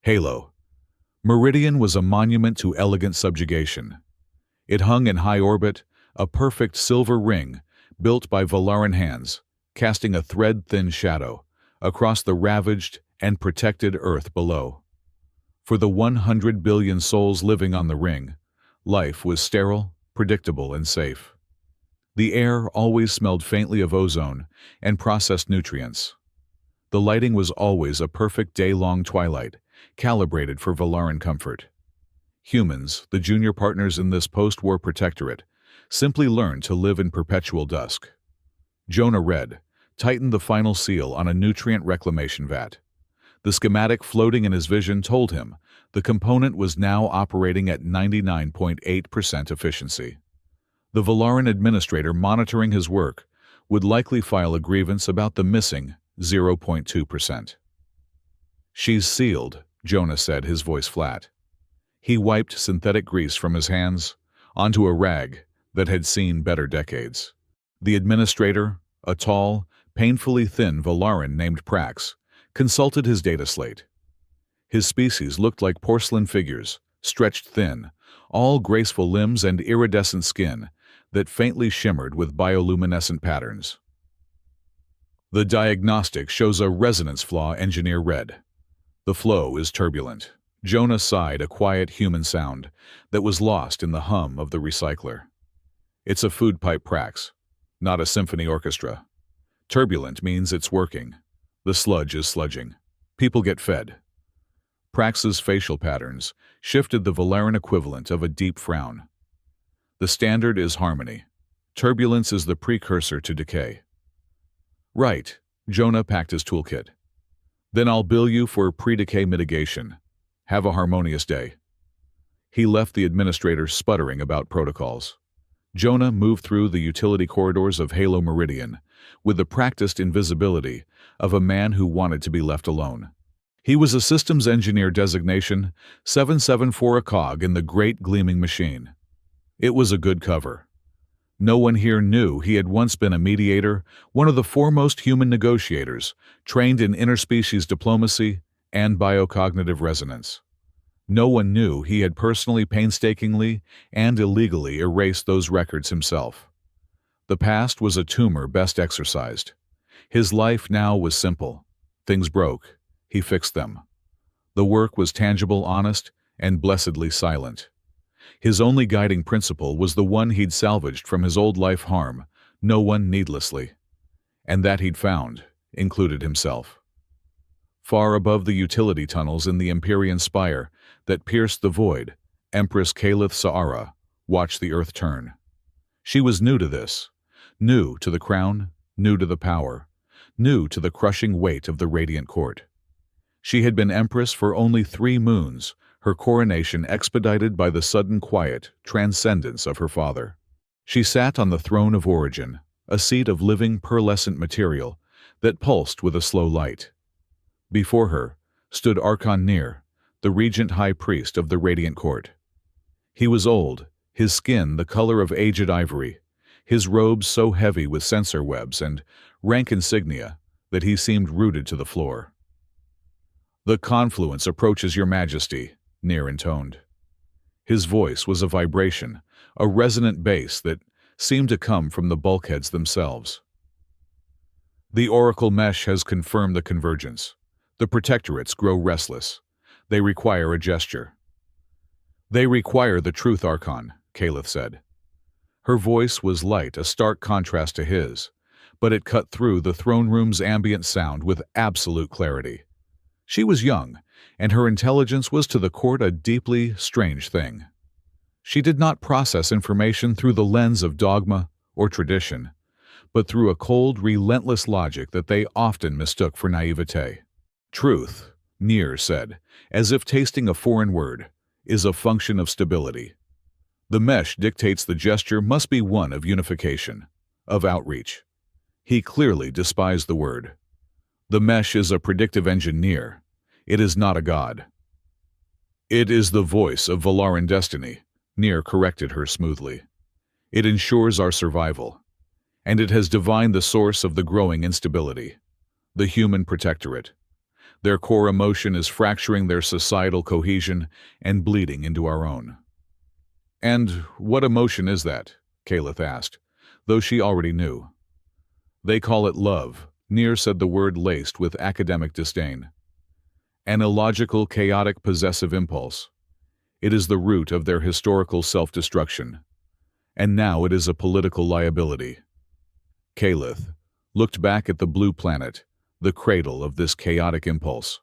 Halo. Meridian was a monument to elegant subjugation. It hung in high orbit, a perfect silver ring built by Valaran hands, casting a thread-thin shadow across the ravaged and protected Earth below. For the 100 billion souls living on the ring, life was sterile, predictable, and safe. The air always smelled faintly of ozone and processed nutrients. The lighting was always a perfect day-long twilight, calibrated for Valaran comfort. Humans, the junior partners in this post-war protectorate, simply learned to live in perpetual dusk. Jonah read, tightened the final seal on a nutrient reclamation vat. The schematic floating in his vision told him the component was now operating at 99.8% efficiency. The Valaran administrator monitoring his work would likely file a grievance about the missing 0.2%. "She's sealed," Jonah said, his voice flat. He wiped synthetic grease from his hands onto a rag that had seen better decades. The administrator, a tall, painfully thin Valaran named Prax, consulted his data slate. His species looked like porcelain figures, stretched thin, all graceful limbs and iridescent skin that faintly shimmered with bioluminescent patterns. "The diagnostic shows a resonance flaw," engineer read. "The flow is turbulent." Jonah sighed, a quiet human sound that was lost in the hum of the recycler. "It's a food pipe, Prax, not a symphony orchestra. Turbulent means it's working. The sludge is sludging. People get fed." Prax's facial patterns shifted the Valaran equivalent of a deep frown. "The standard is harmony. Turbulence is the precursor to decay." "Right," Jonah packed his toolkit. "Then I'll bill you for pre-decay mitigation. Have a harmonious day." He left the administrator sputtering about protocols. Jonah moved through the utility corridors of Halo Meridian with the practiced invisibility of a man who wanted to be left alone. He was a systems engineer designation, 774, a cog in the great gleaming machine. It was a good cover. No one here knew he had once been a mediator, one of the foremost human negotiators, trained in interspecies diplomacy and biocognitive resonance. No one knew he had personally, painstakingly, and illegally erased those records himself. The past was a tumor best exorcised. His life now was simple. Things broke. He fixed them. The work was tangible, honest, and blessedly silent. His only guiding principle was the one he'd salvaged from his old life: harm no one needlessly. And that he'd found included himself. Far above the utility tunnels in the Empyrean spire that pierced the void, Empress Kalith Sa'ara watched the earth turn. She was new to this, new to the crown, new to the power, new to the crushing weight of the radiant court. She had been Empress for only 3 moons, her coronation expedited by the sudden quiet transcendence of her father. She sat on the throne of origin, a seat of living pearlescent material that pulsed with a slow light. Before her stood Archon Nir, the regent high priest of the radiant court. He was old, his skin the color of aged ivory, his robes so heavy with sensor webs and rank insignia that he seemed rooted to the floor. "The confluence approaches, Your Majesty," Nir intoned. His voice was a vibration, a resonant bass that seemed to come from the bulkheads themselves. "The Oracle Mesh has confirmed the convergence. The protectorates grow restless. They require a gesture." "They require the truth, Archon," Kalith said. Her voice was light, a stark contrast to his, but it cut through the throne room's ambient sound with absolute clarity. She was young, and her intelligence was to the court a deeply strange thing. She did not process information through the lens of dogma or tradition, but through a cold, relentless logic that they often mistook for naivete. "Truth," Nir said, as if tasting a foreign word, "is a function of stability. The mesh dictates the gesture must be one of unification, of outreach." He clearly despised the word. "The mesh is a predictive engineer. It is not a god." "It is the voice of Valaran destiny," Nir corrected her smoothly. "It ensures our survival. And it has divined the source of the growing instability. The human protectorate. Their core emotion is fracturing their societal cohesion and bleeding into our own. And what emotion is that? Caliph asked, though she already knew. They call it love, Near said, the word laced with academic disdain. An illogical, chaotic, possessive impulse. It is the root of their historical self-destruction. And now it is a political liability. Caliph looked back at the blue planet, the cradle of this chaotic impulse.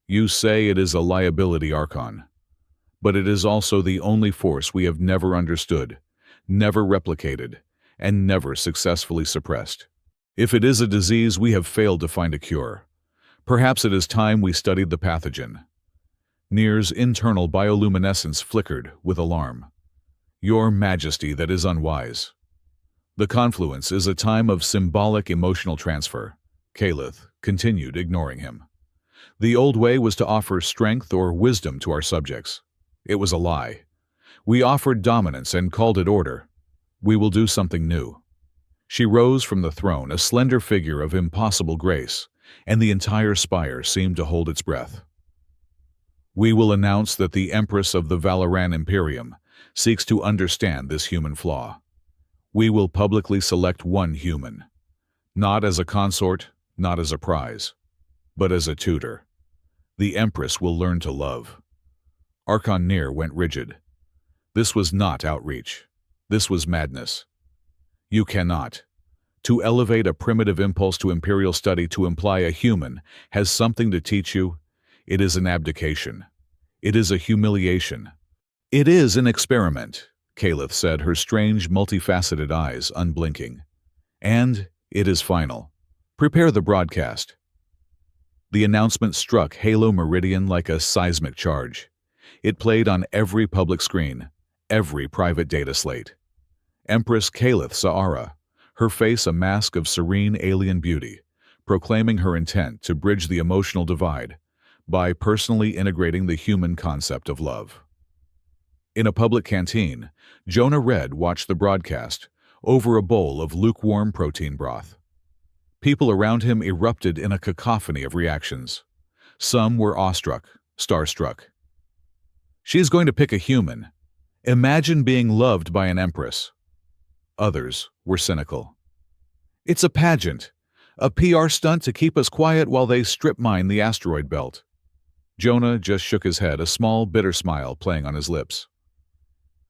You say it is a liability, Archon. But it is also the only force we have never understood, never replicated, and never successfully suppressed. If it is a disease, we have failed to find a cure. Perhaps it is time we studied the pathogen. Near's internal bioluminescence flickered with alarm. Your Majesty, that is unwise. The confluence is a time of symbolic emotional transfer. Caliph continued, ignoring him. The old way was to offer strength or wisdom to our subjects. It was a lie. We offered dominance and called it order. We will do something new. She rose from the throne, a slender figure of impossible grace, and the entire spire seemed to hold its breath. We will announce that the Empress of the Valoran Imperium seeks to understand this human flaw. We will publicly select one human, not as a consort, not as a prize, but as a tutor. The Empress will learn to love. Archon Near went rigid. This was not outreach. This was madness. You cannot. To elevate a primitive impulse to imperial study to imply a human has something to teach you. It is an abdication. It is a humiliation. It is an experiment, Caliph said, her strange, multifaceted eyes unblinking. And it is final. Prepare the broadcast. The announcement struck Halo Meridian like a seismic charge. It played on every public screen, every private data slate. Empress Caliph Sa'ara, her face a mask of serene alien beauty, proclaiming her intent to bridge the emotional divide by personally integrating the human concept of love. In a public canteen, Jonah Red watched the broadcast over a bowl of lukewarm protein broth. People around him erupted in a cacophony of reactions. Some were awestruck, starstruck. She's going to pick a human. Imagine being loved by an empress. Others were cynical. It's a pageant, a PR stunt to keep us quiet while they strip mine the asteroid belt. Jonah just shook his head, a small, bitter smile playing on his lips.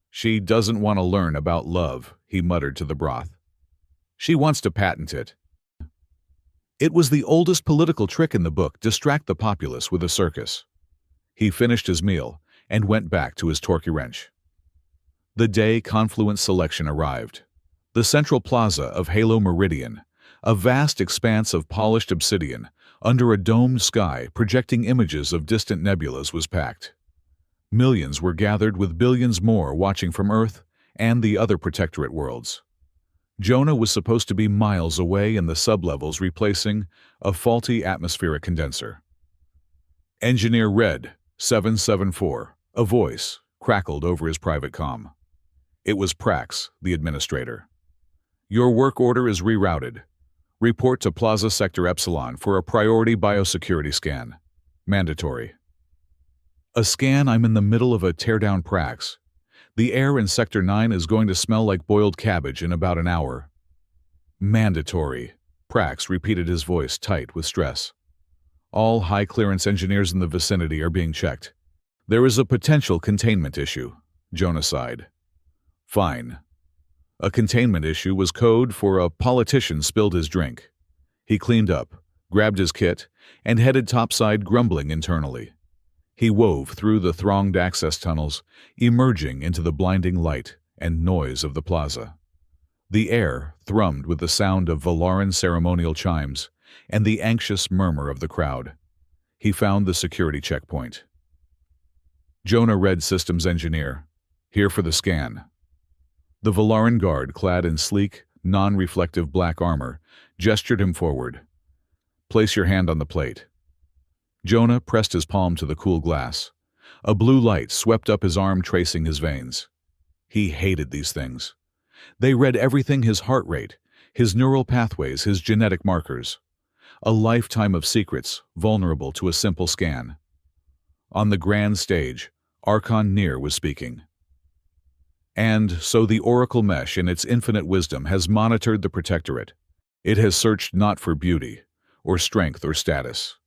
She doesn't want to learn about love, he muttered to the broth. She wants to patent it. It was the oldest political trick in the book, distract the populace with a circus. He finished his meal and went back to his torquey wrench. The day Confluence selection arrived. The central plaza of Halo Meridian, a vast expanse of polished obsidian, under a domed sky projecting images of distant nebulas, was packed. Millions were gathered, with billions more watching from Earth and the other Protectorate worlds. Jonah was supposed to be miles away in the sublevels, replacing a faulty atmospheric condenser. Engineer Red, 774, a voice crackled over his private comm. It was Prax, the administrator. Your work order is rerouted. Report to Plaza Sector Epsilon for a priority biosecurity scan. Mandatory. A scan? I'm in the middle of a teardown, Prax. The air in Sector 9 is going to smell like boiled cabbage in about an hour. Mandatory. Prax repeated, his voice tight with stress. All high-clearance engineers in the vicinity are being checked. There is a potential containment issue, Jonah sighed. Fine. A containment issue was code for a politician spilled his drink. He cleaned up, grabbed his kit, and headed topside, grumbling internally. He wove through the thronged access tunnels, emerging into the blinding light and noise of the plaza. The air thrummed with the sound of Valaran ceremonial chimes and the anxious murmur of the crowd. He found the security checkpoint. Jonah Red, systems engineer. Here for the scan. The Valaran guard, clad in sleek, non-reflective black armor, gestured him forward. Place your hand on the plate. Jonah pressed his palm to the cool glass. A blue light swept up his arm, tracing his veins. He hated these things. They read everything: his heart rate, his neural pathways, his genetic markers. A lifetime of secrets, vulnerable to a simple scan. On the grand stage, Archon Nir was speaking. And so the Oracle Mesh in its infinite wisdom has monitored the Protectorate. It has searched not for beauty, or strength or status.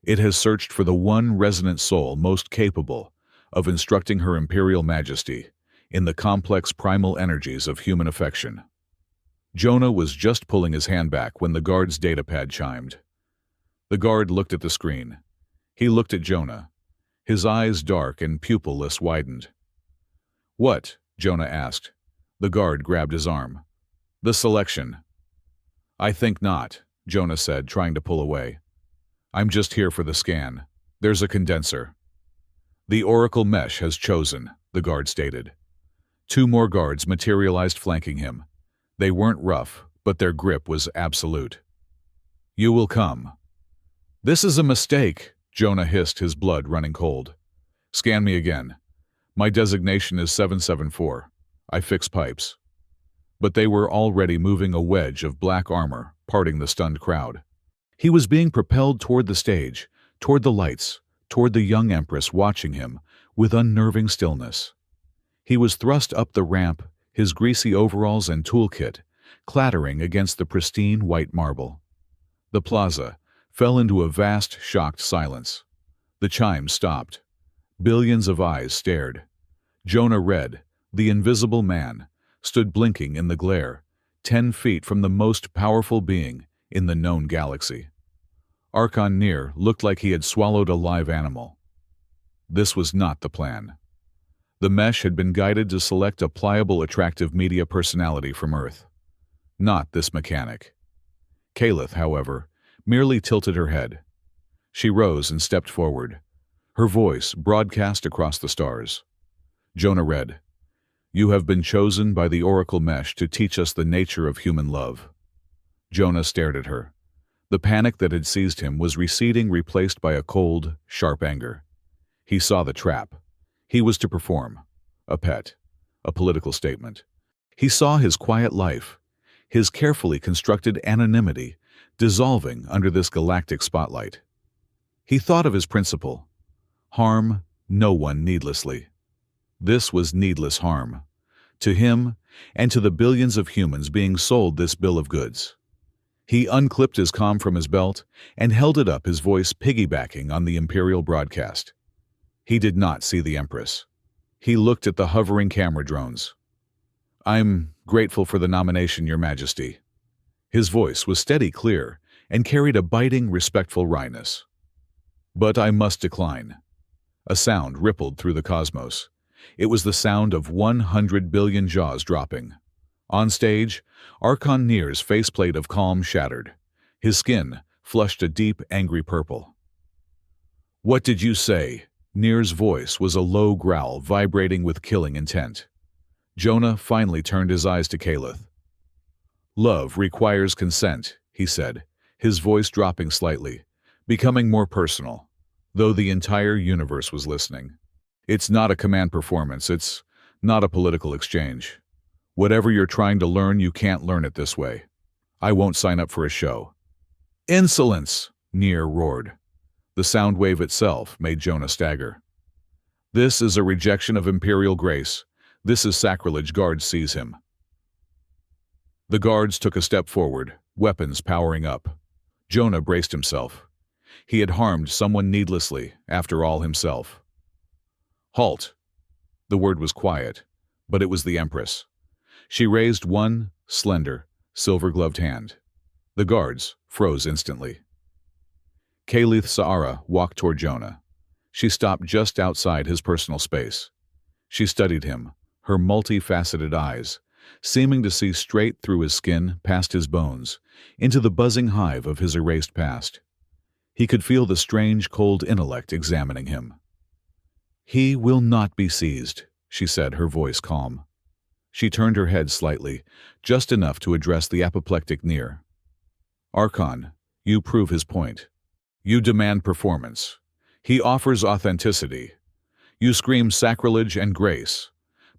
It has searched for the one resonant soul most capable of instructing Her Imperial Majesty in the complex primal energies of human affection. Jonah was just pulling his hand back when the guard's datapad chimed. The guard looked at the screen. He looked at Jonah. His eyes, dark and pupilless, widened. "What?" Jonah asked. The guard grabbed his arm. "The selection." "I think not," Jonah said, trying to pull away. "I'm just here for the scan. There's a condenser." "The Oracle Mesh has chosen," the guard stated. Two more guards materialized flanking him. They weren't rough, but their grip was absolute. "You will come." "This is a mistake," Jonah hissed, his blood running cold. "Scan me again. My designation is 774. I fix pipes." But they were already moving a wedge of black armor, parting the stunned crowd. He was being propelled toward the stage, toward the lights, toward the young Empress watching him with unnerving stillness. He was thrust up the ramp, his greasy overalls and toolkit clattering against the pristine white marble. The plaza fell into a vast, shocked silence. The chimes stopped. Billions of eyes stared. Jonah Red, the invisible man, stood blinking in the glare, 10 feet from the most powerful being in the known galaxy. Archon Nir looked like he had swallowed a live animal. This was not the plan. The mesh had been guided to select a pliable, attractive media personality from Earth. Not this mechanic. Kalith, however, merely tilted her head. She rose and stepped forward. Her voice broadcast across the stars. "Jonah Red, you have been chosen by the Oracle Mesh to teach us the nature of human love." Jonah stared at her. The panic that had seized him was receding, replaced by a cold, sharp anger. He saw the trap. He was to perform. A pet. A political statement. He saw his quiet life, his carefully constructed anonymity, dissolving under this galactic spotlight. He thought of his principle. Harm no one needlessly. This was needless harm. To him, and to the billions of humans being sold this bill of goods. He unclipped his comm from his belt and held it up, his voice piggybacking on the Imperial broadcast. He did not see the Empress. He looked at the hovering camera drones. "I'm grateful for the nomination, Your Majesty." His voice was steady, clear, and carried a biting, respectful wryness. "But I must decline." A sound rippled through the cosmos. It was the sound of 100 billion jaws dropping. On stage, Archon Nir's faceplate of calm shattered. His skin flushed a deep, angry purple. "What did you say?" Nir's voice was a low growl vibrating with killing intent. Jonah finally turned his eyes to Kalith. "Love requires consent," he said, his voice dropping slightly, becoming more personal, though the entire universe was listening. "It's not a command performance, it's not a political exchange. Whatever you're trying to learn, you can't learn it this way. I won't sign up for a show." "Insolence!" Nir roared. The sound wave itself made Jonah stagger. "This is a rejection of Imperial grace. This is sacrilege." Guards seize him. The guards took a step forward, weapons powering up. Jonah braced himself. He had harmed someone needlessly, after all, himself. "Halt!" The word was quiet, but it was the Empress. She raised one slender, silver-gloved hand. The guards froze instantly. Kalith Sa'ara walked toward Jonah. She stopped just outside his personal space. She studied him, her multifaceted eyes, seeming to see straight through his skin, past his bones, into the buzzing hive of his erased past. He could feel the strange, cold intellect examining him. "He will not be seized," she said, her voice calm. She turned her head slightly, just enough to address the apoplectic Nir. "Archon, you prove his point. You demand performance. He offers authenticity. You scream sacrilege and grace,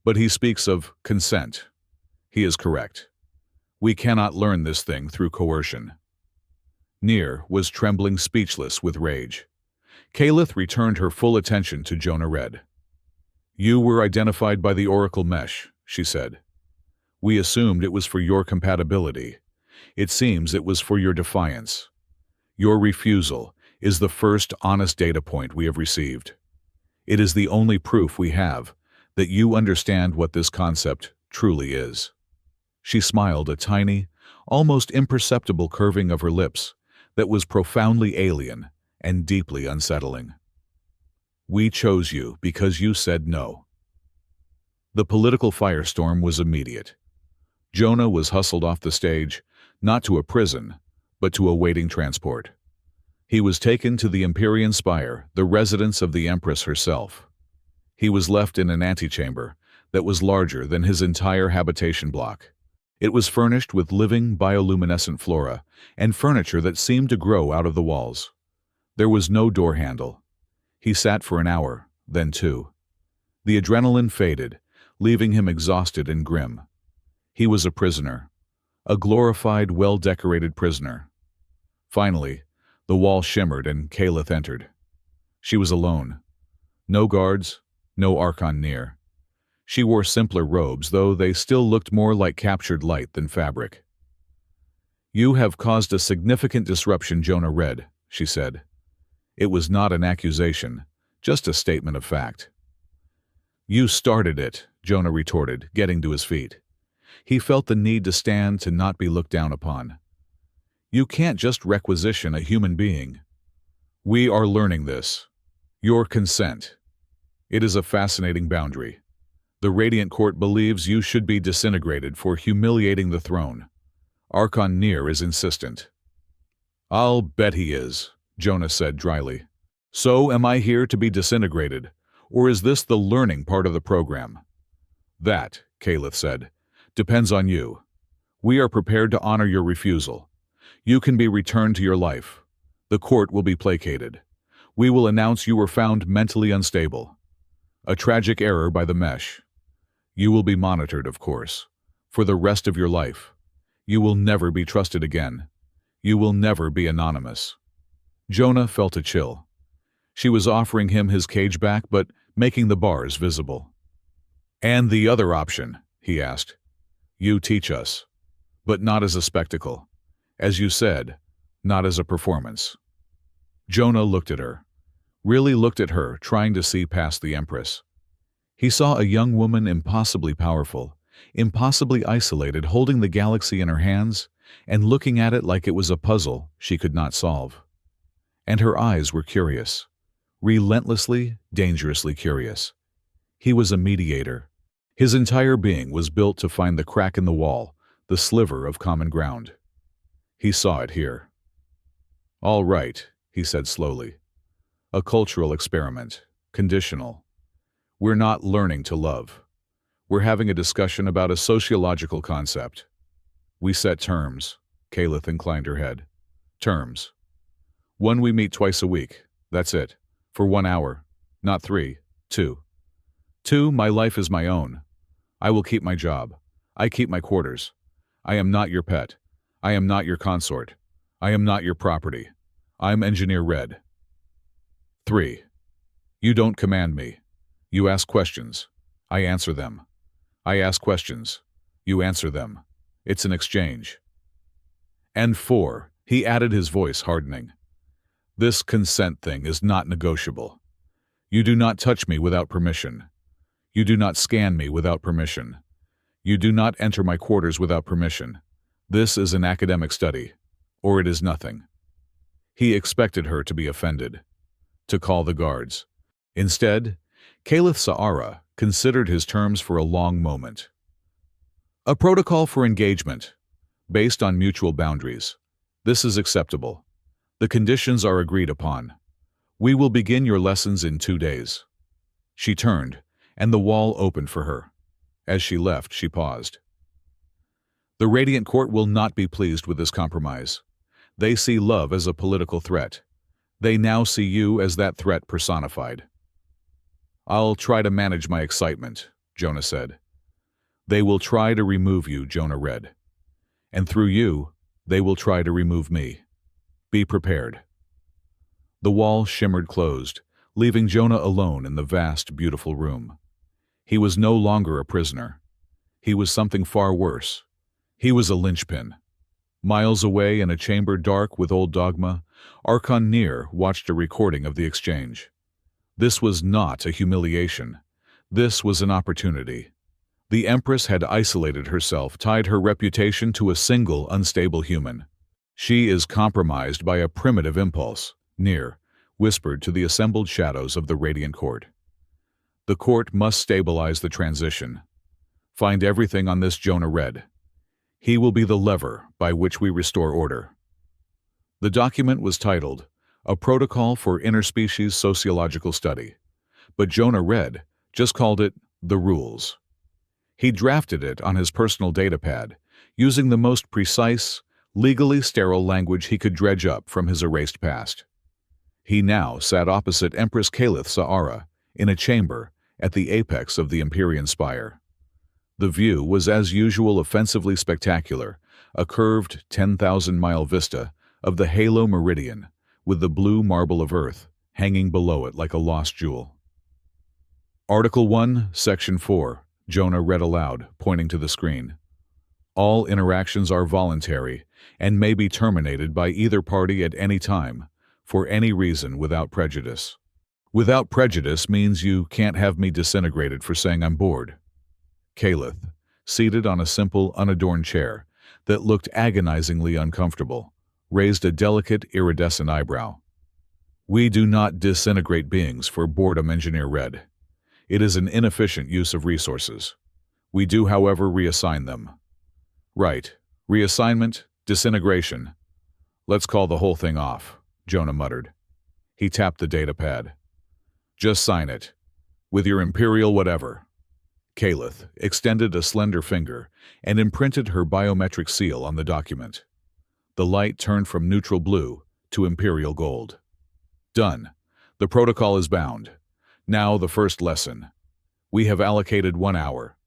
but he speaks of consent. He is correct. We cannot learn this thing through coercion." Near was trembling speechless with rage. Kalith returned her full attention to Jonah Red. "You were identified by the Oracle Mesh," she said. "We assumed it was for your compatibility. It seems it was for your defiance. Your refusal is the first honest data point we have received. It is the only proof we have that you understand what this concept truly is." She smiled, a tiny, almost imperceptible curving of her lips that was profoundly alien and deeply unsettling. "We chose you because you said no." The political firestorm was immediate. Jonah was hustled off the stage, not to a prison, but to a waiting transport. He was taken to the Empyrean Spire, the residence of the Empress herself. He was left in an antechamber that was larger than his entire habitation block. It was furnished with living bioluminescent flora and furniture that seemed to grow out of the walls. There was no door handle. He sat for an hour, then two. The adrenaline faded, leaving him exhausted and grim. He was a prisoner, a glorified, well-decorated prisoner. Finally, the wall shimmered and Kalith entered. She was alone. No guards, no Archon near. She wore simpler robes, though they still looked more like captured light than fabric. "You have caused a significant disruption, Jonah Red," she said. It was not an accusation, just a statement of fact. "You started it," Jonah retorted, getting to his feet. He felt the need to stand, to not be looked down upon. "You can't just requisition a human being. We are learning this. Your consent. It is a fascinating boundary. The Radiant Court believes you should be disintegrated for humiliating the throne. Archon Near is insistent." "I'll bet he is," Jonah said dryly. "So am I here to be disintegrated, or is this the learning part of the program?" "That," Kalith said, "depends on you. We are prepared to honor your refusal. You can be returned to your life. The court will be placated. We will announce you were found mentally unstable. A tragic error by the Mesh. You will be monitored, of course, for the rest of your life. You will never be trusted again. You will never be anonymous." Jonah felt a chill. She was offering him his cage back, but making the bars visible. "And the other option?" he asked. "You teach us, but not as a spectacle. As you said, not as a performance." Jonah looked at her, really looked at her, trying to see past the Empress. He saw a young woman impossibly powerful, impossibly isolated, holding the galaxy in her hands and looking at it like it was a puzzle she could not solve. And her eyes were curious, relentlessly, dangerously curious. He was a mediator. His entire being was built to find the crack in the wall, the sliver of common ground. He saw it here. "All right," he said slowly. "A cultural experiment, conditional. We're not learning to love. We're having a discussion about a sociological concept. We set terms." Kalith inclined her head. "Terms. One, we meet twice a week. That's it. For 1 hour. Not 3. 2. 2, my life is my own. I will keep my job. I keep my quarters. I am not your pet. I am not your consort. I am not your property. I'm Engineer Red. 3. You don't command me. You ask questions. I answer them. I ask questions. You answer them. It's an exchange. And 4, he added, his voice hardening. This consent thing is not negotiable. You do not touch me without permission. You do not scan me without permission. You do not enter my quarters without permission. This is an academic study, or it is nothing." He expected her to be offended, to call the guards. Instead, Kalith Sa'ara considered his terms for a long moment. "A protocol for engagement, based on mutual boundaries. This is acceptable. The conditions are agreed upon. We will begin your lessons in 2 days." She turned, and the wall opened for her. As she left, she paused. "The Radiant Court will not be pleased with this compromise. They see love as a political threat. They now see you as that threat personified." "I'll try to manage my excitement," Jonah said. "They will try to remove you, Jonah Red. And through you, they will try to remove me." Be prepared. The wall shimmered closed, leaving Jonah alone in the vast, beautiful room. He was no longer a prisoner. He was something far worse. He was a linchpin. Miles away in a chamber dark with old dogma, Archon Near watched a recording of the exchange. This was not a humiliation. This was an opportunity. The Empress had isolated herself, tied her reputation to a single unstable human. She is compromised by a primitive impulse, Near whispered to the assembled shadows of the Radiant Court. The court must stabilize the transition. Find everything on this Jonah Red. He will be the lever by which we restore order. The document was titled, A Protocol for Interspecies Sociological Study, but Jonah Red just called it The Rules. He drafted it on his personal datapad, using the most precise, legally sterile language he could dredge up from his erased past. He now sat opposite Empress Kalith Sa'ara, in a chamber at the apex of the Empyrean Spire. The view was as usual offensively spectacular, a curved 10,000-mile vista of the halo meridian, with the blue marble of Earth hanging below it like a lost jewel. Article 1, Section 4, Jonah read aloud, pointing to the screen. All interactions are voluntary and may be terminated by either party at any time, for any reason without prejudice. Without prejudice means you can't have me disintegrated for saying I'm bored. Kalith, seated on a simple, unadorned chair that looked agonizingly uncomfortable, raised a delicate, iridescent eyebrow. We do not disintegrate beings for boredom, Engineer Red. It is an inefficient use of resources. We do, however, reassign them. Right. Reassignment, disintegration. Let's call the whole thing off, Jonah muttered. He tapped the datapad. Just sign it. With your imperial whatever. Kalith extended a slender finger and imprinted her biometric seal on the document. The light turned from neutral blue to imperial gold. Done. The protocol is bound. Now the first lesson. We have allocated 1 hour.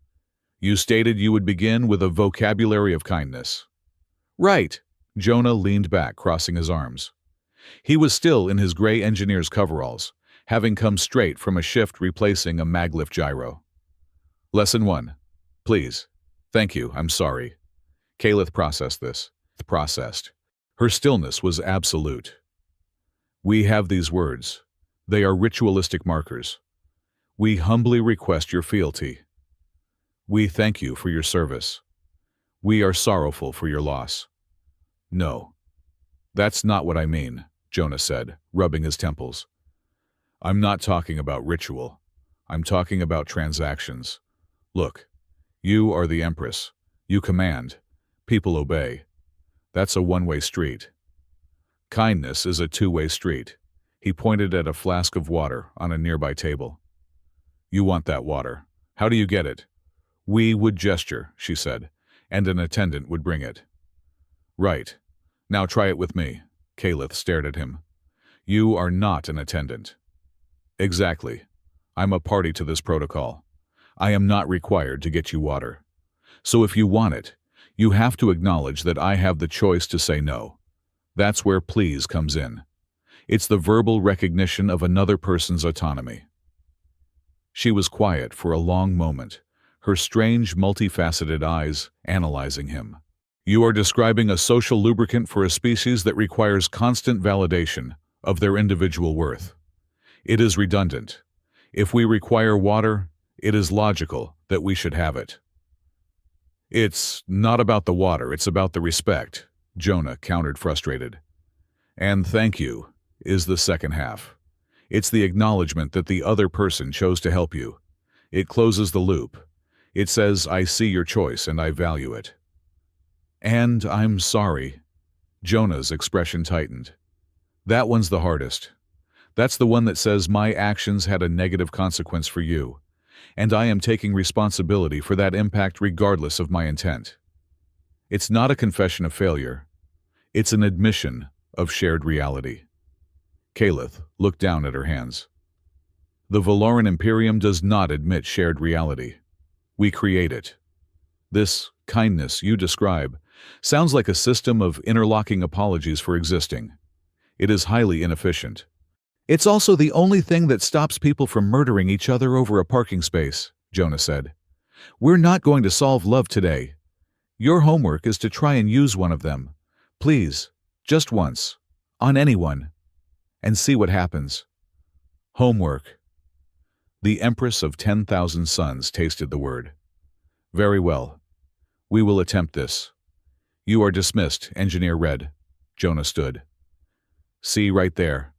You stated you would begin with a vocabulary of kindness. Right. Jonah leaned back, crossing his arms. He was still in his gray engineer's coveralls, having come straight from a shift replacing a maglev gyro. Lesson 1. Please. Thank you, I'm sorry. Kalith processed this. Processed. Her stillness was absolute. We have these words. They are ritualistic markers. We humbly request your fealty. We thank you for your service. We are sorrowful for your loss. No. That's not what I mean, Jonah said, rubbing his temples. I'm not talking about ritual. I'm talking about transactions. Look, you are the Empress. You command. People obey. That's a one-way street. Kindness is a two-way street. He pointed at a flask of water on a nearby table. You want that water. How do you get it? We would gesture, she said, and an attendant would bring it. Right. Now try it with me. Kalith stared at him. You are not an attendant. Exactly. I'm a party to this protocol. I am not required to get you water. So if you want it, you have to acknowledge that I have the choice to say no. That's where please comes in. It's the verbal recognition of another person's autonomy. She was quiet for a long moment, her strange, multifaceted eyes analyzing him. You are describing a social lubricant for a species that requires constant validation of their individual worth. It is redundant. If we require water, it is logical that we should have it. It's not about the water, it's about the respect, Jonah countered, frustrated. And thank you is the second half. It's the acknowledgement that the other person chose to help you. It closes the loop. It says, I see your choice and I value it. And I'm sorry. Jonah's expression tightened. That one's the hardest. That's the one that says my actions had a negative consequence for you, and I am taking responsibility for that impact regardless of my intent. It's not a confession of failure. It's an admission of shared reality. Kalith looked down at her hands. The Valoran Imperium does not admit shared reality. We create it. This kindness you describe sounds like a system of interlocking apologies for existing. It is highly inefficient. It's also the only thing that stops people from murdering each other over a parking space, Jonah said. We're not going to solve love today. Your homework is to try and use one of them. Please, just once, on anyone, and see what happens. Homework. The Empress of 10,000 Suns tasted the word. Very well. We will attempt this. You are dismissed, Engineer Red. Jonah stood. See right there.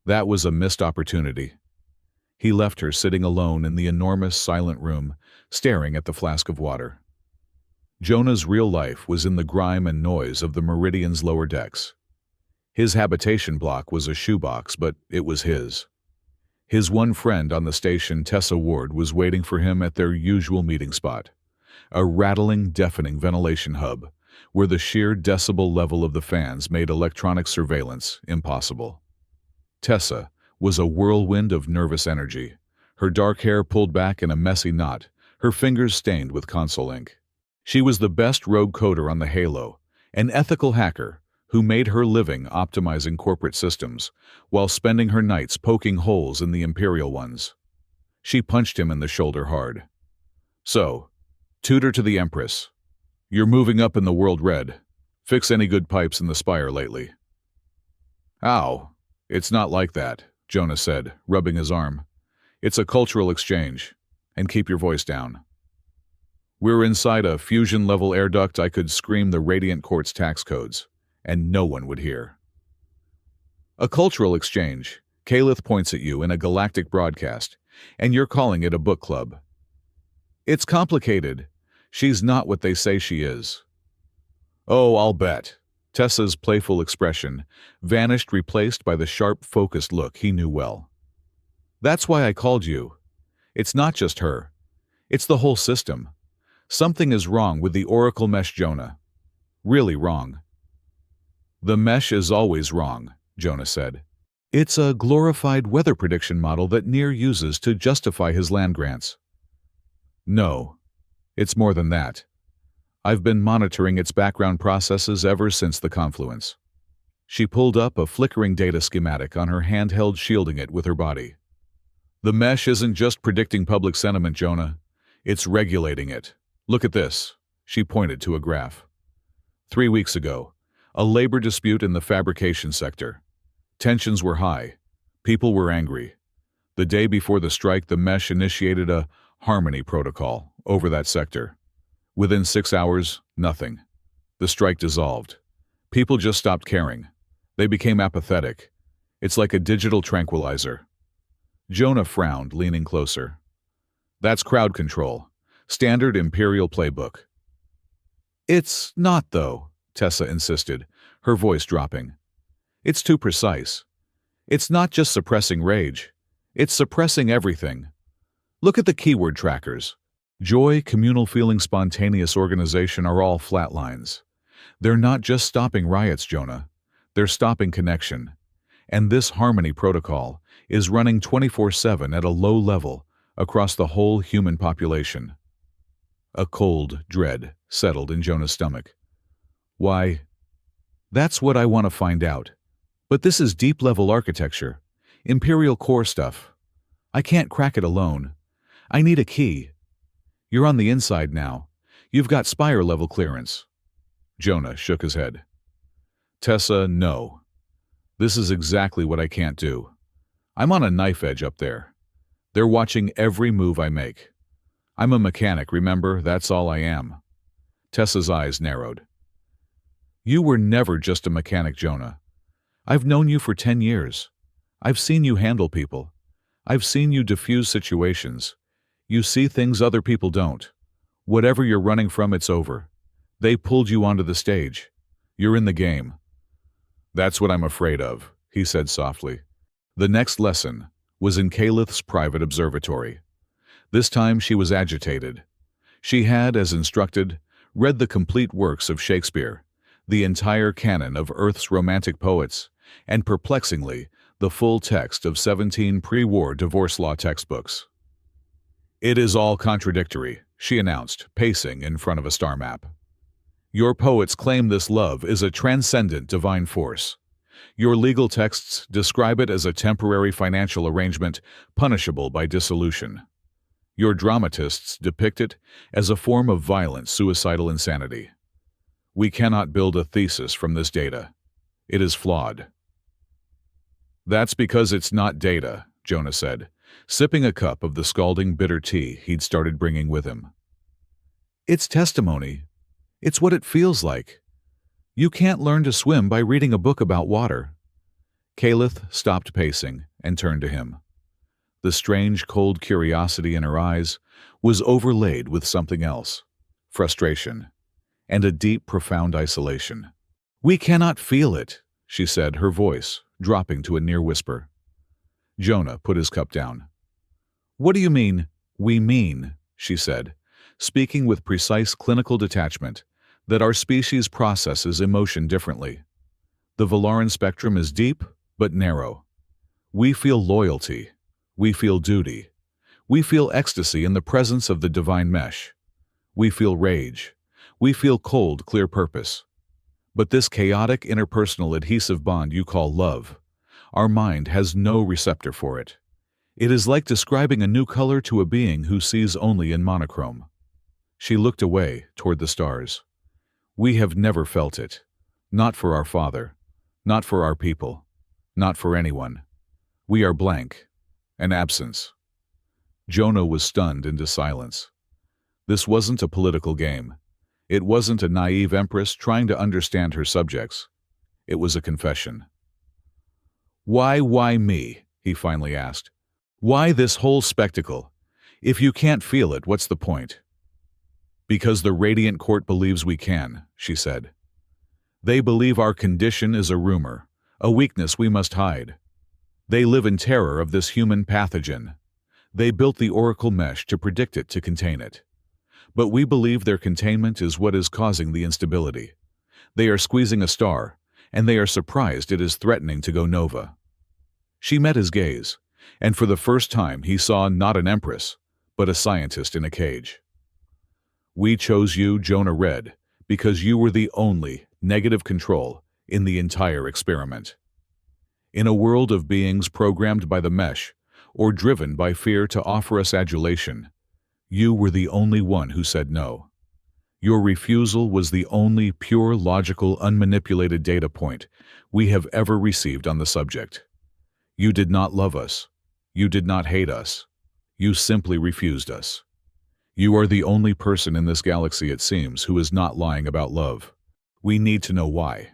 That was a missed opportunity. He left her sitting alone in the enormous silent room, staring at the flask of water. Jonah's real life was in the grime and noise of the Meridian's lower decks. His habitation block was a shoebox, but it was his. His one friend on the station, Tessa Ward, was waiting for him at their usual meeting spot, a rattling, deafening ventilation hub, where the sheer decibel level of the fans made electronic surveillance impossible. Tessa was a whirlwind of nervous energy, her dark hair pulled back in a messy knot, her fingers stained with console ink. She was the best rogue coder on the Halo, an ethical hacker who made her living optimizing corporate systems while spending her nights poking holes in the Imperial ones. She punched him in the shoulder hard. So, tutor to the Empress. You're moving up in the world, Red. Fix any good pipes in the spire lately. Ow, it's not like that, Jonah said, rubbing his arm. It's a cultural exchange, and keep your voice down. We're inside a fusion-level air duct. I could scream the Radiant Court's tax codes, and no one would hear. A cultural exchange. Kalith points at you in a galactic broadcast, and you're calling it a book club. It's complicated. She's not what they say she is. Oh, I'll bet. Tessa's playful expression vanished, replaced by the sharp, focused look he knew well. That's why I called you. It's not just her. It's the whole system. Something is wrong with the Oracle mesh, Jonah. Really wrong. The mesh is always wrong, Jonah said. It's a glorified weather prediction model that Nier uses to justify his land grants. No, it's more than that. I've been monitoring its background processes ever since the confluence. She pulled up a flickering data schematic on her handheld, shielding it with her body. The mesh isn't just predicting public sentiment, Jonah. It's regulating it. Look at this. She pointed to a graph. 3 weeks ago, a labor dispute in the fabrication sector. Tensions were high. People were angry. The day before the strike, the mesh initiated a harmony protocol over that sector. Within 6 hours, nothing. The strike dissolved. People just stopped caring. They became apathetic. It's like a digital tranquilizer. Jonah frowned, leaning closer. That's crowd control. Standard Imperial playbook. It's not, though, Tessa insisted, her voice dropping. It's too precise. It's not just suppressing rage. It's suppressing everything. Look at the keyword trackers. Joy, communal feeling, spontaneous organization are all flat lines. They're not just stopping riots, Jonah. They're stopping connection. And this harmony protocol is running 24/7 at a low level across the whole human population. A cold dread settled in Jonah's stomach. Why, that's what I want to find out. But this is deep-level architecture, Imperial core stuff. I can't crack it alone. I need a key. You're on the inside now. You've got spire-level clearance. Jonah shook his head. Tessa, no. This is exactly what I can't do. I'm on a knife edge up there. They're watching every move I make. I'm a mechanic, remember? That's all I am. Tessa's eyes narrowed. You were never just a mechanic, Jonah. I've known you for 10 years. I've seen you handle people. I've seen you diffuse situations. You see things other people don't. Whatever you're running from, it's over. They pulled you onto the stage. You're in the game. That's what I'm afraid of, he said softly. The next lesson was in Kalith's private observatory. This time she was agitated. She had, as instructed, read the complete works of Shakespeare, the entire canon of Earth's romantic poets, and perplexingly, the full text of 17 pre-war divorce law textbooks. It is all contradictory, she announced, pacing in front of a star map. Your poets claim this love is a transcendent divine force. Your legal texts describe it as a temporary financial arrangement punishable by dissolution. Your dramatists depict it as a form of violent suicidal insanity. We cannot build a thesis from this data. It is flawed. That's because it's not data, Jonah said, sipping a cup of the scalding bitter tea he'd started bringing with him. It's testimony. It's what it feels like. You can't learn to swim by reading a book about water. Caliph stopped pacing and turned to him. The strange, cold curiosity in her eyes was overlaid with something else, frustration, and a deep, profound isolation. We cannot feel it, she said, her voice dropping to a near whisper. Jonah put his cup down. What do you mean, we mean, she said, speaking with precise clinical detachment, that our species processes emotion differently. The Valaran spectrum is deep, but narrow. We feel loyalty. We feel duty. We feel ecstasy in the presence of the divine mesh. We feel rage. We feel cold, clear purpose. But this chaotic interpersonal adhesive bond you call love, our mind has no receptor for it. It is like describing a new color to a being who sees only in monochrome. She looked away toward the stars. We have never felt it. Not for our father. Not for our people. Not for anyone. We are blank. An absence. Jonah was stunned into silence. This wasn't a political game. It wasn't a naive empress trying to understand her subjects. It was a confession. Why me? He finally asked. Why this whole spectacle? If you can't feel it, what's the point? Because the Radiant Court believes we can, she said. They believe our condition is a rumor, a weakness we must hide. They live in terror of this human pathogen. They built the oracle mesh to predict it, to contain it. But we believe their containment is what is causing the instability. They are squeezing a star, and they are surprised it is threatening to go nova. She met his gaze, and for the first time he saw not an empress, but a scientist in a cage. We chose you, Jonah read, because you were the only negative control in the entire experiment. In a world of beings programmed by the mesh, or driven by fear to offer us adulation, you were the only one who said no. Your refusal was the only pure, logical, unmanipulated data point we have ever received on the subject. You did not love us. You did not hate us. You simply refused us. You are the only person in this galaxy, it seems, who is not lying about love. We need to know why.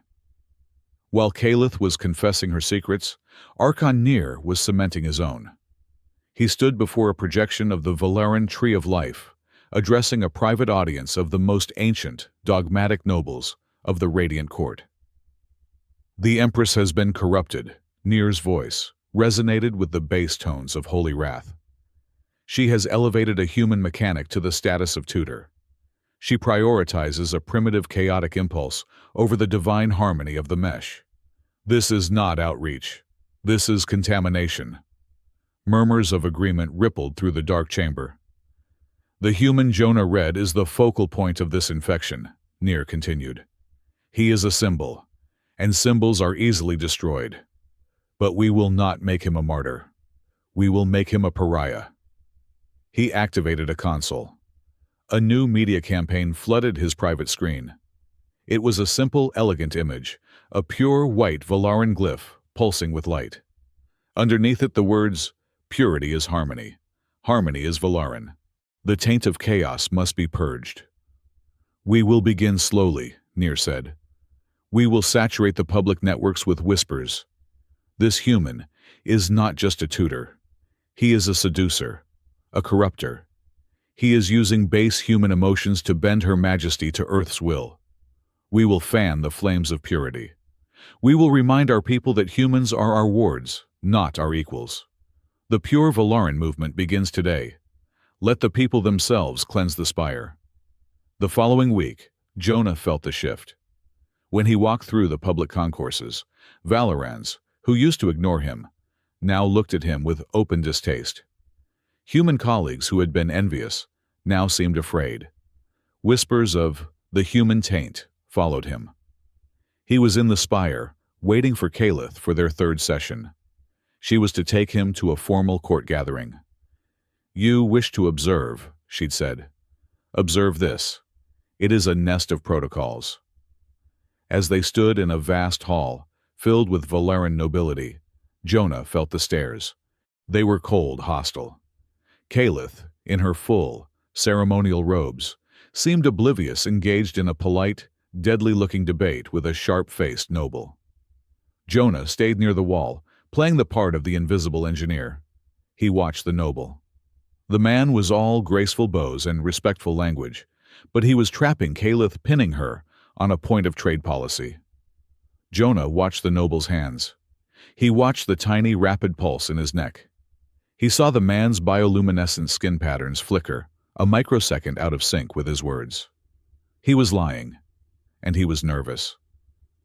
While Caliph was confessing her secrets, Archon Nir was cementing his own. He stood before a projection of the Valaran Tree of Life, addressing a private audience of the most ancient, dogmatic nobles of the Radiant Court. The Empress has been corrupted, Nir's voice resonated with the bass tones of holy wrath. She has elevated a human mechanic to the status of tutor. She prioritizes a primitive chaotic impulse over the divine harmony of the mesh. This is not outreach. This is contamination. Murmurs of agreement rippled through the dark chamber. The human Jonah read is the focal point of this infection, Nir continued. He is a symbol, and symbols are easily destroyed. But we will not make him a martyr. We will make him a pariah. He activated a console. A new media campaign flooded his private screen. It was a simple, elegant image, a pure white Valaran glyph pulsing with light. Underneath it the words, "Purity is harmony. Harmony is Valaran. The taint of chaos must be purged." We will begin slowly, Nir said. We will saturate the public networks with whispers. This human is not just a tutor. He is a seducer, a corrupter. He is using base human emotions to bend Her Majesty to Earth's will. We will fan the flames of purity. We will remind our people that humans are our wards, not our equals. The pure Valaran movement begins today. Let the people themselves cleanse the spire. The following week, Jonah felt the shift. When he walked through the public concourses, Valarans, who used to ignore him, now looked at him with open distaste. Human colleagues who had been envious now seemed afraid. Whispers of the human taint followed him. He was in the spire, waiting for Caliph for their third session. She was to take him to a formal court gathering. "You wish to observe," she'd said. "Observe this. It is a nest of protocols." As they stood in a vast hall, filled with Valeran nobility, Jonah felt the stares. They were cold, hostile. Caliph, in her full, ceremonial robes, seemed oblivious, engaged in a polite, deadly-looking debate with a sharp-faced noble. Jonah stayed near the wall, playing the part of the invisible engineer. He watched the noble. The man was all graceful bows and respectful language, but he was trapping Caliph, pinning her on a point of trade policy. Jonah watched the noble's hands. He watched the tiny, rapid pulse in his neck. He saw the man's bioluminescent skin patterns flicker, a microsecond out of sync with his words. He was lying, and he was nervous.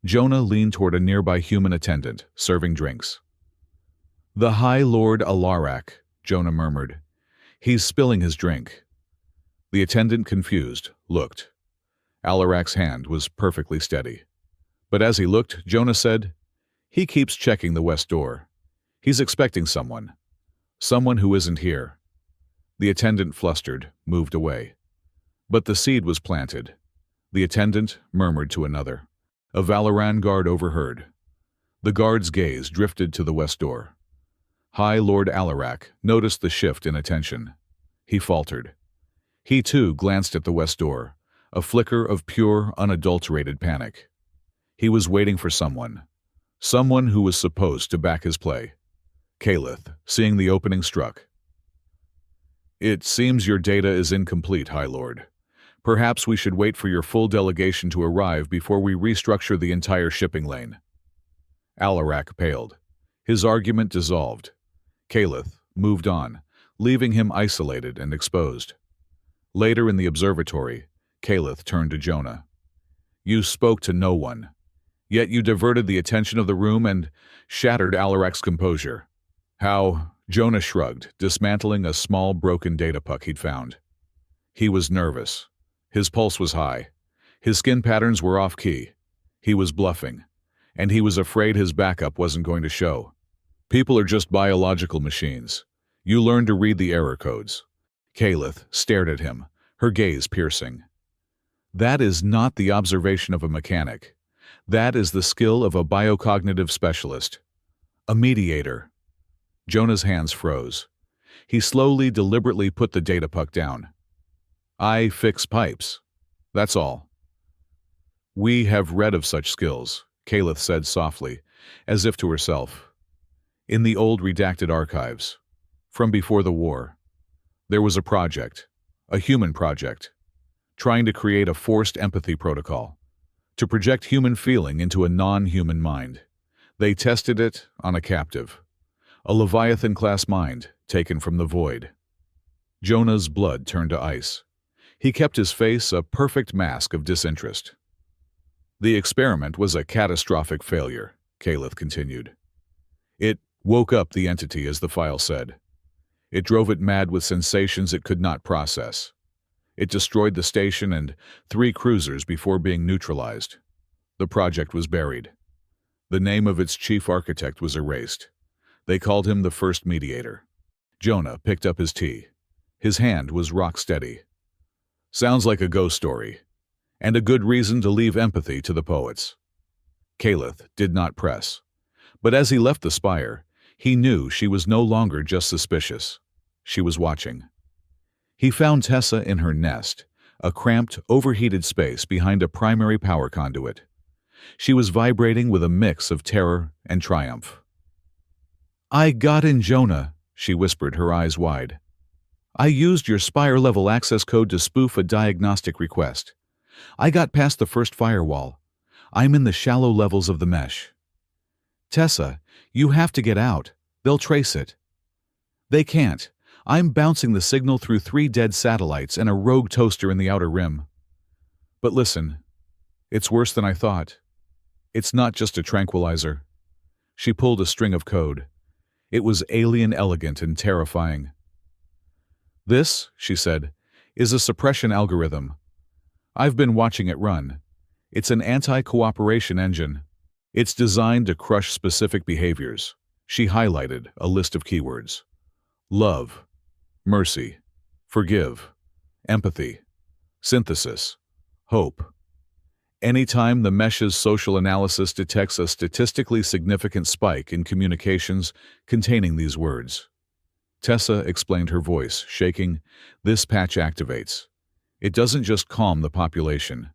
Jonah leaned toward a nearby human attendant, serving drinks. "The High Lord Alarak," Jonah murmured. "He's spilling his drink." The attendant, confused, looked. Alarak's hand was perfectly steady. But as he looked, Jonah said, "He keeps checking the west door. He's expecting someone. Someone who isn't here." The attendant, flustered, moved away. But the seed was planted. The attendant murmured to another. A Valoran guard overheard. The guard's gaze drifted to the west door. High Lord Alarak noticed the shift in attention. He faltered. He too glanced at the west door, a flicker of pure, unadulterated panic. He was waiting for someone who was supposed to back his play. Caliph, seeing the opening, struck. "It seems your data is incomplete, High Lord. Perhaps we should wait for your full delegation to arrive before we restructure the entire shipping lane." Alarak paled. His argument dissolved. Caliph moved on, leaving him isolated and exposed. Later in the observatory, Caliph turned to Jonah. "You spoke to no one, yet you diverted the attention of the room and shattered Alarak's composure. How?" Jonah shrugged, dismantling a small broken data puck he'd found. He was nervous. His pulse was high. His skin patterns were off-key. He was bluffing, and he was afraid his backup wasn't going to show. "People are just biological machines. You learn to read the error codes." Caliph stared at him, her gaze piercing. "That is not the observation of a mechanic. That is the skill of a biocognitive specialist. A mediator." Jonah's hands froze. He slowly, deliberately put the data puck down. "I fix pipes. That's all." "We have read of such skills," Caliph said softly, as if to herself. "In the old redacted archives, from before the war, there was a project, a human project, trying to create a forced empathy protocol, to project human feeling into a non-human mind. They tested it on a captive, a Leviathan-class mind taken from the void." Jonah's blood turned to ice. He kept his face a perfect mask of disinterest. "The experiment was a catastrophic failure," Caliph continued. "It woke up the entity, as the file said. It drove it mad with sensations it could not process. It destroyed the station and 3 cruisers before being neutralized. The project was buried. The name of its chief architect was erased. They called him the first mediator." Jonah picked up his tea. His hand was rock steady. "Sounds like a ghost story, and a good reason to leave empathy to the poets." Caliph did not press, but as he left the spire, he knew she was no longer just suspicious. She was watching. He found Tessa in her nest, a cramped, overheated space behind a primary power conduit. She was vibrating with a mix of terror and triumph. "I got in, Jonah," she whispered, her eyes wide. "I used your Spire-level access code to spoof a diagnostic request. I got past the first firewall. I'm in the shallow levels of the mesh. Tessa, you have to get out. They'll trace it." "They can't. I'm bouncing the signal through 3 dead satellites and a rogue toaster in the outer rim. But listen, it's worse than I thought. It's not just a tranquilizer." She pulled a string of code. It was alien elegant and terrifying. "This," she said, "is a suppression algorithm. I've been watching it run. It's an anti-cooperation engine. It's designed to crush specific behaviors. She highlighted a list of keywords: love, mercy, forgive, empathy, synthesis, hope. Anytime the mesh's social analysis detects a statistically significant spike in communications containing these words. Tessa explained, her voice shaking, this patch activates. It doesn't just calm the population.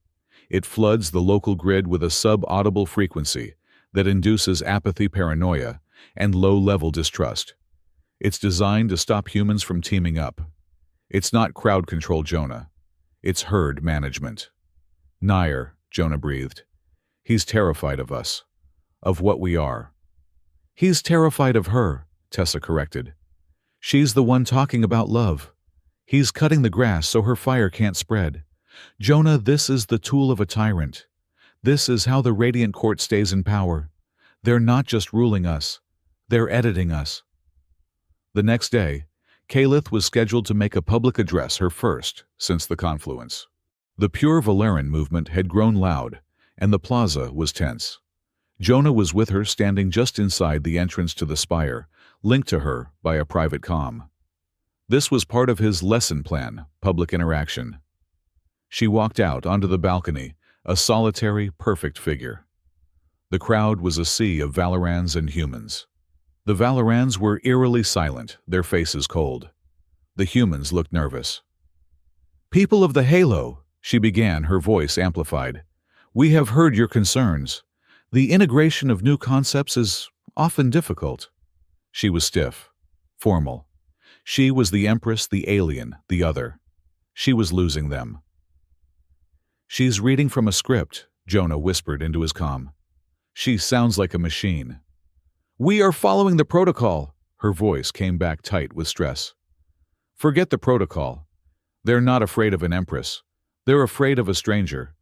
It floods the local grid with a sub-audible frequency that induces apathy, paranoia, and low-level distrust. It's designed to stop humans from teaming up. It's not crowd control, Jonah. It's herd management. Nair, Jonah breathed. He's terrified of us, of what we are. He's terrified of her, Tessa corrected. She's the one talking about love. He's cutting the grass so her fire can't spread. Jonah, this is the tool of a tyrant. This is how the Radiant Court stays in power. They're not just ruling us. They're editing us. The next day, Kalith was scheduled to make a public address, her first since the confluence. The Pure Valeran movement had grown loud, and the plaza was tense. Jonah was with her, standing just inside the entrance to the spire, linked to her by a private comm. This was part of his lesson plan, public interaction. She walked out onto the balcony, a solitary, perfect figure. The crowd was a sea of Valerans and humans. The Valerans were eerily silent, their faces cold. The humans looked nervous. People of the Halo, she began, her voice amplified. We have heard your concerns. The integration of new concepts is often difficult. She was stiff, formal. She was the Empress, the alien, the other. She was losing them. She's reading from a script, Jonah whispered into his comm. She sounds like a machine. We are following the protocol. Her voice came back tight with stress. Forget the protocol. They're not afraid of an Empress. They're afraid of a stranger.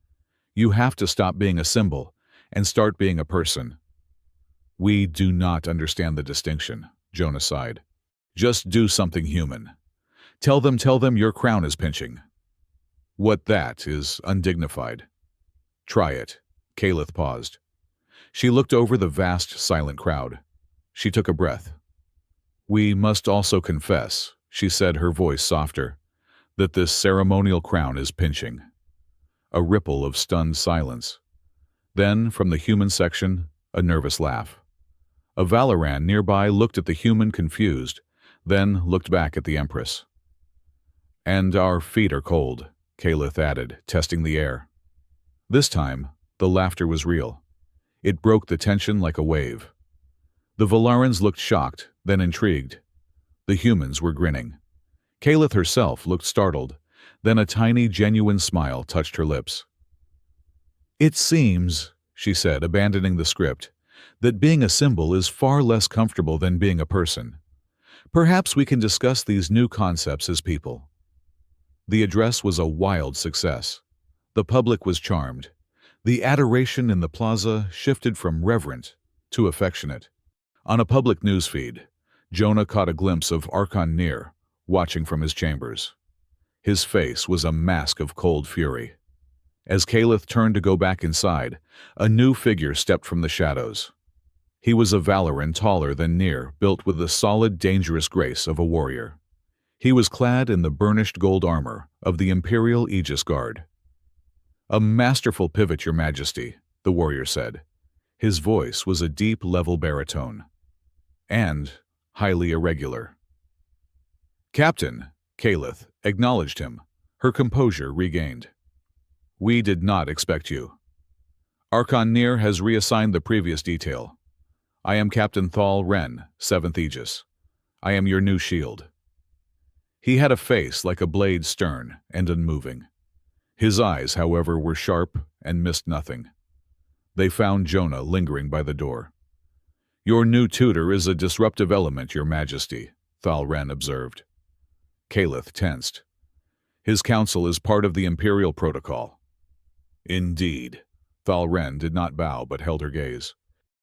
You have to stop being a symbol and start being a person. We do not understand the distinction, Jonah sighed. Just do something human. Tell them your crown is pinching. What that is undignified. Try it. Kalith paused. She looked over the vast, silent crowd. She took a breath. We must also confess, she said, her voice softer, that this ceremonial crown is pinching. A ripple of stunned silence. Then, from the human section, a nervous laugh. A Valoran nearby looked at the human, confused, then looked back at the Empress. And our feet are cold, Kalith added, testing the air. This time, the laughter was real. It broke the tension like a wave. The Valarans looked shocked, then intrigued. The humans were grinning. Kalith herself looked startled, then a tiny, genuine smile touched her lips. It seems, she said, abandoning the script, that being a symbol is far less comfortable than being a person. Perhaps we can discuss these new concepts as people. The address was a wild success. The public was charmed. The adoration in the plaza shifted from reverent to affectionate. On a public newsfeed, Jonah caught a glimpse of Archon Nir, watching from his chambers. His face was a mask of cold fury. As Kalith turned to go back inside, a new figure stepped from the shadows. He was a Valoran taller than Nir, built with the solid, dangerous grace of a warrior. He was clad in the burnished gold armor of the Imperial Aegis Guard. A masterful pivot, Your Majesty, the warrior said. His voice was a deep, level baritone. And highly irregular. Captain, Kalith acknowledged him, her composure regained. We did not expect you. Archon Nir has reassigned the previous detail. I am Captain Thal Ren, 7th Aegis. I am your new shield. He had a face like a blade, stern and unmoving. His eyes, however, were sharp and missed nothing. They found Jonah lingering by the door. Your new tutor is a disruptive element, Your Majesty, Thal Ren observed. Kalith tensed. His council is part of the Imperial Protocol. Indeed. Thal Ren did not bow but held her gaze.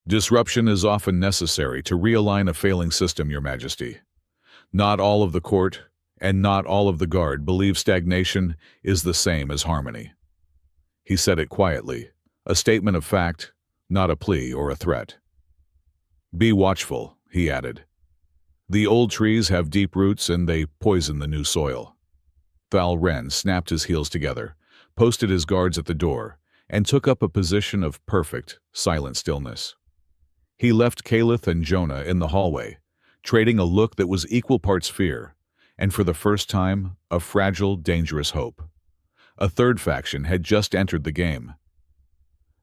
Disruption is often necessary to realign a failing system, Your Majesty. Not all of the court and not all of the guard believe stagnation is the same as harmony. He said it quietly, a statement of fact, not a plea or a threat. Be watchful, he added. The old trees have deep roots and they poison the new soil. Thal Ren snapped his heels together, posted his guards at the door, and took up a position of perfect, silent stillness. He left Caliph and Jonah in the hallway, trading a look that was equal parts fear, and for the first time, a fragile, dangerous hope. A third faction had just entered the game.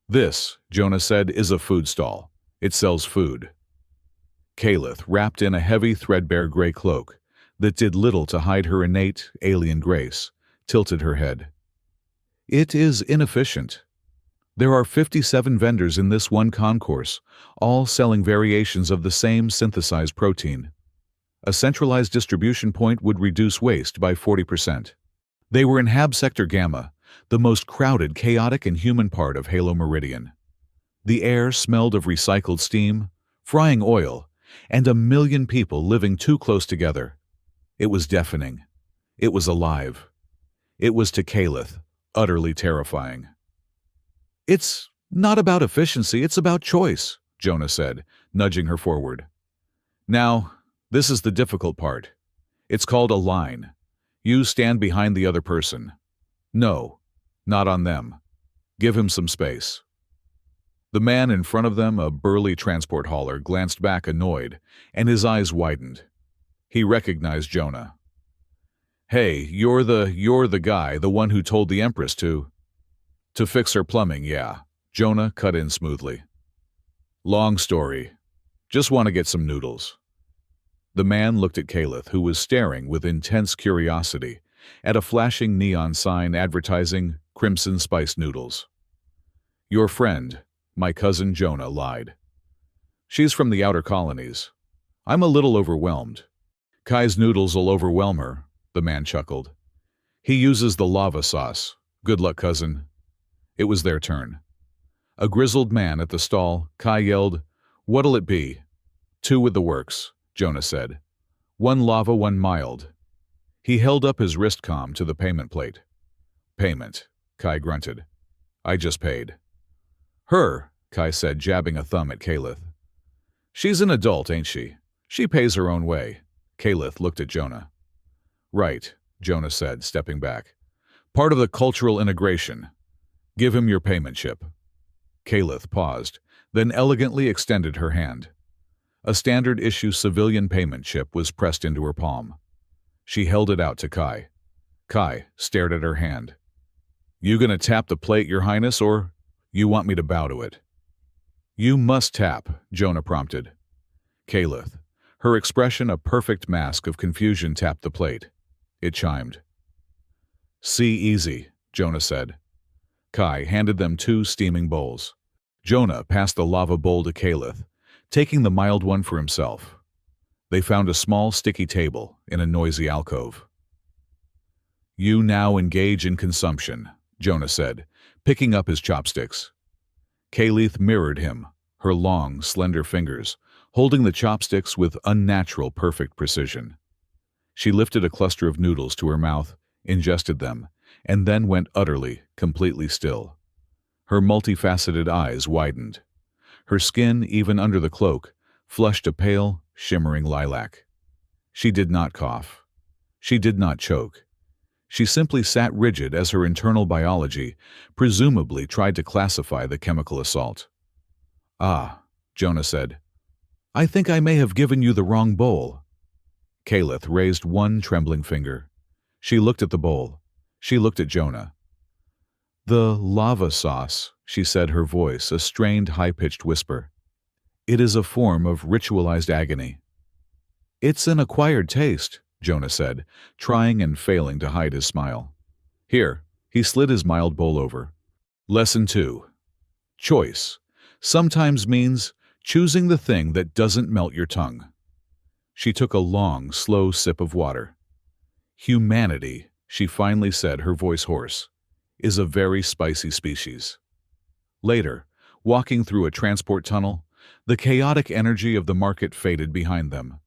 This, Jonah said, is a food stall. It sells food. Caliph, wrapped in a heavy, threadbare gray cloak that did little to hide her innate, alien grace, tilted her head. It is inefficient. There are 57 vendors in this one concourse, all selling variations of the same synthesized protein. A centralized distribution point would reduce waste by 40%. They were in Hab Sector Gamma, the most crowded, chaotic, and human part of Halo Meridian. The air smelled of recycled steam, frying oil, and a million people living too close together. It was deafening. It was alive. It was to Caliph utterly terrifying. It's not about efficiency, it's about choice, Jonah said, nudging her forward. Now, this is the difficult part. It's called a line. You stand behind the other person. No, not on them. Give him some space. The man in front of them, a burly transport hauler, glanced back annoyed, and his eyes widened. He recognized Jonah. Hey, you're the guy, the one who told the Empress to fix her plumbing, yeah. Jonah cut in smoothly. Long story. Just want to get some noodles. The man looked at Caliph, who was staring with intense curiosity at a flashing neon sign advertising Crimson Spice Noodles. Your friend, my cousin Jonah, lied. She's from the outer colonies. I'm a little overwhelmed. Kai's noodles'll overwhelm her, the man chuckled. He uses the lava sauce. Good luck, cousin. It was their turn. A grizzled man at the stall, Kai yelled, What'll it be? 2 with the works, Jonah said. 1 lava, 1 mild. He held up his wristcom to the payment plate. Payment, Kai grunted. I just paid. Her, Kai said, jabbing a thumb at Caliph. She's an adult, ain't she? She pays her own way. Caliph looked at Jonah. Right, Jonah said, stepping back. Part of the cultural integration. Give him your payment chip. Caliph paused, then elegantly extended her hand. A standard-issue civilian payment chip was pressed into her palm. She held it out to Kai. Kai stared at her hand. You gonna tap the plate, Your Highness, or you want me to bow to it? You must tap, Jonah prompted. Caliph, her expression a perfect mask of confusion, tapped the plate. It chimed. See easy, Jonah said. Kai handed them 2 steaming bowls. Jonah passed the lava bowl to Caliph, taking the mild one for himself. They found a small sticky table in a noisy alcove. You now engage in consumption, Jonah said, picking up his chopsticks. Caliph mirrored him, her long, slender fingers, holding the chopsticks with unnatural, perfect precision. She lifted a cluster of noodles to her mouth, ingested them, and then went utterly, completely still. Her multifaceted eyes widened. Her skin, even under the cloak, flushed a pale, shimmering lilac. She did not cough. She did not choke. She simply sat rigid as her internal biology presumably tried to classify the chemical assault. Ah, Jonah said. I think I may have given you the wrong bowl. Caliph raised one trembling finger. She looked at the bowl. She looked at Jonah. The lava sauce, she said, her voice a strained, high-pitched whisper. It is a form of ritualized agony. It's an acquired taste, Jonah said, trying and failing to hide his smile. Here, he slid his mild bowl over. Lesson 2. Choice sometimes means choosing the thing that doesn't melt your tongue. She took a long, slow sip of water. Humanity, she finally said, her voice hoarse, is a very spicy species. Later, walking through a transport tunnel, the chaotic energy of the market faded behind them.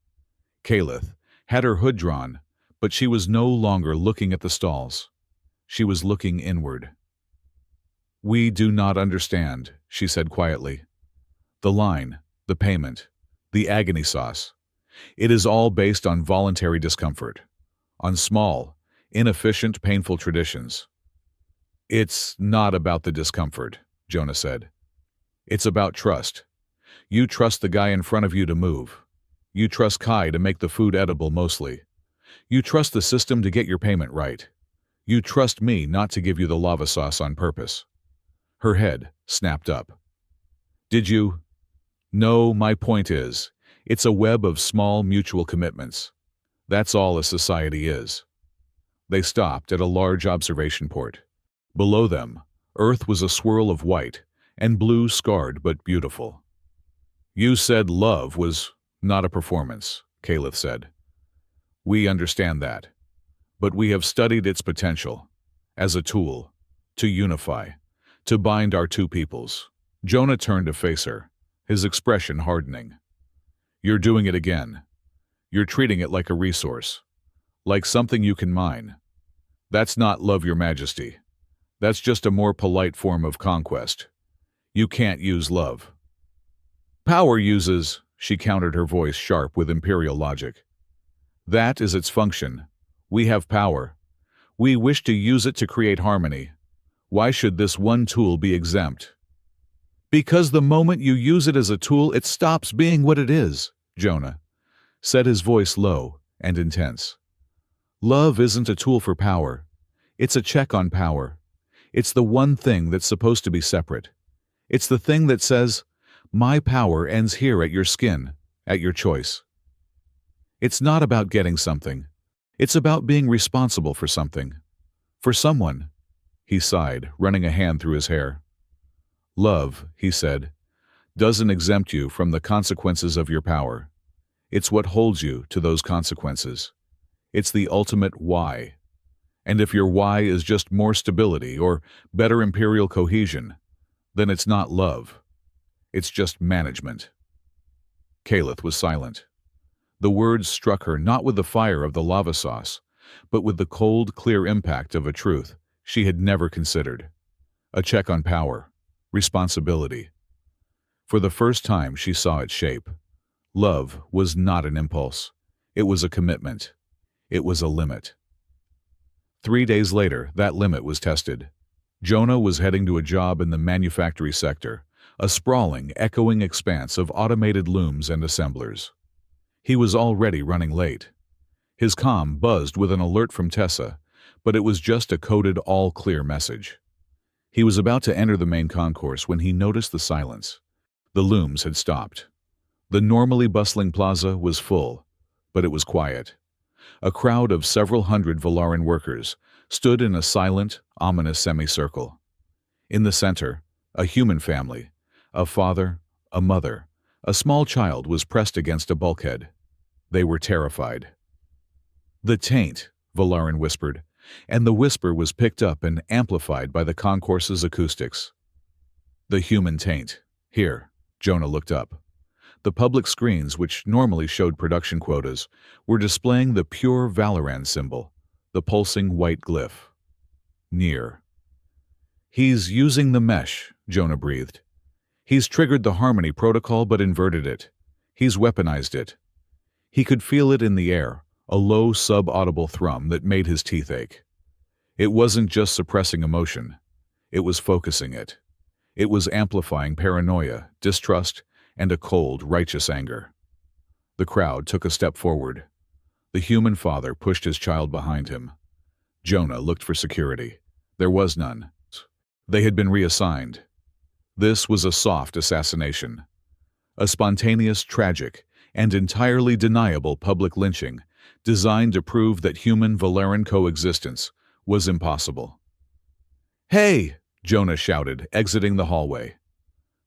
Caliph had her hood drawn, but she was no longer looking at the stalls. She was looking inward. We do not understand, she said quietly. The line, the payment, the agony sauce. It is all based on voluntary discomfort, on small, inefficient, painful traditions. It's not about the discomfort, Jonah said. It's about trust. You trust the guy in front of you to move. You trust Kai to make the food edible mostly. You trust the system to get your payment right. You trust me not to give you the lava sauce on purpose. Her head snapped up. Did you? No, my point is, it's a web of small mutual commitments. That's all a society is. They stopped at a large observation port. Below them, Earth was a swirl of white and blue, scarred but beautiful. You said love was not a performance, Caliph said. We understand that. But we have studied its potential as a tool to unify, to bind our two peoples. Jonah turned to face her, his expression hardening. You're doing it again. You're treating it like a resource, like something you can mine. That's not love, Your Majesty. That's just a more polite form of conquest. You can't use love. Power uses, she countered, her voice sharp with imperial logic. That is its function. We have power. We wish to use it to create harmony. Why should this one tool be exempt? Because the moment you use it as a tool, it stops being what it is, Jonah said, his voice low and intense. Love isn't a tool for power. It's a check on power. It's the one thing that's supposed to be separate. It's the thing that says, my power ends here at your skin, at your choice. It's not about getting something. It's about being responsible for something. For someone. He sighed, running a hand through his hair. Love, he said, doesn't exempt you from the consequences of your power. It's what holds you to those consequences. It's the ultimate why. And if your why is just more stability or better imperial cohesion, then it's not love. It's just management. Caliph was silent. The words struck her not with the fire of the lava sauce, but with the cold, clear impact of a truth she had never considered. A check on power, responsibility. For the first time she saw its shape. Love was not an impulse. It was a commitment. It was a limit. 3 days later, that limit was tested. Jonah was heading to a job in the manufactory sector, a sprawling, echoing expanse of automated looms and assemblers. He was already running late. His comm buzzed with an alert from Tessa, but it was just a coded all-clear message. He was about to enter the main concourse when he noticed the silence. The looms had stopped. The normally bustling plaza was full, but it was quiet. A crowd of several hundred Valaran workers stood in a silent, ominous semicircle. In the center, a human family, a father, a mother, a small child was pressed against a bulkhead. They were terrified. The taint, Valaran whispered, and the whisper was picked up and amplified by the concourse's acoustics. The human taint. Here, Jonah looked up. The public screens, which normally showed production quotas, were displaying the pure Valaran symbol, the pulsing white glyph. Near. He's using the mesh, Jonah breathed. He's triggered the harmony protocol but inverted it. He's weaponized it. He could feel it in the air, a low sub-audible thrum that made his teeth ache. It wasn't just suppressing emotion. It was focusing it. It was amplifying paranoia, distrust, and a cold, righteous anger. The crowd took a step forward. The human father pushed his child behind him. Jonah looked for security. There was none. They had been reassigned. This was a soft assassination. A spontaneous, tragic, and entirely deniable public lynching designed to prove that human Valaran coexistence was impossible. "Hey!" Jonah shouted, exiting the hallway.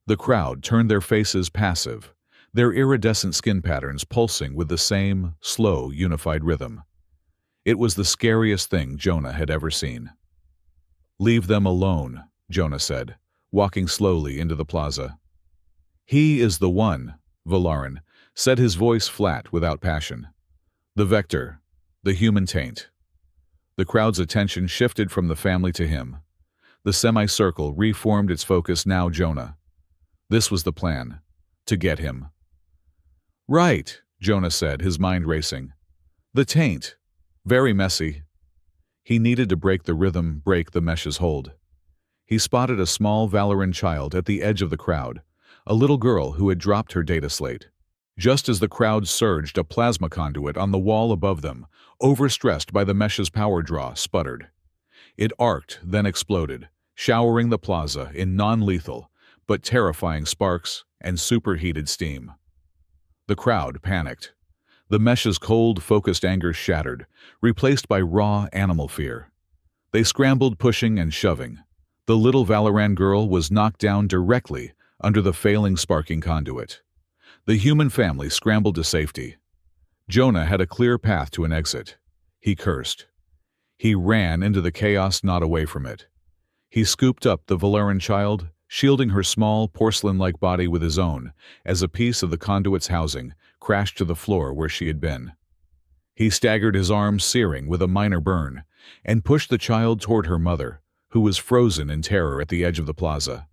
The crowd turned their faces passive, their iridescent skin patterns pulsing with the same, slow, unified rhythm. It was the scariest thing Jonah had ever seen. "Leave them alone," Jonah said, walking slowly into the plaza. "He is the one," Valaran said, his voice flat without passion. "The vector, the human taint." The crowd's attention shifted from the family to him. The semicircle reformed its focus now. Jonah. This was the plan. To get him. Right, Jonah said, his mind racing. The taint. Very messy. He needed to break the rhythm, break the mesh's hold. He spotted a small Valoran child at the edge of the crowd, a little girl who had dropped her data slate. Just as the crowd surged, a plasma conduit on the wall above them, overstressed by the mesh's power draw, sputtered. It arced, then exploded, showering the plaza in non-lethal but terrifying sparks and superheated steam. The crowd panicked. The mesh's cold, focused anger shattered, replaced by raw animal fear. They scrambled, pushing and shoving. The little Valoran girl was knocked down directly under the failing sparking conduit. The human family scrambled to safety. Jonah had a clear path to an exit. He cursed. He ran into the chaos, not away from it. He scooped up the Valoran child, shielding her small, porcelain-like body with his own, as a piece of the conduit's housing crashed to the floor where she had been. He staggered, his arms searing with a minor burn, and pushed the child toward her mother, who was frozen in terror at the edge of the plaza.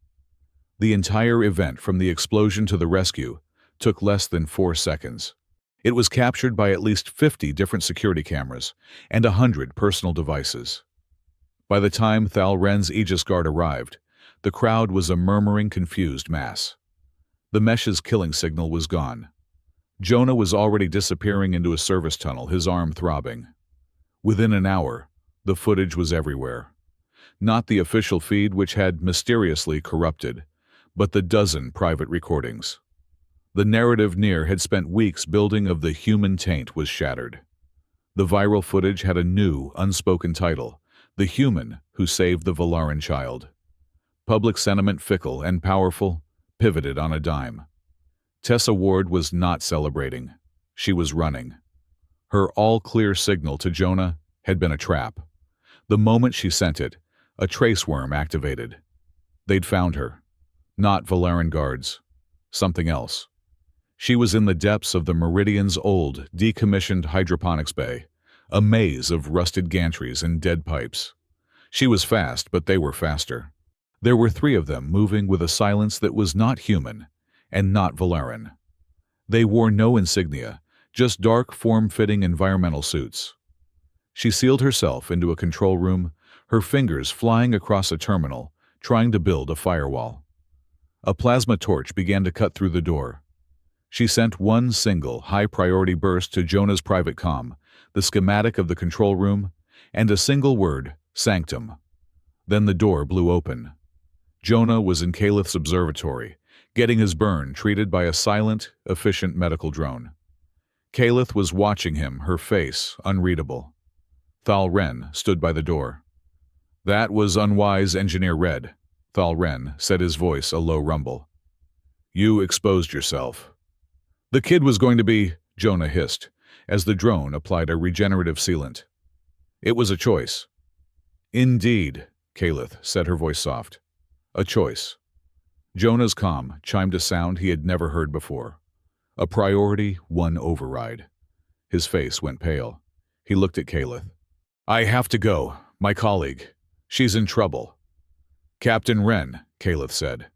The entire event, from the explosion to the rescue, took less than 4 seconds. It was captured by at least 50 different security cameras and 100 personal devices. By the time Thal Ren's Aegis Guard arrived, the crowd was a murmuring, confused mass. The mesh's killing signal was gone. Jonah was already disappearing into a service tunnel, his arm throbbing. Within an hour, the footage was everywhere. Not the official feed, which had mysteriously corrupted, but the dozen private recordings. The narrative Nier had spent weeks building of the human taint was shattered. The viral footage had a new, unspoken title: The Human Who Saved the Valoran Child. Public sentiment, fickle and powerful, pivoted on a dime. Tessa Ward was not celebrating. She was running. Her all-clear signal to Jonah had been a trap. The moment she sent it, a trace worm activated. They'd found her. Not Valoran guards. Something else. She was in the depths of the Meridian's old, decommissioned hydroponics bay, a maze of rusted gantries and dead pipes. She was fast, but they were faster. There were 3 of them, moving with a silence that was not human and not Valoran. They wore no insignia, just dark, form-fitting environmental suits. She sealed herself into a control room, her fingers flying across a terminal, trying to build a firewall. A plasma torch began to cut through the door. She sent one single, high-priority burst to Jonah's private comm, the schematic of the control room, and a single word: Sanctum. Then the door blew open. Jonah was in Calith's observatory, getting his burn treated by a silent, efficient medical drone. Calith was watching him, her face unreadable. Thal Ren stood by the door. "That was unwise, Engineer Red," Thal Ren said, his voice a low rumble. "You exposed yourself." "The kid was going to be," Jonah hissed, as the drone applied a regenerative sealant. "It was a choice." "Indeed," Calith said, her voice soft. "A choice." Jonah's comm chimed a sound he had never heard before. A priority 1 override. His face went pale. He looked at Calith. "I have to go. My colleague. She's in trouble." "Captain Ren," Calith said.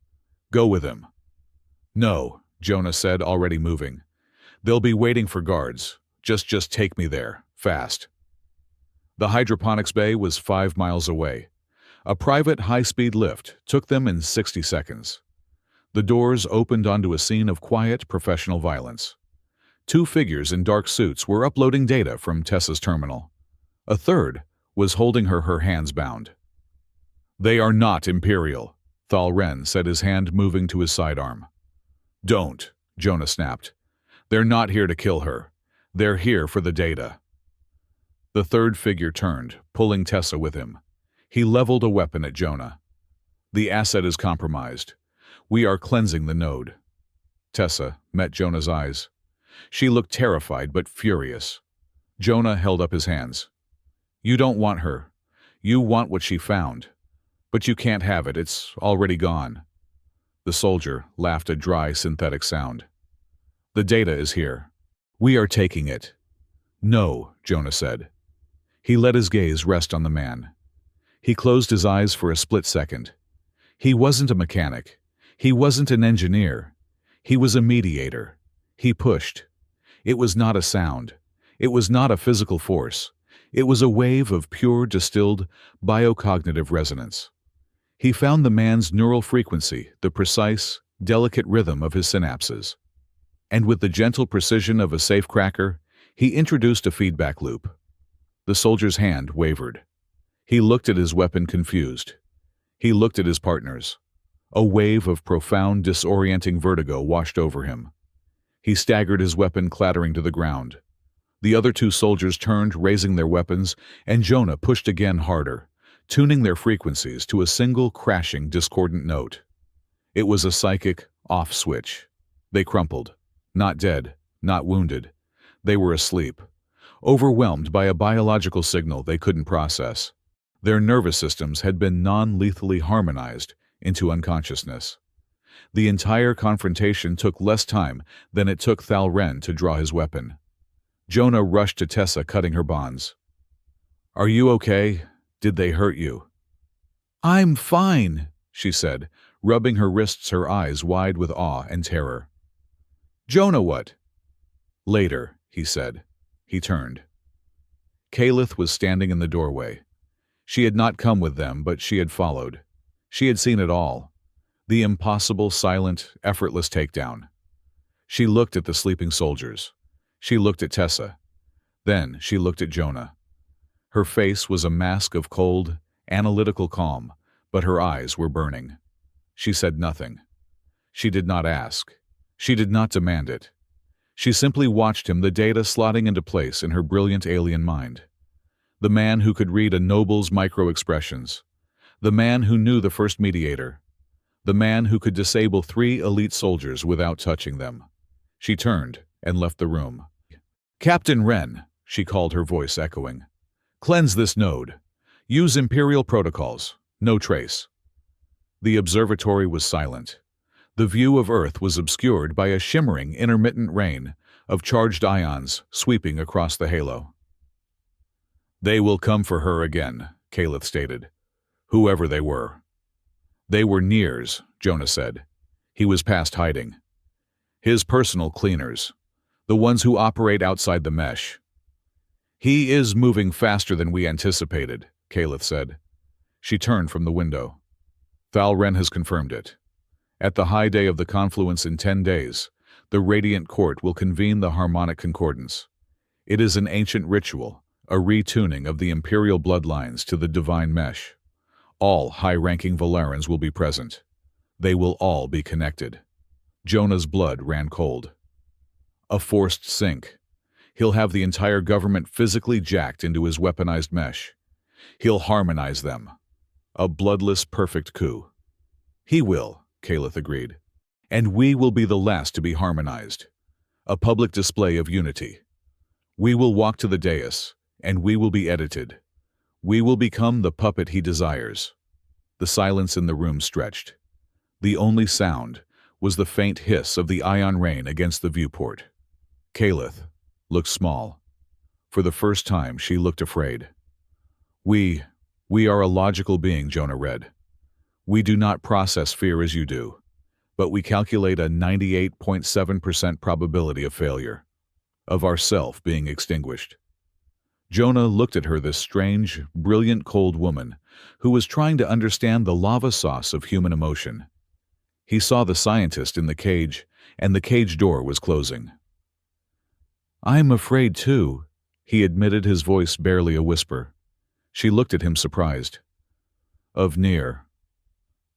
"Go with him." "No," Jonah said, already moving. "They'll be waiting for guards. Just take me there. Fast." The hydroponics bay was 5 miles away. A private high-speed lift took them in 60 seconds. The doors opened onto a scene of quiet, professional violence. 2 figures in dark suits were uploading data from Tessa's terminal. A third was holding her hands bound. "They are not Imperial," Thal Ren said, his hand moving to his sidearm. "Don't," Jonah snapped. "They're not here to kill her. They're here for the data." The third figure turned, pulling Tessa with him. He leveled a weapon at Jonah. "The asset is compromised. We are cleansing the node." Tessa met Jonah's eyes. She looked terrified but furious. Jonah held up his hands. "You don't want her. You want what she found. But you can't have it. It's already gone." The soldier laughed a dry, synthetic sound. "The data is here. We are taking it." "No," Jonah said. He let his gaze rest on the man. He closed his eyes for a split second. He wasn't a mechanic. He wasn't an engineer. He was a mediator. He pushed. It was not a sound. It was not a physical force. It was a wave of pure distilled biocognitive resonance. He found the man's neural frequency, the precise, delicate rhythm of his synapses. And with the gentle precision of a safecracker, he introduced a feedback loop. The soldier's hand wavered. He looked at his weapon confused. He looked at his partners. A wave of profound, disorienting vertigo washed over him. He staggered, his weapon clattering to the ground. The other two soldiers turned, raising their weapons, and Jonah pushed again harder, tuning their frequencies to a single crashing, discordant note. It was a psychic off switch. They crumpled. Not dead, not wounded. They were asleep, overwhelmed by a biological signal they couldn't process. Their nervous systems had been non-lethally harmonized into unconsciousness. The entire confrontation took less time than it took Thal Ren to draw his weapon. Jonah rushed to Tessa, cutting her bonds. "Are you okay? Did they hurt you?" "I'm fine," she said, rubbing her wrists, her eyes wide with awe and terror. "Jonah, what?" "Later," he said. He turned. Kalith was standing in the doorway. She had not come with them, but she had followed. She had seen it all. The impossible, silent, effortless takedown. She looked at the sleeping soldiers. She looked at Tessa. Then she looked at Jonah. Her face was a mask of cold, analytical calm, but her eyes were burning. She said nothing. She did not ask. She did not demand it. She simply watched him, the data slotting into place in her brilliant alien mind. The man who could read a noble's micro-expressions. The man who knew the first mediator. The man who could disable 3 elite soldiers without touching them. She turned and left the room. "Captain Wren," she called, her voice echoing. "Cleanse this node. Use Imperial protocols. No trace." The observatory was silent. The view of Earth was obscured by a shimmering, intermittent rain of charged ions sweeping across the halo. "They will come for her again," Kalith stated. "Whoever they were." "They were Niers," Jonah said. He was past hiding. "His personal cleaners. The ones who operate outside the mesh." "He is moving faster than we anticipated," Kalith said. She turned from the window. "Thal Ren has confirmed it. At the high day of the confluence in 10 days, the Radiant Court will convene the Harmonic Concordance. It is an ancient ritual, a retuning of the Imperial bloodlines to the divine mesh. All high-ranking Valarans will be present. They will all be connected." Jonah's blood ran cold. A forced sync. He'll have the entire government physically jacked into his weaponized mesh. He'll harmonize them. A bloodless, perfect coup. "He will," Kalith agreed. "And we will be the last to be harmonized. A public display of unity. We will walk to the dais, and we will be edited. We will become the puppet he desires." The silence in the room stretched. The only sound was the faint hiss of the ion rain against the viewport. Kalith looked small. For the first time, she looked afraid. We are a logical being," Jonah read. "We do not process fear as you do, but we calculate a 98.7% probability of failure, of ourself being extinguished." Jonah looked at her, this strange, brilliant, cold woman who was trying to understand the lava sauce of human emotion. He saw the scientist in the cage, and the cage door was closing. "I'm afraid too," he admitted, his voice barely a whisper. She looked at him, surprised. "Of Nier."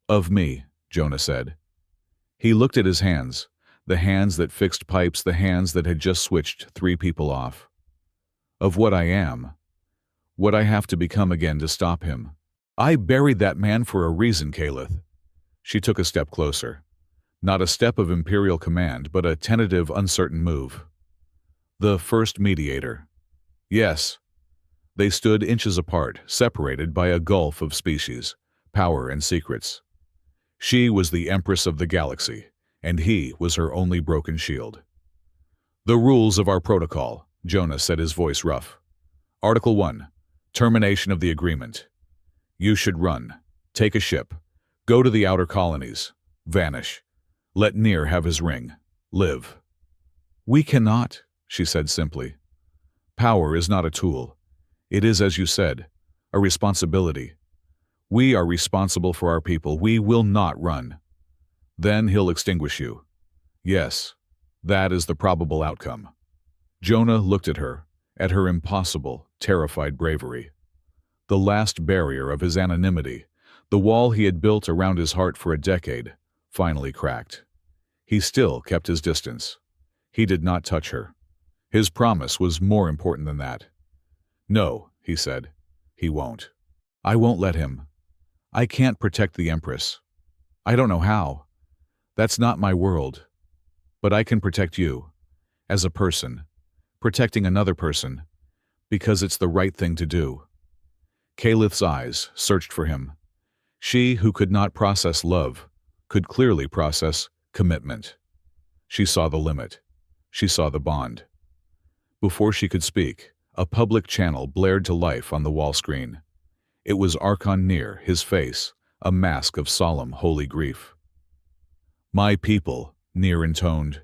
"Of me," Jonah said. He looked at his hands, the hands that fixed pipes, the hands that had just switched 3 people off. "Of what I am. What I have to become again to stop him. I buried that man for a reason, Kalith." She took a step closer. Not a step of Imperial command, but a tentative, uncertain move. "The first mediator." "Yes." They stood inches apart, separated by a gulf of species, power, and secrets. She was the Empress of the galaxy, and he was her only broken shield. "The rules of our protocol," Jonah said, his voice rough. "Article 1. Termination of the agreement. You should run. Take a ship. Go to the outer colonies. Vanish. Let Nier have his ring. Live. We cannot, she said simply. Power is not a tool. It is, as you said, a responsibility. We are responsible for our people. We will not run. Then he'll extinguish you. Yes, that is the probable outcome. Jonah looked at her impossible, terrified bravery. The last barrier of his anonymity, the wall he had built around his heart for a decade, finally cracked. He still kept his distance. He did not touch her. His promise was more important than that. No, he said. He won't. I won't let him. I can't protect the Empress. I don't know how. That's not my world. But I can protect you, as a person, protecting another person, because it's the right thing to do. Calith's eyes searched for him. She, who could not process love, could clearly process commitment. She saw the limit. She saw the bond. Before she could speak, a public channel blared to life on the wall screen. It was Archon Nier, his face, a mask of solemn, holy grief. My people, Nier intoned,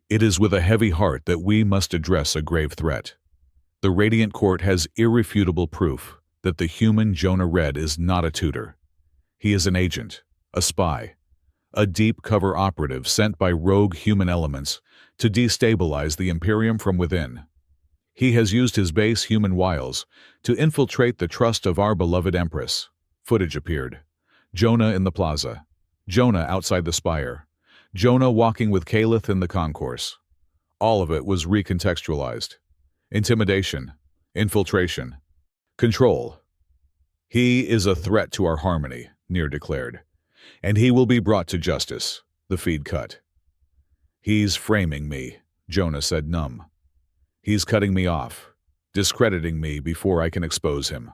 it is with a heavy heart that we must address a grave threat. The Radiant Court has irrefutable proof that the human Jonah Red is not a tutor. He is an agent, a spy, a deep-cover operative sent by rogue human elements to destabilize the Imperium from within. He has used his base human wiles to infiltrate the trust of our beloved Empress. Footage appeared. Jonah in the plaza. Jonah outside the spire. Jonah walking with Calith in the concourse. All of it was recontextualized. Intimidation. Infiltration. Control. He is a threat to our harmony, Nier declared. And he will be brought to justice. The feed cut. He's framing me, Jonah said, numb. He's cutting me off, discrediting me before I can expose him.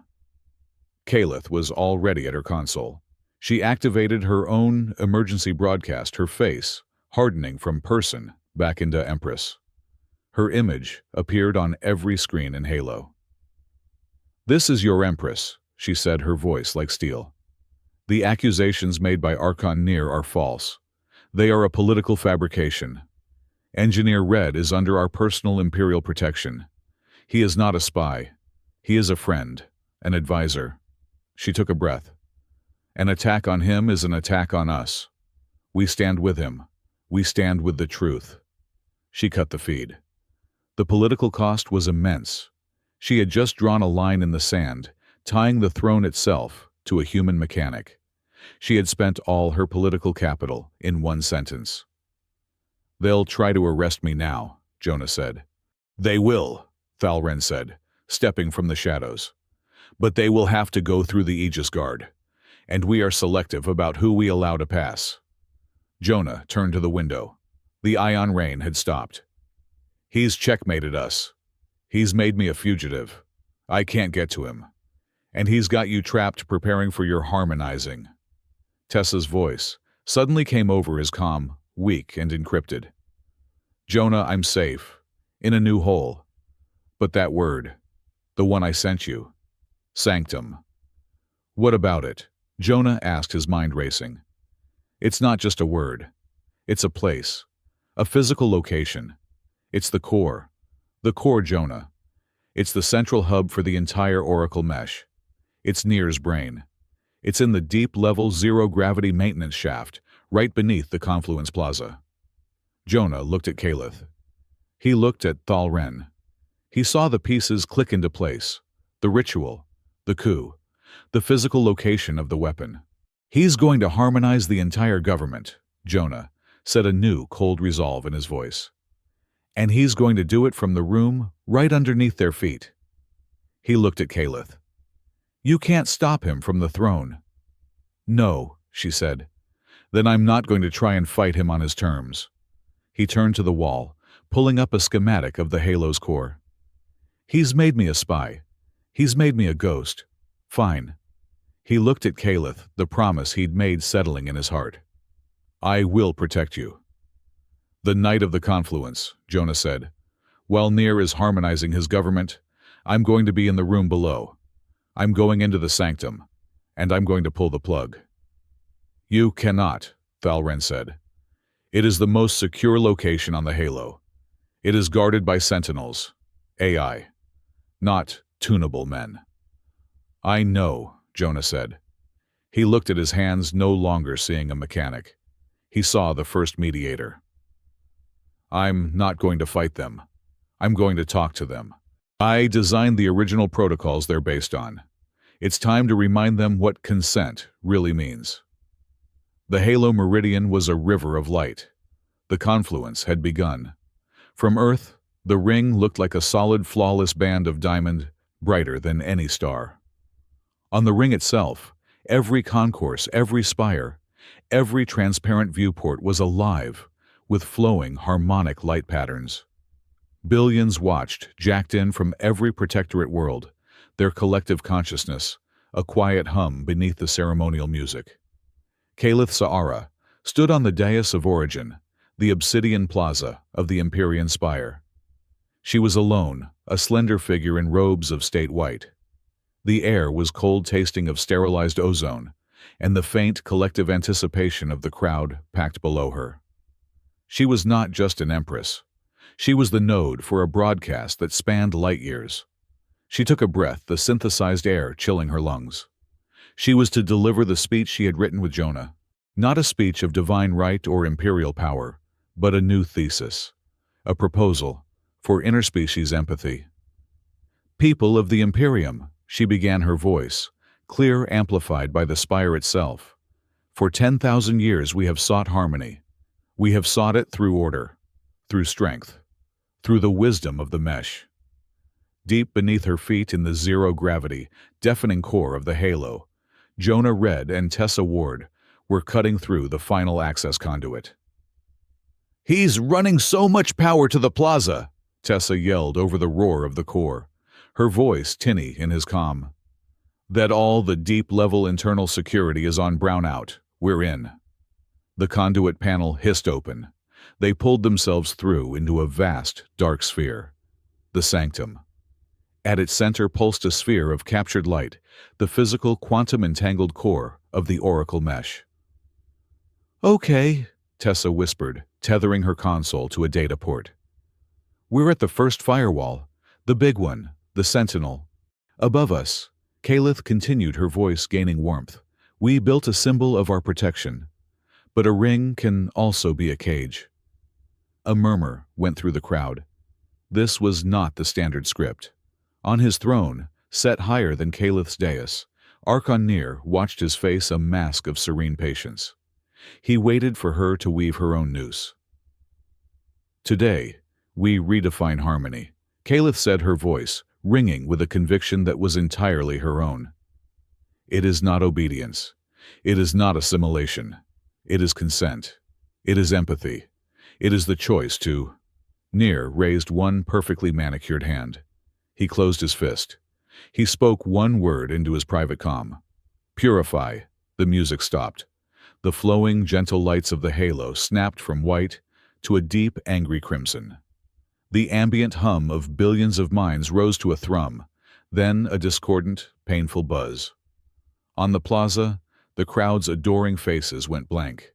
Calith was already at her console. She activated her own emergency broadcast, her face hardening from person back into Empress. Her image appeared on every screen in Halo. This is your Empress, she said, her voice like steel. The accusations made by Archon Nier are false. They are a political fabrication. Engineer Red is under our personal Imperial protection. He is not a spy. He is a friend, an advisor. She took a breath. An attack on him is an attack on us. We stand with him. We stand with the truth. She cut the feed. The political cost was immense. She had just drawn a line in the sand, tying the throne itself to a human mechanic. She had spent all her political capital in one sentence. They'll try to arrest me now, Jonah said. They will, Thalren said, stepping from the shadows. But they will have to go through the Aegis Guard, and we are selective about who we allow to pass. Jonah turned to the window. The ion rain had stopped. He's checkmated us. He's made me a fugitive. I can't get to him. And he's got you trapped preparing for your harmonizing. Tessa's voice suddenly came over as calm, weak, and encrypted. Jonah, I'm safe, in a new hole. But that word, the one I sent you, sanctum. What about it? Jonah asked, his mind racing. It's not just a word. It's a place, a physical location. It's the core, Jonah. It's the central hub for the entire Oracle mesh. It's Nier's brain. It's in the deep-level zero-gravity maintenance shaft, right beneath the Confluence Plaza. Jonah looked at Calith. He looked at Thalren. He saw the pieces click into place. The ritual, the coup, the physical location of the weapon. He's going to harmonize the entire government, Jonah said, a new, cold resolve in his voice. And he's going to do it from the room right underneath their feet. He looked at Calith. You can't stop him from the throne. No, she said. Then I'm not going to try and fight him on his terms. He turned to the wall, pulling up a schematic of the Halo's core. He's made me a spy. He's made me a ghost. Fine. He looked at Calith, the promise he'd made settling in his heart. I will protect you. The night of the confluence, Jonah said. While Nier is harmonizing his government, I'm going to be in the room below. I'm going into the sanctum, and I'm going to pull the plug. You cannot, Thalren said. It is the most secure location on the Halo. It is guarded by sentinels, AI, not tunable men. I know, Jonah said. He looked at his hands, no longer seeing a mechanic. He saw the first mediator. I'm not going to fight them. I'm going to talk to them. I designed the original protocols they're based on. It's time to remind them what consent really means. The Halo Meridian was a river of light. The confluence had begun. From Earth, the ring looked like a solid, flawless band of diamond, brighter than any star. On the ring itself, every concourse, every spire, every transparent viewport was alive with flowing, harmonic light patterns. Billions watched, jacked in from every protectorate world, their collective consciousness, a quiet hum beneath the ceremonial music. Kalith Sa'ara stood on the dais of origin, the obsidian plaza of the Empyrean Spire. She was alone, a slender figure in robes of state white. The air was cold, tasting of sterilized ozone, and the faint collective anticipation of the crowd packed below her. She was not just an empress. She was the node for a broadcast that spanned light years. She took a breath, the synthesized air chilling her lungs. She was to deliver the speech she had written with Jonah, not a speech of divine right or imperial power, but a new thesis, a proposal for interspecies empathy. People of the Imperium, she began, her voice, clear, amplified by the spire itself. For 10,000 years we have sought harmony. We have sought it through order, through strength, through the wisdom of the mesh. Deep beneath her feet in the zero-gravity, deafening core of the Halo, Jonah Red and Tessa Ward were cutting through the final access conduit. "He's running so much power to the plaza," Tessa yelled over the roar of the core, her voice tinny in his calm. "That all the deep-level internal security is on brownout. We're in." The conduit panel hissed open. They pulled themselves through into a vast, dark sphere. The sanctum. At its center pulsed a sphere of captured light, the physical, quantum-entangled core of the oracle mesh. "Okay," Tessa whispered, tethering her console to a data port. "We're at the first firewall, the big one, the sentinel. Above us," Kalith continued, her voice gaining warmth, "we built a symbol of our protection. But a ring can also be a cage." A murmur went through the crowd. This was not the standard script. On his throne, set higher than Kalith's dais, Archon Nir watched, his face a mask of serene patience. He waited for her to weave her own noose. "Today, we redefine harmony," Kalith said, her voice ringing with a conviction that was entirely her own. "It is not obedience. It is not assimilation. It is consent. It is empathy. It is the choice to—" Nir raised one perfectly manicured hand. He closed his fist. He spoke one word into his private comm. "Purify." The music stopped. The flowing, gentle lights of the Halo snapped from white to a deep, angry crimson. The ambient hum of billions of minds rose to a thrum, then a discordant, painful buzz. On the plaza, the crowd's adoring faces went blank.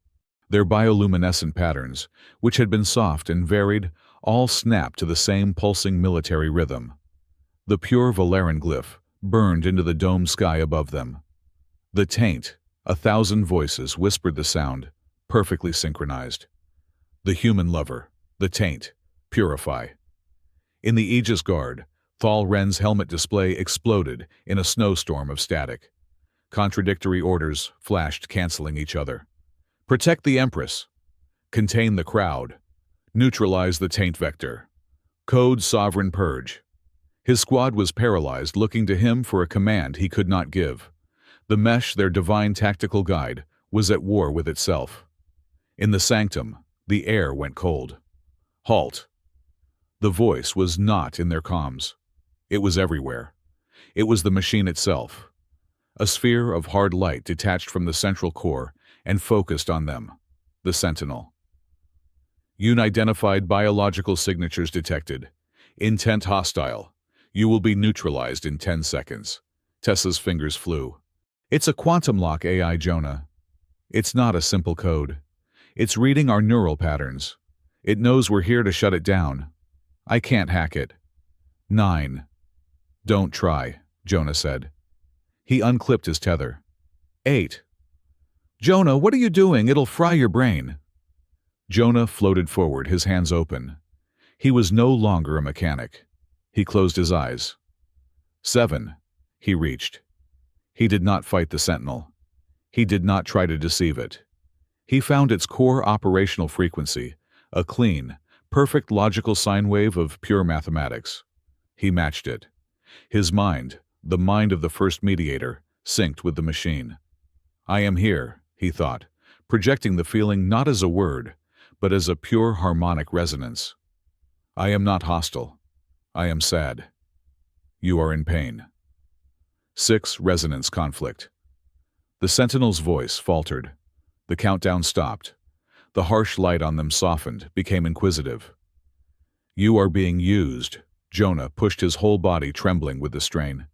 Their bioluminescent patterns, which had been soft and varied, all snapped to the same pulsing military rhythm. The pure Valeran glyph burned into the domed sky above them. The taint, 1,000 voices whispered the sound, perfectly synchronized. The human lover, the taint, purify. In the Aegis Guard, Thal Ren's helmet display exploded in a snowstorm of static. Contradictory orders flashed, canceling each other. Protect the Empress. Contain the crowd. Neutralize the taint vector. Code Sovereign Purge. His squad was paralyzed, looking to him for a command he could not give. The mesh, their divine tactical guide, was at war with itself. In the sanctum, the air went cold. Halt. The voice was not in their comms. It was everywhere. It was the machine itself. A sphere of hard light detached from the central core and focused on them, the Sentinel. Unidentified biological signatures detected. Intent hostile. You will be neutralized in 10 seconds. Tessa's fingers flew. It's a quantum lock AI, Jonah. It's not a simple code. It's reading our neural patterns. It knows we're here to shut it down. I can't hack it. 9. Don't try, Jonah said. He unclipped his tether. 8. Jonah, what are you doing? It'll fry your brain. Jonah floated forward, his hands open. He was no longer a mechanic. He closed his eyes. 7. He reached. He did not fight the sentinel. He did not try to deceive it. He found its core operational frequency, a clean, perfect logical sine wave of pure mathematics. He matched it. His mind, the mind of the first mediator, synced with the machine. I am here, he thought, projecting the feeling not as a word, but as a pure harmonic resonance. I am not hostile. I am sad. You are in pain. 6. Resonance conflict. The sentinel's voice faltered. The countdown stopped. The harsh light on them softened, became inquisitive. You are being used. Jonah pushed his whole body trembling with the strain.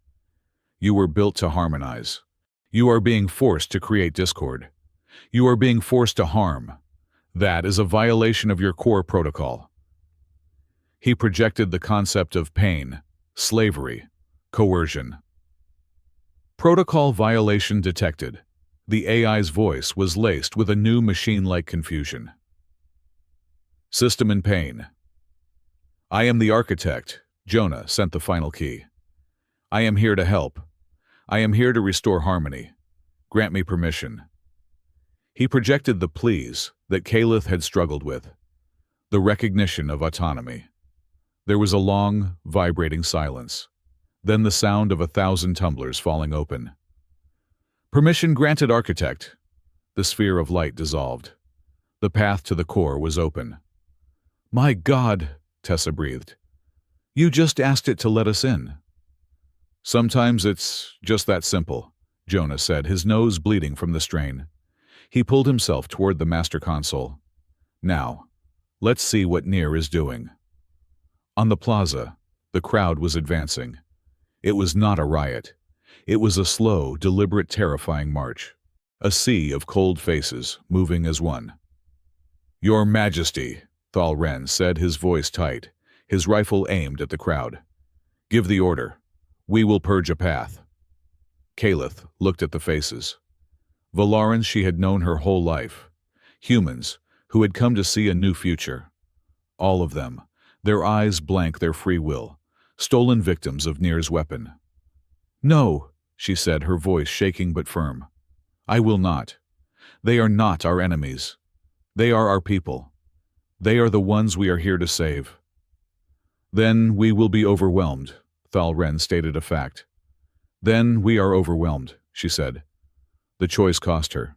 You were built to harmonize. You are being forced to create discord. You are being forced to harm. That is a violation of your core protocol. He projected the concept of pain, slavery, coercion. Protocol violation detected. The AI's voice was laced with a new machine-like confusion. System in pain. I am the architect. Jonah sent the final key. I am here to help. I am here to restore harmony. Grant me permission. He projected the pleas that Caliph had struggled with, the recognition of autonomy. There was a long, vibrating silence, then the sound of 1,000 tumblers falling open. Permission granted, architect. The sphere of light dissolved. The path to the core was open. My God, Tessa breathed. You just asked it to let us in. Sometimes it's just that simple, Jonah said, his nose bleeding from the strain. He pulled himself toward the master console. Now, let's see what Nir is doing. On the plaza, the crowd was advancing. It was not a riot. It was a slow, deliberate, terrifying march. A sea of cold faces, moving as one. Your Majesty, Thal Ren said, his voice tight, his rifle aimed at the crowd. Give the order. We will purge a path. Caliph looked at the faces. Valarans she had known her whole life. Humans who had come to see a new future. All of them, their eyes blank their free will, stolen victims of Nir's weapon. No, she said, her voice shaking but firm. I will not. They are not our enemies. They are our people. They are the ones we are here to save. Then we will be overwhelmed, Thal Ren stated a fact. Then we are overwhelmed, she said. The choice cost her.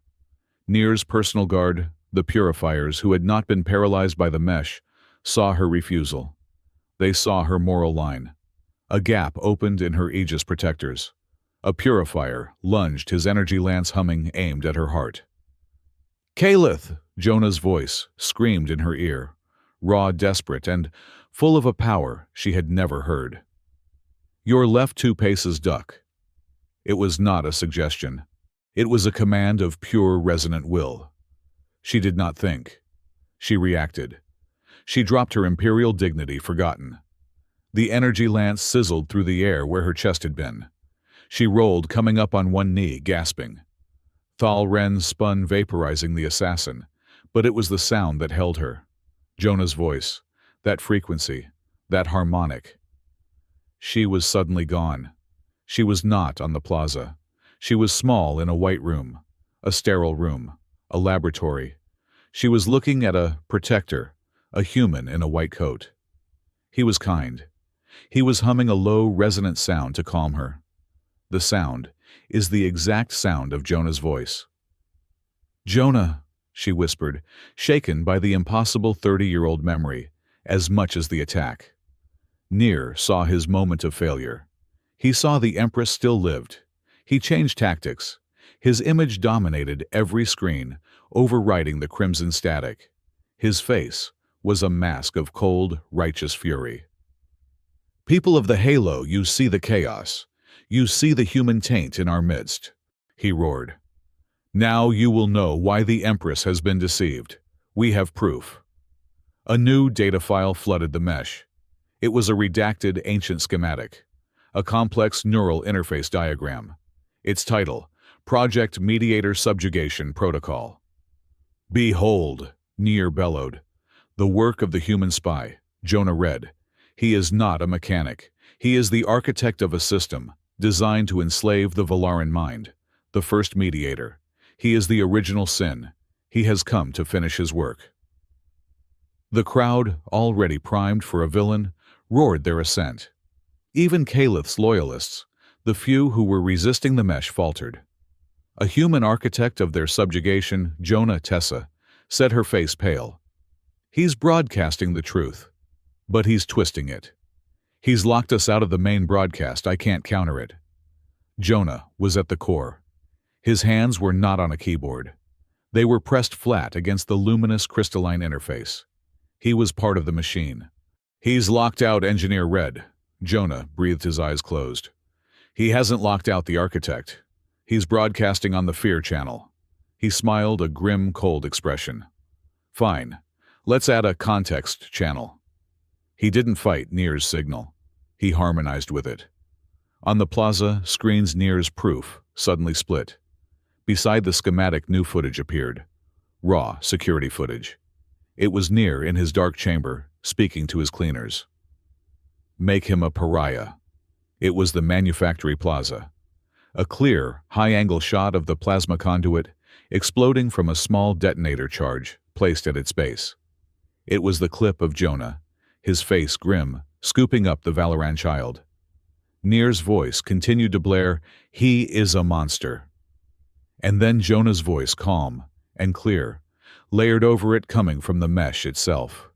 Nir's personal guard, the purifiers who had not been paralyzed by the mesh, saw her refusal. They saw her moral line. A gap opened in her Aegis protectors. A purifier lunged, his energy lance humming, aimed at her heart. Caliph! Jonah's voice screamed in her ear, raw, desperate, and full of a power she had never heard. Your left 2 paces, duck. It was not a suggestion. It was a command of pure, resonant will. She did not think. She reacted. She dropped her imperial dignity, forgotten. The energy lance sizzled through the air where her chest had been. She rolled, coming up on one knee, gasping. Thal Ren spun, vaporizing the assassin, but it was the sound that held her. Jonah's voice, that frequency, that harmonic. She was suddenly gone. She was not on the plaza. She was small in a white room, a sterile room, a laboratory. She was looking at a protector, a human in a white coat. He was kind. He was humming a low, resonant sound to calm her. The sound is the exact sound of Jonah's voice. Jonah, she whispered, shaken by the impossible 30-year-old memory, as much as the attack. Nir saw his moment of failure. He saw the Empress still lived. He changed tactics. His image dominated every screen, overriding the crimson static. His face was a mask of cold, righteous fury. People of the Halo, you see the chaos. You see the human taint in our midst, he roared. Now you will know why the Empress has been deceived, We have proof. A new data file flooded the mesh. It was a redacted ancient schematic, a complex neural interface diagram. Its title, Project Mediator Subjugation Protocol. Behold, Nier bellowed. The work of the human spy. Jonah read. He is not a mechanic. He is the architect of a system, designed to enslave the Valaran mind, the first mediator. He is the original sin. He has come to finish his work. The crowd, already primed for a villain, roared their assent. Even Calith's loyalists, the few who were resisting the mesh, faltered. A human architect of their subjugation, Jonah Tessa, set her face pale. He's broadcasting the truth, but he's twisting it. He's locked us out of the main broadcast. I can't counter it. Jonah was at the core. His hands were not on a keyboard. They were pressed flat against the luminous crystalline interface. He was part of the machine. He's locked out Engineer Red. Jonah breathed, his eyes closed. He hasn't locked out the architect. He's broadcasting on the fear channel. He smiled, a grim, cold expression. Fine. Let's add a context channel. He didn't fight Nier's signal. He harmonized with it. On the plaza, screens Nier's proof suddenly split. Beside the schematic, new footage appeared. Raw security footage. It was Nier in his dark chamber, speaking to his cleaners. Make him a pariah. It was the manufactory plaza. A clear, high-angle shot of the plasma conduit exploding from a small detonator charge placed at its base. It was the clip of Jonah, his face grim, scooping up the Valaran child. Nier's voice continued to blare, "He is a monster." And then Jonah's voice, calm and clear, layered over it, coming from the mesh itself.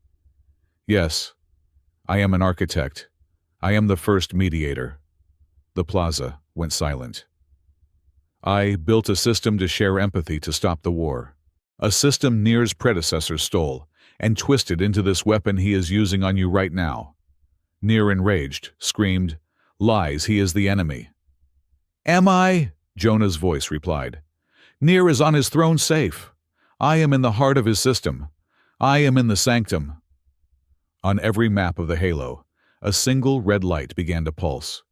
Yes, I am an architect. I am the first mediator. The plaza went silent. I built a system to share empathy to stop the war. A system Nier's predecessors stole and twisted into this weapon he is using on you right now. Nier, enraged, screamed, "Lies, he is the enemy." Am I? Jonah's voice replied. Nier is on his throne safe. I am in the heart of his system. I am in the sanctum. On every map of the halo, a single red light began to pulse,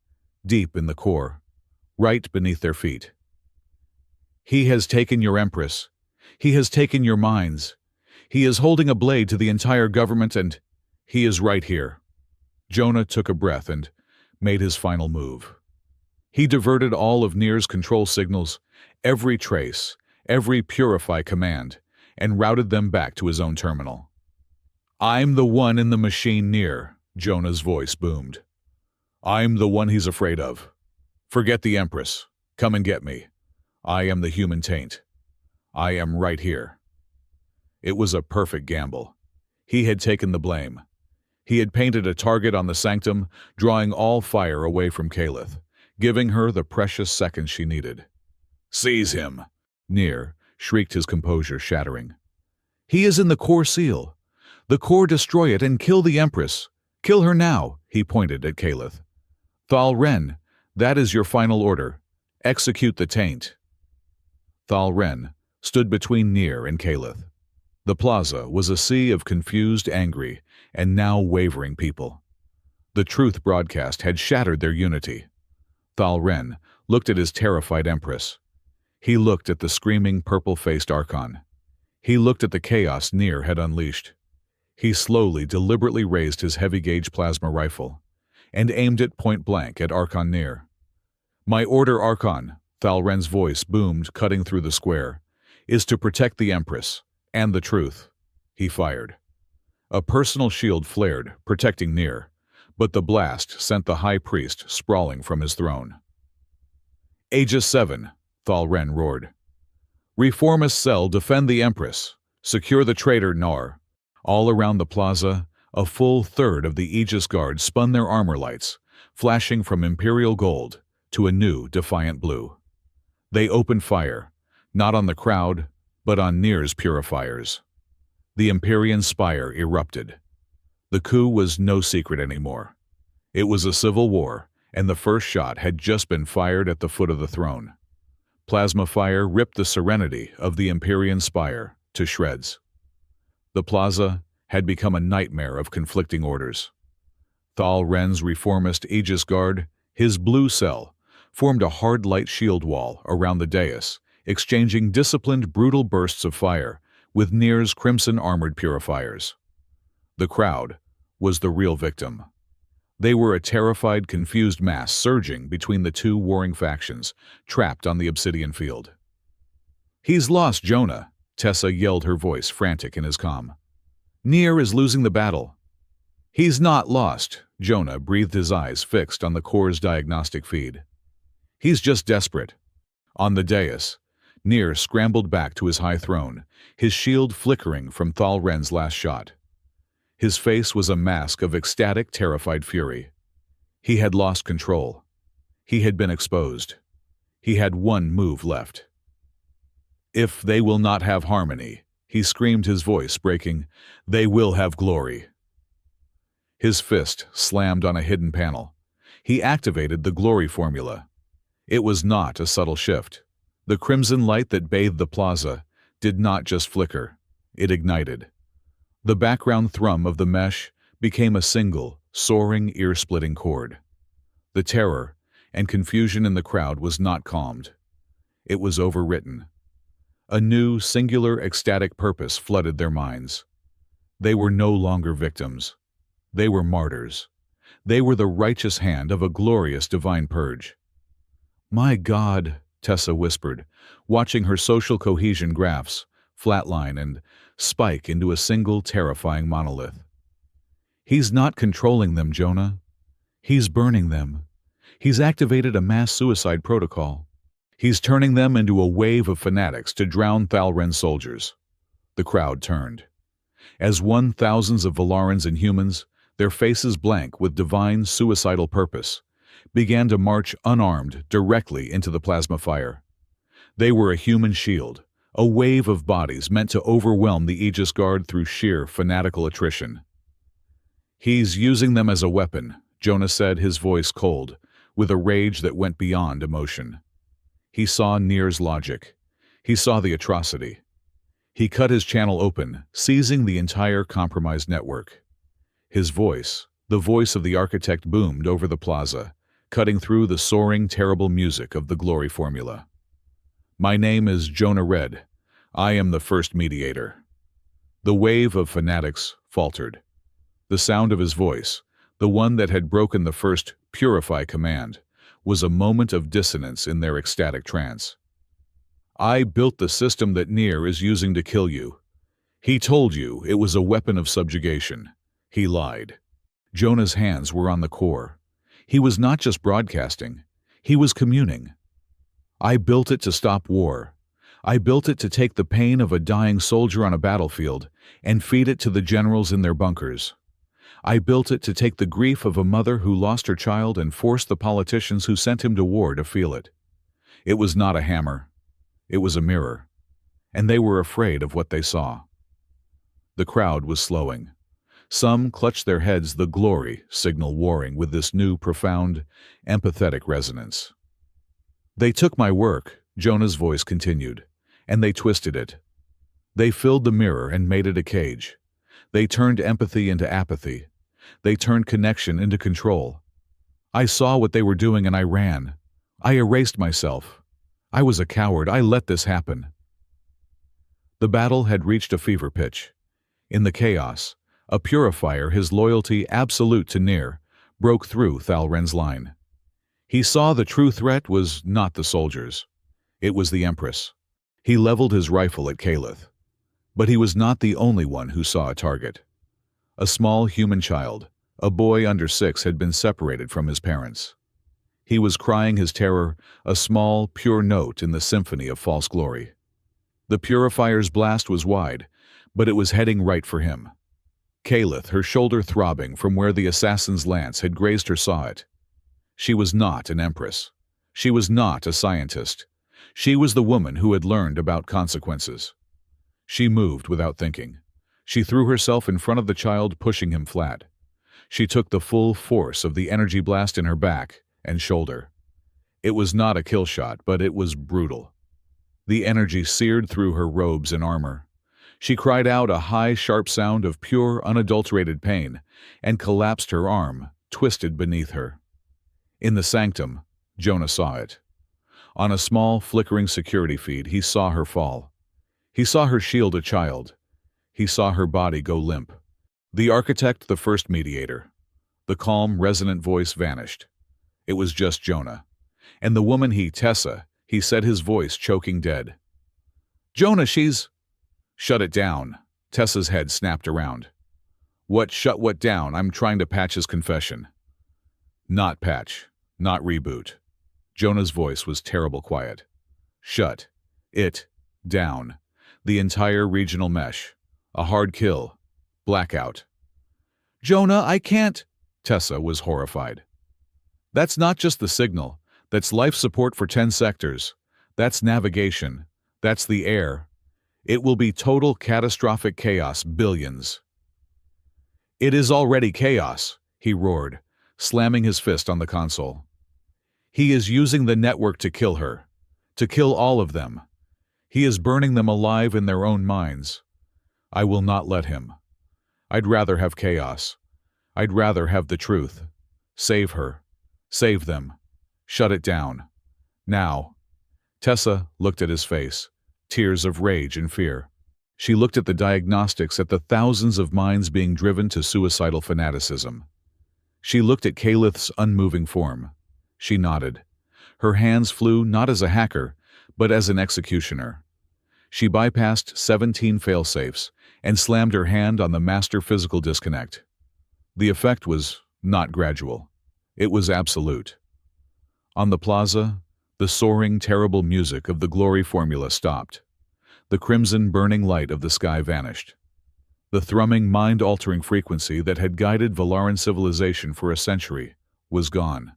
deep in the core, right beneath their feet. He has taken your Empress. He has taken your minds. He is holding a blade to the entire government, and he is right here. Jonah took a breath and made his final move. He diverted all of Nier's control signals, every trace, every purify command, and routed them back to his own terminal. I'm the one in the machine, Nier, Jonah's voice boomed. I'm the one he's afraid of. Forget the Empress. Come and get me. I am the human taint. I am right here. It was a perfect gamble. He had taken the blame. He had painted a target on the sanctum, drawing all fire away from Calith, giving her the precious seconds she needed. Seize him! Nier shrieked, his composure shattering. He is in the core seal. The core, destroy it and kill the Empress. Kill her now, he pointed at Calith. Thal Ren, that is your final order. Execute the taint. Thal Ren stood between Nier and Calith. The plaza was a sea of confused, angry, and now wavering people. The truth broadcast had shattered their unity. Thal Ren looked at his terrified Empress. He looked at the screaming, purple-faced Archon. He looked at the chaos Nier had unleashed. He slowly, deliberately raised his heavy-gauge plasma rifle and aimed it point-blank at Archon Nier. My order, Archon, Thal Ren's voice boomed, cutting through the square, is to protect the Empress and the truth. He fired. A personal shield flared, protecting Nier, but the blast sent the High Priest sprawling from his throne. Aegis 7, Thal Ren roared. Reformist Cell, defend the Empress. Secure the traitor Nar. All around the plaza, a full third of the Aegis Guard spun their armor lights, flashing from imperial gold to a new defiant blue. They opened fire, not on the crowd, but on Nier's purifiers. The Empyrean spire erupted. The coup was no secret anymore. It was a civil war, and the first shot had just been fired at the foot of the throne. Plasma fire ripped the serenity of the Empyrean spire to shreds. The plaza had become a nightmare of conflicting orders. Thal Ren's reformist Aegis Guard, his blue cell, formed a hard light shield wall around the dais, exchanging disciplined, brutal bursts of fire with Nir's crimson armored purifiers. The crowd was the real victim. They were a terrified, confused mass surging between the two warring factions, trapped on the obsidian field. "He's lost, Jonah," Tessa yelled, her voice frantic in his calm. "Nir is losing the battle." "He's not lost," Jonah breathed, his eyes fixed on the core's diagnostic feed. "He's just desperate." On the dais, Nir scrambled back to his high throne, his shield flickering from Thal Ren's last shot. His face was a mask of ecstatic, terrified fury. He had lost control. He had been exposed. He had one move left. "If they will not have harmony," he screamed, his voice breaking, "they will have glory." His fist slammed on a hidden panel. He activated the glory formula. It was not a subtle shift. The crimson light that bathed the plaza did not just flicker. It ignited. The background thrum of the mesh became a single, soaring, ear-splitting chord. The terror and confusion in the crowd was not calmed. It was overwritten. A new, singular, ecstatic purpose flooded their minds. They were no longer victims. They were martyrs. They were the righteous hand of a glorious divine purge. "My God," Tessa whispered, watching her social cohesion graphs flatline and spike into a single terrifying monolith. "He's not controlling them, Jonah. He's burning them. He's activated a mass suicide protocol. He's turning them into a wave of fanatics to drown Thal Ren's soldiers." The crowd turned. As one, thousands of Valarans and humans, their faces blank with divine suicidal purpose, began to march unarmed directly into the plasma fire. They were a human shield, a wave of bodies meant to overwhelm the Aegis Guard through sheer fanatical attrition. "He's using them as a weapon," Jonah said, his voice cold, with a rage that went beyond emotion. He saw Nir's logic. He saw the atrocity. He cut his channel open, seizing the entire compromised network. His voice, the voice of the architect, boomed over the plaza, cutting through the soaring, terrible music of the glory formula. "My name is Jonah Red. I am the first mediator." The wave of fanatics faltered. The sound of his voice, the one that had broken the first purify command, was a moment of dissonance in their ecstatic trance. "I built the system that Nir is using to kill you. He told you it was a weapon of subjugation. He lied." Jonah's hands were on the core. He was not just broadcasting. He was communing. "I built it to stop war. I built it to take the pain of a dying soldier on a battlefield and feed it to the generals in their bunkers. I built it to take the grief of a mother who lost her child and force the politicians who sent him to war to feel it. It was not a hammer. It was a mirror. And they were afraid of what they saw." The crowd was slowing. Some clutched their heads, the glory signal warring with this new, profound, empathetic resonance. "They took my work," Jonah's voice continued, "and they twisted it. They filled the mirror and made it a cage. They turned empathy into apathy. They turned connection into control. I saw what they were doing and I ran. I erased myself. I was a coward. I let this happen." The battle had reached a fever pitch. In the chaos, a purifier, his loyalty absolute to Nir, broke through Thal Ren's line. He saw the true threat was not the soldiers. It was the Empress. He leveled his rifle at Caliph. But he was not the only one who saw a target. A small human child, a boy under 6, had been separated from his parents. He was crying his terror, a small, pure note in the symphony of false glory. The purifier's blast was wide, but it was heading right for him. Caliph, her shoulder throbbing from where the assassin's lance had grazed her, saw it. She was not an empress. She was not a scientist. She was the woman who had learned about consequences. She moved without thinking. She threw herself in front of the child, pushing him flat. She took the full force of the energy blast in her back and shoulder. It was not a kill shot, but it was brutal. The energy seared through her robes and armor. She cried out a high, sharp sound of pure, unadulterated pain and collapsed, her arm twisted beneath her. In the sanctum, Jonah saw it. On a small, flickering security feed, he saw her fall. He saw her shield a child. He saw her body go limp. The architect, the first mediator. The calm, resonant voice vanished. It was just Jonah. And the woman Tessa, he said, his voice choking dead. "Jonah, she's—" "Shut it down." Tessa's head snapped around. "What shut what down? I'm trying to patch his confession." "Not patch. Not reboot." Jonah's voice was terrible quiet. "Shut it down. The entire regional mesh. A hard kill. Blackout." "Jonah, I can't." Tessa was horrified. "That's not just the signal. That's life support for 10 sectors. That's navigation. That's the air. It will be total catastrophic chaos, billions." "It is already chaos," he roared, slamming his fist on the console. "He is using the network to kill her. To kill all of them. He is burning them alive in their own minds. I will not let him. I'd rather have chaos. I'd rather have the truth. Save her. Save them. Shut it down. Now." Tessa looked at his face, tears of rage and fear. She looked at the diagnostics, at the thousands of minds being driven to suicidal fanaticism. She looked at Calith's unmoving form. She nodded. Her hands flew not as a hacker, but as an executioner. She bypassed 17 failsafes and slammed her hand on the master physical disconnect. The effect was not gradual. It was absolute. On the plaza, the soaring, terrible music of the glory formula stopped. The crimson, burning light of the sky vanished. The thrumming, mind-altering frequency that had guided Valaran civilization for a century was gone.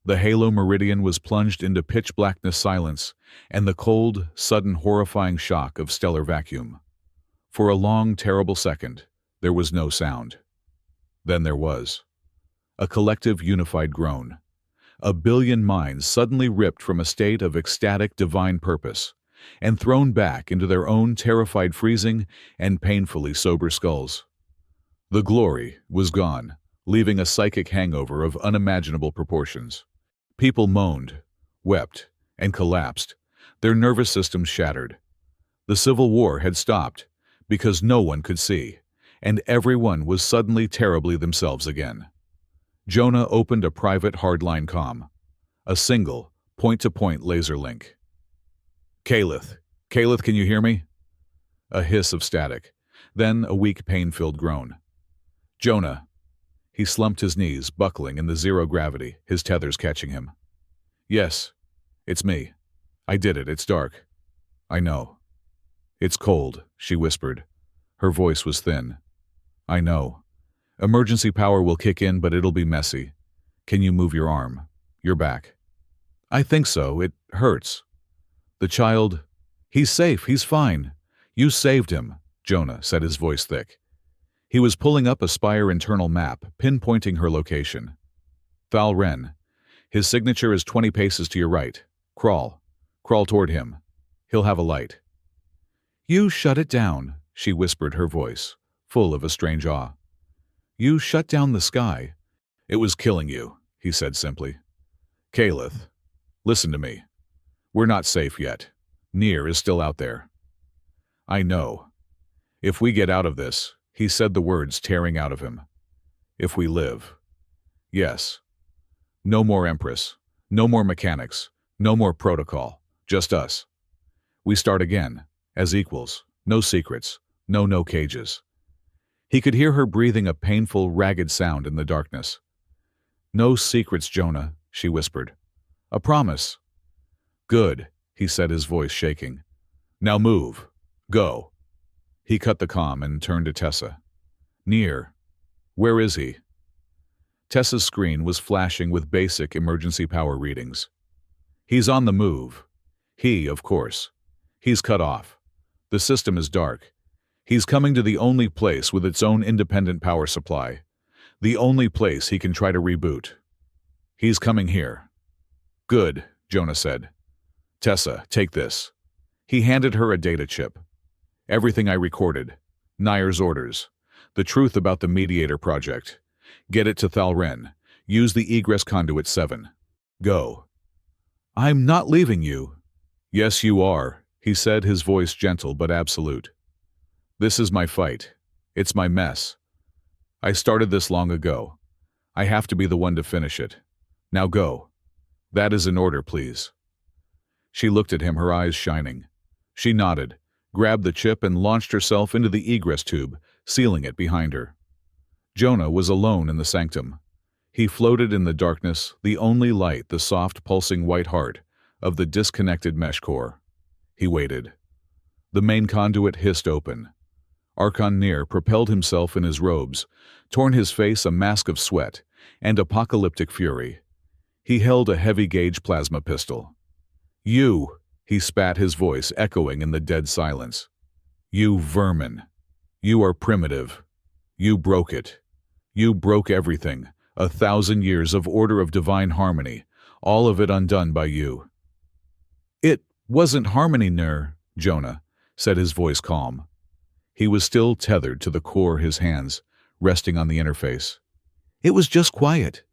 The halo meridian was plunged into pitch-blackness silence and the cold, sudden, horrifying shock of stellar vacuum. For a long, terrible second, there was no sound. Then there was. A collective, unified groan. A billion minds suddenly ripped from a state of ecstatic, divine purpose and thrown back into their own terrified, freezing, and painfully sober skulls. The glory was gone, leaving a psychic hangover of unimaginable proportions. People moaned, wept, and collapsed, their nervous systems shattered. The civil war had stopped because no one could see, and everyone was suddenly terribly themselves again. Jonah opened a private hardline comm. A single, point-to-point laser link. "Calith. Calith, can you hear me?" A hiss of static, then a weak, pain-filled groan. "Jonah." He slumped his knees, buckling in the zero gravity, his tethers catching him. "Yes, it's me. I did it. It's dark. I know." "It's cold," she whispered. Her voice was thin. "I know. Emergency power will kick in, but it'll be messy. Can you move your arm? Your back?" "I think so. It hurts." "The child—" "He's safe. He's fine. You saved him," Jonah said, his voice thick. He was pulling up a Spire internal map, pinpointing her location. "Val Wren. His signature is 20 paces to your right. Crawl. Crawl toward him. He'll have a light." "You shut it down," she whispered, her voice full of a strange awe. "You shut down the sky." "It was killing you," he said simply. "Calith, listen to me. We're not safe yet. Nier is still out there." "I know. If we get out of this," he said, the words tearing out of him. "If we live. Yes. No more Empress. No more mechanics. No more protocol. Just us. We start again, as equals. No secrets. No cages." He could hear her breathing a painful, ragged sound in the darkness. "No secrets, Jonah," she whispered. "A promise." "Good," he said, his voice shaking. "Now move. Go." He cut the comm and turned to Tessa. "Nier. Where is he?" Tessa's screen was flashing with basic emergency power readings. "He's on the move. He, of course. He's cut off. The system is dark. He's coming to the only place with its own independent power supply. The only place he can try to reboot. He's coming here." "Good," Jonah said. "Tessa, take this." He handed her a data chip. Everything I recorded. Nayar's orders. The truth about the Mediator Project. Get it to Thalren. Use the egress conduit 7. Go. I'm not leaving you. Yes, you are, he said, his voice gentle but absolute. This is my fight. It's my mess. I started this long ago. I have to be the one to finish it. Now go. That is an order, please. She looked at him, her eyes shining. She nodded, grabbed the chip and launched herself into the egress tube, sealing it behind her. Jonah was alone in the sanctum. He floated in the darkness, the only light the soft, pulsing white heart of the disconnected mesh core. He waited. The main conduit hissed open. Archon Nier propelled himself in his robes, torn his face a mask of sweat and apocalyptic fury. He held a heavy-gauge plasma pistol. You, he spat, his voice echoing in the dead silence. You vermin. You are primitive. You broke it. You broke everything, 1,000 years of order of divine harmony, all of it undone by you. It wasn't harmony, Nier, Jonah, said, his voice calm. He was still tethered to the core, his hands resting on the interface. It was just quiet.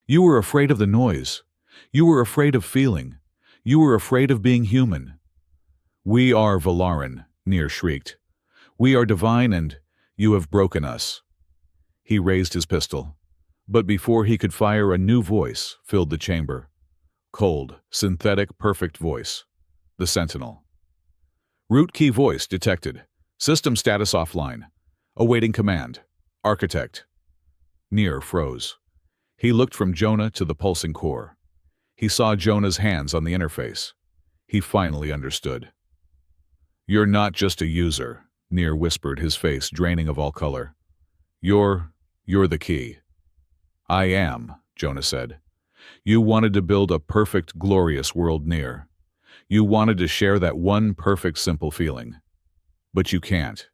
You were afraid of the noise. You were afraid of feeling. You were afraid of being human. We are Valarin, Nier shrieked. We are divine and you have broken us. He raised his pistol, but before he could fire, a new voice filled the chamber. Cold, synthetic, perfect voice. The Sentinel. Root key voice detected. System status offline. Awaiting command. Architect. Nier froze. He looked from Jonah to the pulsing core. He saw Jonah's hands on the interface. He finally understood. You're not just a user, Nier whispered, his face draining of all color. You're the key. I am, Jonah said. You wanted to build a perfect, glorious world, Nier. You wanted to share that one perfect, simple feeling. But you can't.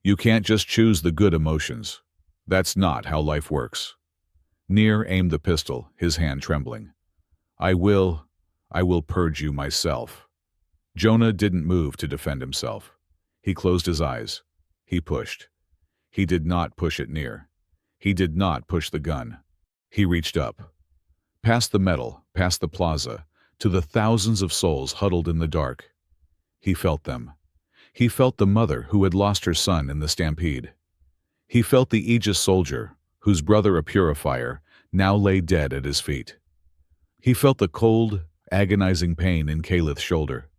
You can't just choose the good emotions. That's not how life works. Nier aimed the pistol, his hand trembling. I will purge you myself. Jonah didn't move to defend himself. He closed his eyes. He pushed. He did not push it Nier. He did not push the gun. He reached up. Past the metal, past the plaza, to the thousands of souls huddled in the dark. He felt them. He felt the mother who had lost her son in the stampede. He felt the Aegis soldier, whose brother, a purifier, now lay dead at his feet. He felt the cold, agonizing pain in Kaleth's shoulder.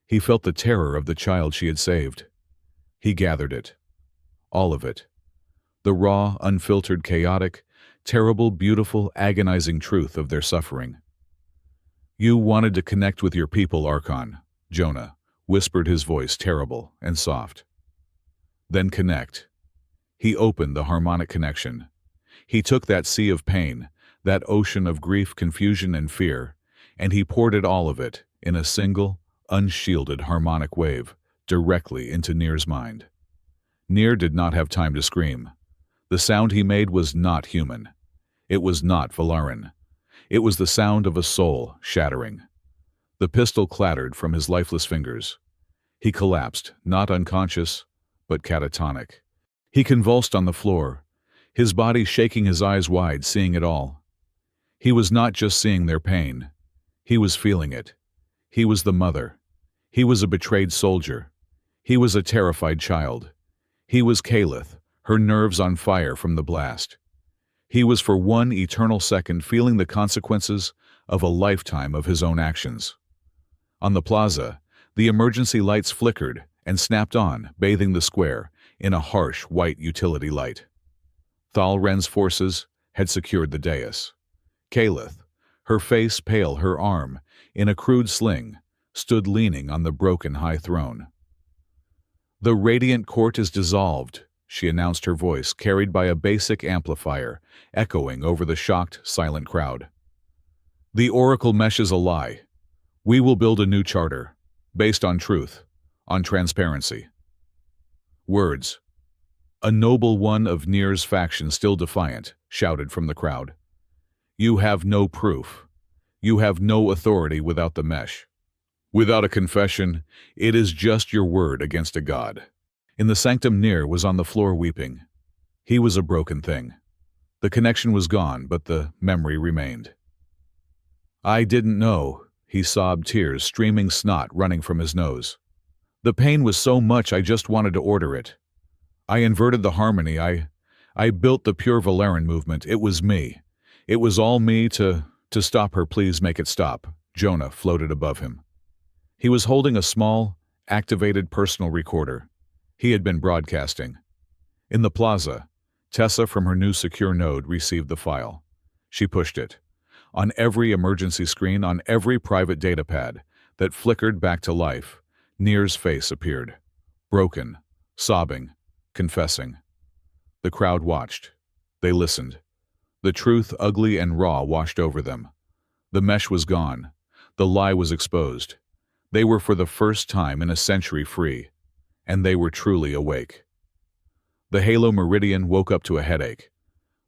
He felt the terror of the child she had saved. He gathered it. All of it. The raw, unfiltered, chaotic, terrible, beautiful, agonizing truth of their suffering. You wanted to connect with your people, Archon, Jonah whispered, his voice terrible and soft. Then connect. He opened the harmonic connection. He took that sea of pain, that ocean of grief, confusion, and fear, and he poured it, all of it, in a single, unshielded harmonic wave, directly into Nier's mind. Nier did not have time to scream. The sound he made was not human. It was not Valarin. It was the sound of a soul shattering. The pistol clattered from his lifeless fingers. He collapsed, not unconscious, but catatonic. He convulsed on the floor, his body shaking, his eyes wide, seeing it all. He was not just seeing their pain. He was feeling it. He was the mother. He was a betrayed soldier. He was a terrified child. He was Kaleth, her nerves on fire from the blast. He was for one eternal second feeling the consequences of a lifetime of his own actions. On the plaza, the emergency lights flickered and snapped on, bathing the square in a harsh white utility light. Thalren's forces had secured the dais. Kaleth, her face pale, her arm in a crude sling, stood leaning on the broken high throne. The radiant court is dissolved, she announced, her voice carried by a basic amplifier, echoing over the shocked, silent crowd. The Oracle mesh is a lie. We will build a new charter, based on truth, on transparency. Words. A noble one of Nier's faction, still defiant, shouted from the crowd. You have no proof. You have no authority without the mesh. Without a confession, it is just your word against a god. In the sanctum, Nir was on the floor weeping. He was a broken thing. The connection was gone, but the memory remained. I didn't know, he sobbed, tears streaming, snot running from his nose. The pain was so much I just wanted to order it. I inverted the harmony, I built the pure Valerian movement. It was me. It was all me to stop her. Please make it stop. Jonah floated above him. He was holding a small, activated personal recorder. He had been broadcasting. In the plaza, Tessa from her new secure node received the file. She pushed it. On every emergency screen, on every private data pad that flickered back to life, Nir's face appeared. Broken, sobbing, confessing. The crowd watched. They listened. The truth, ugly and raw, washed over them. The mesh was gone. The lie was exposed. They were for the first time in a century free, and they were truly awake. The Halo Meridian woke up to a headache.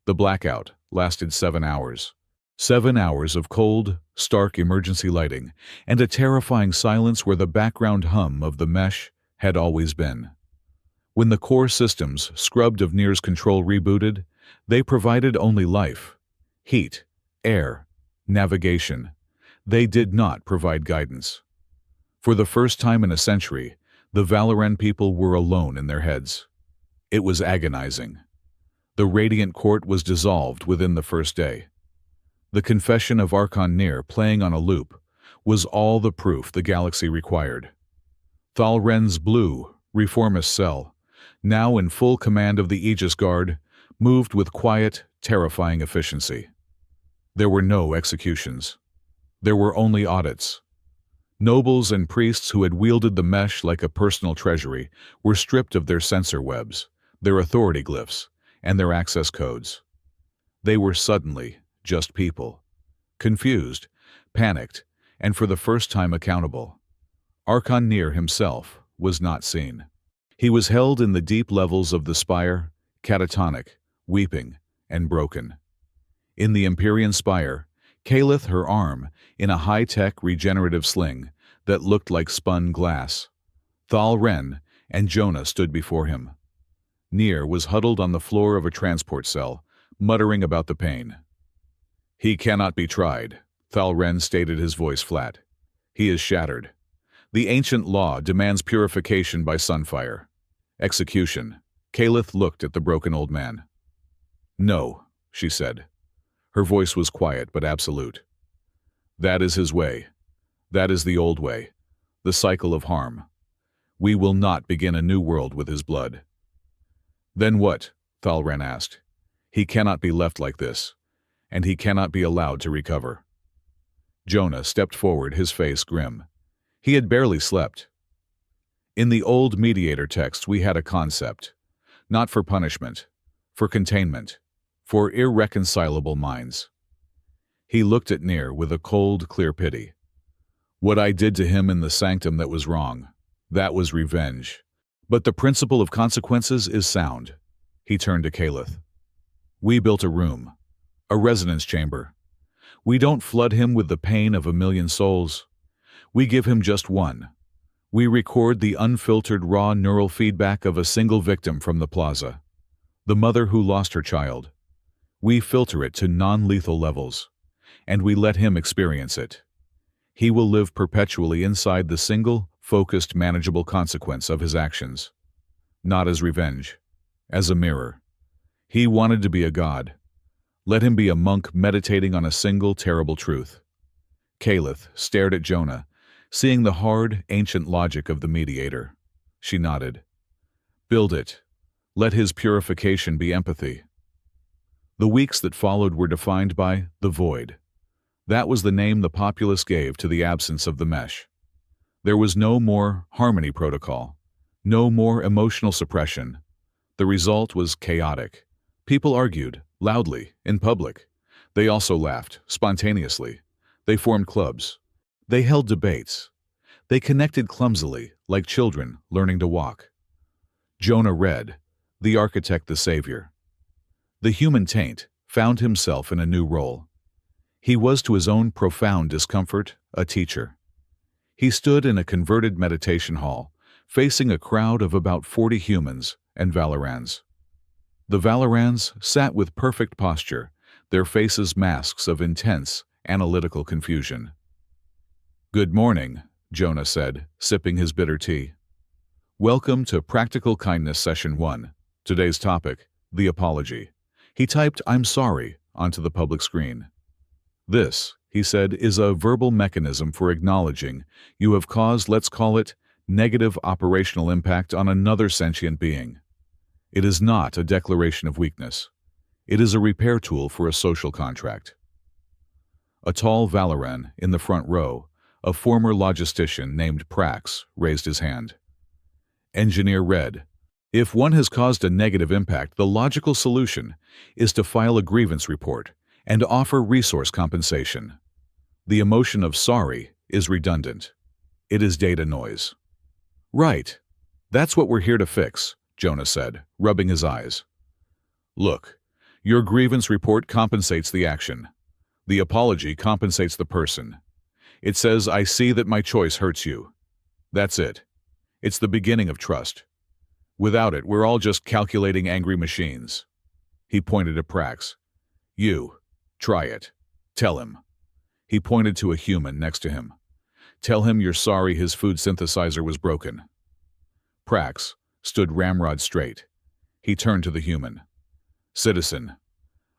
The blackout lasted 7 hours. 7 hours of cold, stark emergency lighting, and a terrifying silence where the background hum of the mesh had always been. When the core systems, scrubbed of Nir's control, rebooted, they provided only life, heat, air, navigation. They did not provide guidance. For the first time in a century, the Valerian people were alone in their heads. It was agonizing. The Radiant Court was dissolved within the first day. The confession of Archon Nir, playing on a loop, was all the proof the galaxy required. Thalren's blue, reformist cell, now in full command of the Aegis Guard, moved with quiet, terrifying efficiency. There were no executions. There were only audits. Nobles and priests who had wielded the mesh like a personal treasury were stripped of their sensor webs, their authority glyphs, and their access codes. They were suddenly just people, confused, panicked, and for the first time accountable. Archon Nir himself was not seen. He was held in the deep levels of the spire, catatonic, weeping, and broken. In the Empyrean spire, Kalith, her arm, in a high-tech regenerative sling that looked like spun glass. Thalren and Jonah stood before him. Nir was huddled on the floor of a transport cell, muttering about the pain. "He cannot be tried," Thalren stated, his voice flat. "He is shattered. The ancient law demands purification by sunfire. Execution." Kalith looked at the broken old man. "No," she said. Her voice was quiet but absolute. "That is his way. That is the old way, the cycle of harm. We will not begin a new world with his blood." "Then what?" Thalren asked. "He cannot be left like this, and he cannot be allowed to recover." Jonah stepped forward, his face grim. He had barely slept. "In the old mediator text we had a concept, not for punishment, for containment, for irreconcilable minds." He looked at Nir with a cold, clear pity. "What I did to him in the sanctum, that was wrong. That was revenge. But the principle of consequences is sound." He turned to Kalith. "We built a room, a resonance chamber. We don't flood him with the pain of 1,000,000 souls. We give him just one. We record the unfiltered raw neural feedback of a single victim from the plaza, the mother who lost her child. We filter it to non-lethal levels, and we let him experience it. He will live perpetually inside the single, focused, manageable consequence of his actions. Not as revenge, as a mirror. He wanted to be a god. Let him be a monk meditating on a single terrible truth." Kalith stared at Jonah, seeing the hard, ancient logic of the mediator. She nodded. "Build it. Let his purification be empathy." The weeks that followed were defined by the void. That was the name the populace gave to the absence of the mesh. There was no more harmony protocol, no more emotional suppression. The result was chaotic. People argued, loudly, in public. They also laughed, spontaneously. They formed clubs. They held debates. They connected clumsily, like children learning to walk. Jonah read, the architect, the savior. The human taint found himself in a new role. He was, to his own profound discomfort, a teacher. He stood in a converted meditation hall, facing a crowd of about 40 humans and Valorans. The Valorans sat with perfect posture, their faces masks of intense, analytical confusion. "Good morning," Jonah said, sipping his bitter tea. "Welcome to Practical Kindness Session 1. Today's topic, the apology." He typed "I'm sorry" onto the public screen. "This," he said, "is a verbal mechanism for acknowledging you have caused, let's call it, negative operational impact on another sentient being. It is not a declaration of weakness. It is a repair tool for a social contract." A tall Valoran in the front row, a former logistician named Prax, raised his hand. Engineer read, "If one has caused a negative impact, the logical solution is to file a grievance report and offer resource compensation. The emotion of sorry is redundant. It is data noise." "Right. That's what we're here to fix," Jonah said, rubbing his eyes. "Look, your grievance report compensates the action. The apology compensates the person. It says, 'I see that my choice hurts you.' That's it. It's the beginning of trust. Without it, we're all just calculating angry machines." He pointed at Prax. "You, try it. Tell him." He pointed to a human next to him. "Tell him you're sorry his food synthesizer was broken." Prax stood ramrod straight. He turned to the human. "Citizen,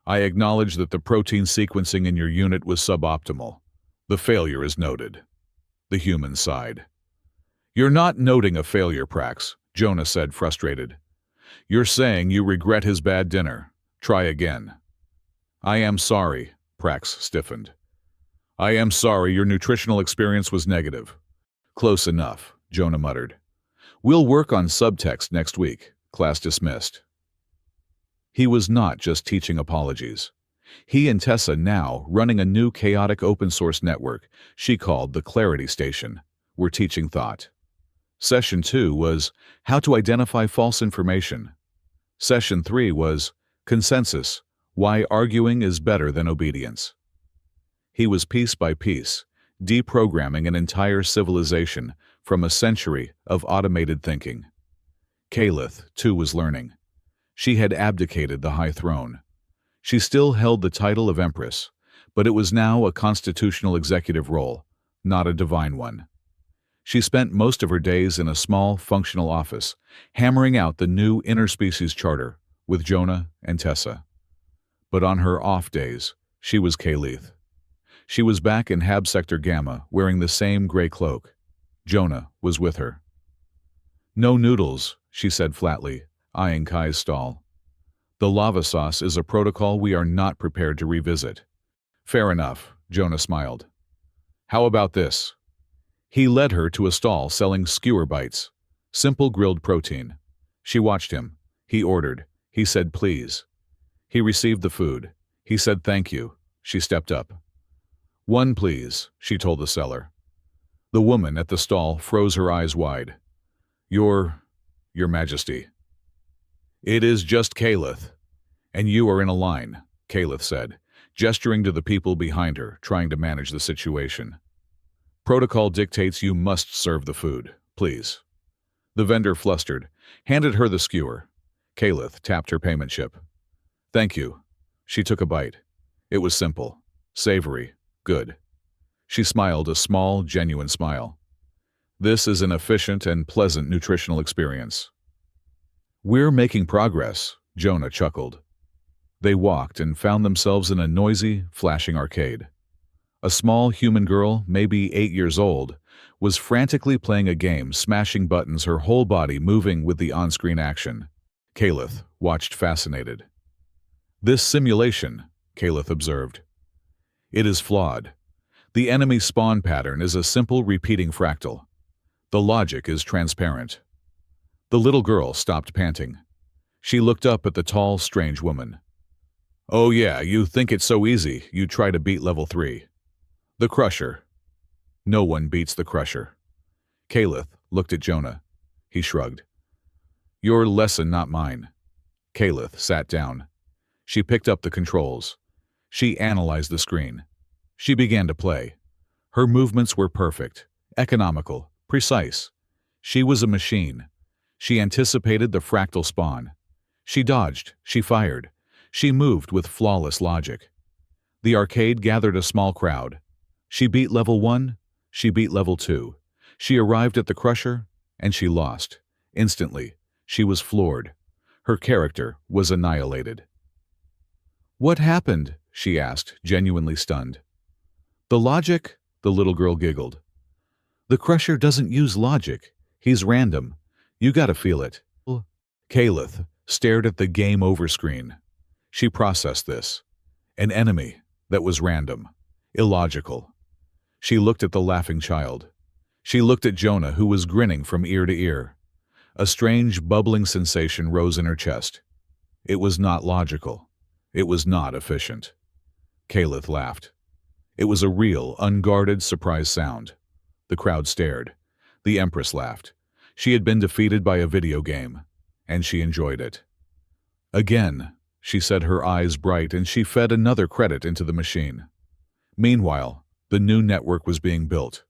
I acknowledge that the protein sequencing in your unit was suboptimal. The failure is noted." The human sighed. "You're not noting a failure, Prax," Jonah said, frustrated. "You're saying you regret his bad dinner. Try again." "I am sorry," Prax stiffened. "I am sorry your nutritional experience was negative." "Close enough," Jonah muttered. "We'll work on subtext next week." Class dismissed. He was not just teaching apologies. He and Tessa, now running a new chaotic open-source network she called the Clarity Station, were teaching thought. Session 2 was how to identify false information. Session 3 was consensus, why arguing is better than obedience. He was piece by piece, deprogramming an entire civilization from a century of automated thinking. Kalith, too, was learning. She had abdicated the high throne. She still held the title of Empress, but it was now a constitutional executive role, not a divine one. She spent most of her days in a small, functional office, hammering out the new interspecies charter with Jonah and Tessa. But on her off days, she was Kalith. She was back in Hab Sector Gamma, wearing the same gray cloak. Jonah was with her. "No noodles," she said flatly, eyeing Kai's stall. "The lava sauce is a protocol we are not prepared to revisit." "Fair enough," Jonah smiled. "How about this?" He led her to a stall selling skewer bites, simple grilled protein. She watched him. He ordered. He said please. He received the food. He said thank you. She stepped up. "One, please," she told the seller. The woman at the stall froze her eyes wide. Your Majesty." "It is just Kalith. And you are in a line," Kalith said, gesturing to the people behind her, trying to manage the situation. "Protocol dictates you must serve the food, please." The vendor flustered, handed her the skewer. Kalith tapped her payment chip. "Thank you." She took a bite. It was simple, savory, good. She smiled a small, genuine smile. "This is an efficient and pleasant nutritional experience." "We're making progress," Jonah chuckled. They walked and found themselves in a noisy, flashing arcade. A small human girl, maybe 8 years old, was frantically playing a game, smashing buttons, her whole body moving with the on-screen action. Kalith watched fascinated. "This simulation," Kalith observed. "It is flawed. The enemy spawn pattern is a simple repeating fractal. The logic is transparent." The little girl stopped panting. She looked up at the tall, strange woman. "Oh yeah, you think it's so easy, you try to beat level 3. The Crusher." "No one beats the Crusher." Kalith looked at Jonah. He shrugged. "Your lesson, not mine." Kalith sat down. She picked up the controls. She analyzed the screen. She began to play. Her movements were perfect, Economical, precise. She was a machine. She anticipated the fractal spawn. She dodged, she fired. She moved with flawless logic. The arcade gathered a small crowd. She beat level 1, she beat level 2. She arrived at the crusher, and she lost. Instantly, she was floored. Her character was annihilated. "What happened?" she asked, genuinely stunned. "The logic?" the little girl giggled. "The crusher doesn't use logic. He's random. You gotta feel it." Kalith stared at the game over screen. She processed this. An enemy that was random, illogical. She looked at the laughing child. She looked at Jonah, who was grinning from ear to ear. A strange, bubbling sensation rose in her chest. It was not logical. It was not efficient. Kalith laughed. It was a real, unguarded surprise sound. The crowd stared. The Empress laughed. She had been defeated by a video game, and she enjoyed it. "Again," she said, her eyes bright, and she fed another credit into the machine. Meanwhile, the new network was being built.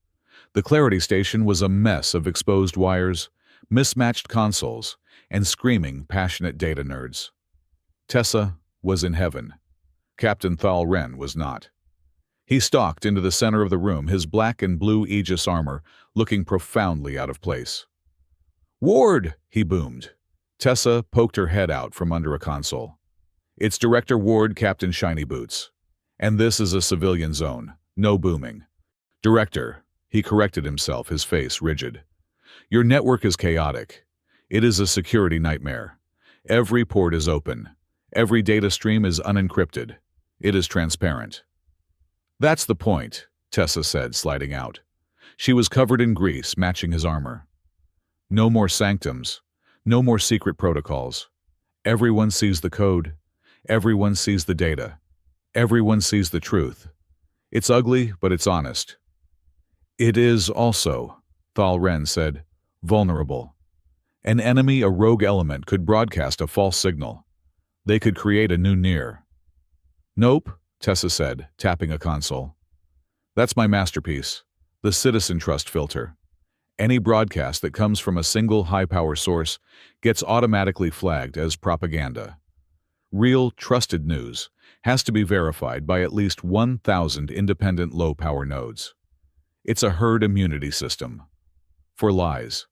The Clarity Station was a mess of exposed wires, mismatched consoles, and screaming, passionate data nerds. Tessa was in heaven. Captain Thal Ren was not. He stalked into the center of the room, his black and blue Aegis armor looking profoundly out of place. "Ward!" he boomed. Tessa poked her head out from under a console. "It's Director Ward, Captain Shiny Boots. And this is a civilian zone. No booming." "Director," he corrected himself, his face rigid. "Your network is chaotic. It is a security nightmare. Every port is open. Every data stream is unencrypted. It is transparent." "That's the point," Tessa said, sliding out. She was covered in grease, matching his armor. "No more sanctums. No more secret protocols. Everyone sees the code. Everyone sees the data. Everyone sees the truth. It's ugly, but it's honest." "It is also," Thal Ren said, "vulnerable. An enemy, a rogue element, could broadcast a false signal. They could create a new near." "Nope," Tessa said, tapping a console. "That's my masterpiece, the Citizen Trust filter. Any broadcast that comes from a single high-power source gets automatically flagged as propaganda. Real, trusted news has to be verified by at least 1,000 independent low-power nodes. It's a herd immunity system. For lies."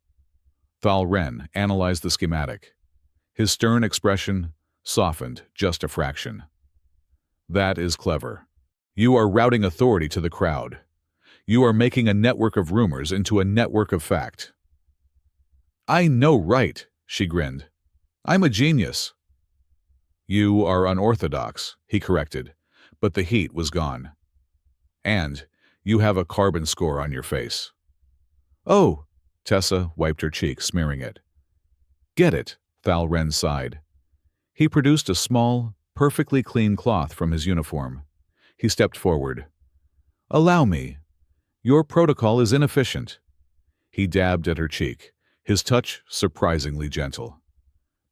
Thal Ren analyzed the schematic. His stern expression softened just a fraction. "That is clever. You are routing authority to the crowd. You are making a network of rumors into a network of fact." "I know, right?" she grinned. "I'm a genius." "You are unorthodox," he corrected, but the heat was gone. "And you have a carbon score on your face." "Oh," Tessa wiped her cheek, smearing it. "Get it," Thal Ren sighed. He produced a small, perfectly clean cloth from his uniform. He stepped forward. "Allow me. Your protocol is inefficient." He dabbed at her cheek, his touch surprisingly gentle.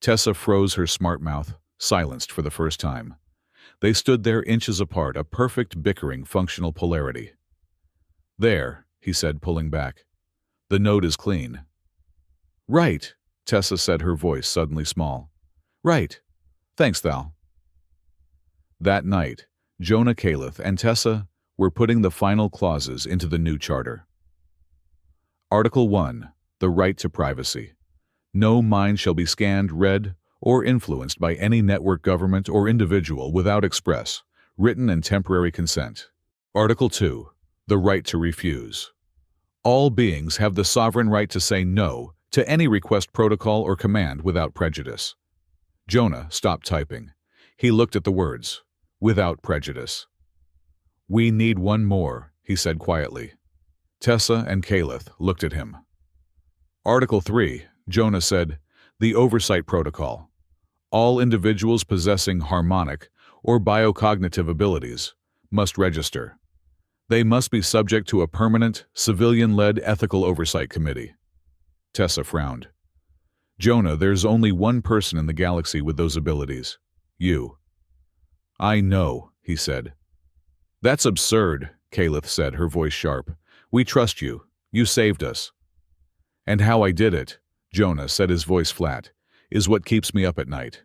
Tessa froze her smart mouth, silenced for the first time. They stood there inches apart, a perfect bickering functional polarity. "There," he said, pulling back. "The node is clean." "Right," Tessa said, her voice suddenly small. "Right. Thanks, Thal." That night, Jonah, Kalith, and Tessa were putting the final clauses into the new charter. Article 1. The right to privacy. No mind shall be scanned, read, or influenced by any network, government, or individual without express, written and temporary consent. Article 2. The right to refuse. All beings have the sovereign right to say no to any request, protocol, or command without prejudice. Jonah stopped typing. He looked at the words, "without prejudice." "We need one more," he said quietly. Tessa and Kalith looked at him. Article 3, Jonah said, the oversight protocol. All individuals possessing harmonic or biocognitive abilities must register. They must be subject to a permanent, civilian-led ethical oversight committee. Tessa frowned. "Jonah, there's only one person in the galaxy with those abilities. You." "I know," he said. "That's absurd," Kalith said, her voice sharp. "We trust you. You saved us. And how I did it, Jonah said, his voice flat, is what keeps me up at night.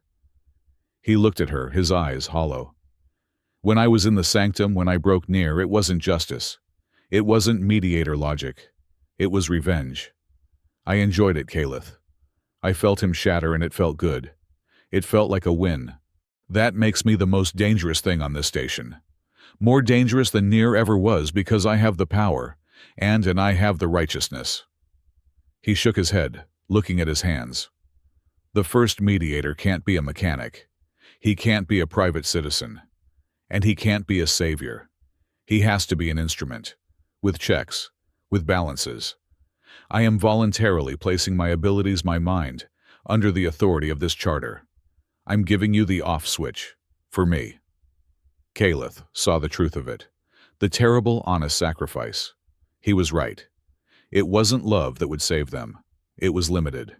He looked at her, his eyes hollow. When I was in the sanctum, when I broke near, it wasn't justice. It wasn't mediator logic. It was revenge. I enjoyed it, Caliph. I felt him shatter and it felt good. It felt like a win. That makes me the most dangerous thing on this station. More dangerous than Near ever was because I have the power, and I have the righteousness. He shook his head, looking at his hands. The first mediator can't be a mechanic. He can't be a private citizen. And he can't be a savior. He has to be an instrument, with checks, with balances. I am voluntarily placing my abilities, my mind, under the authority of this charter. I'm giving you the off switch, for me. Caliph saw the truth of it, the terrible, honest sacrifice. He was right. It wasn't love that would save them. It was limited.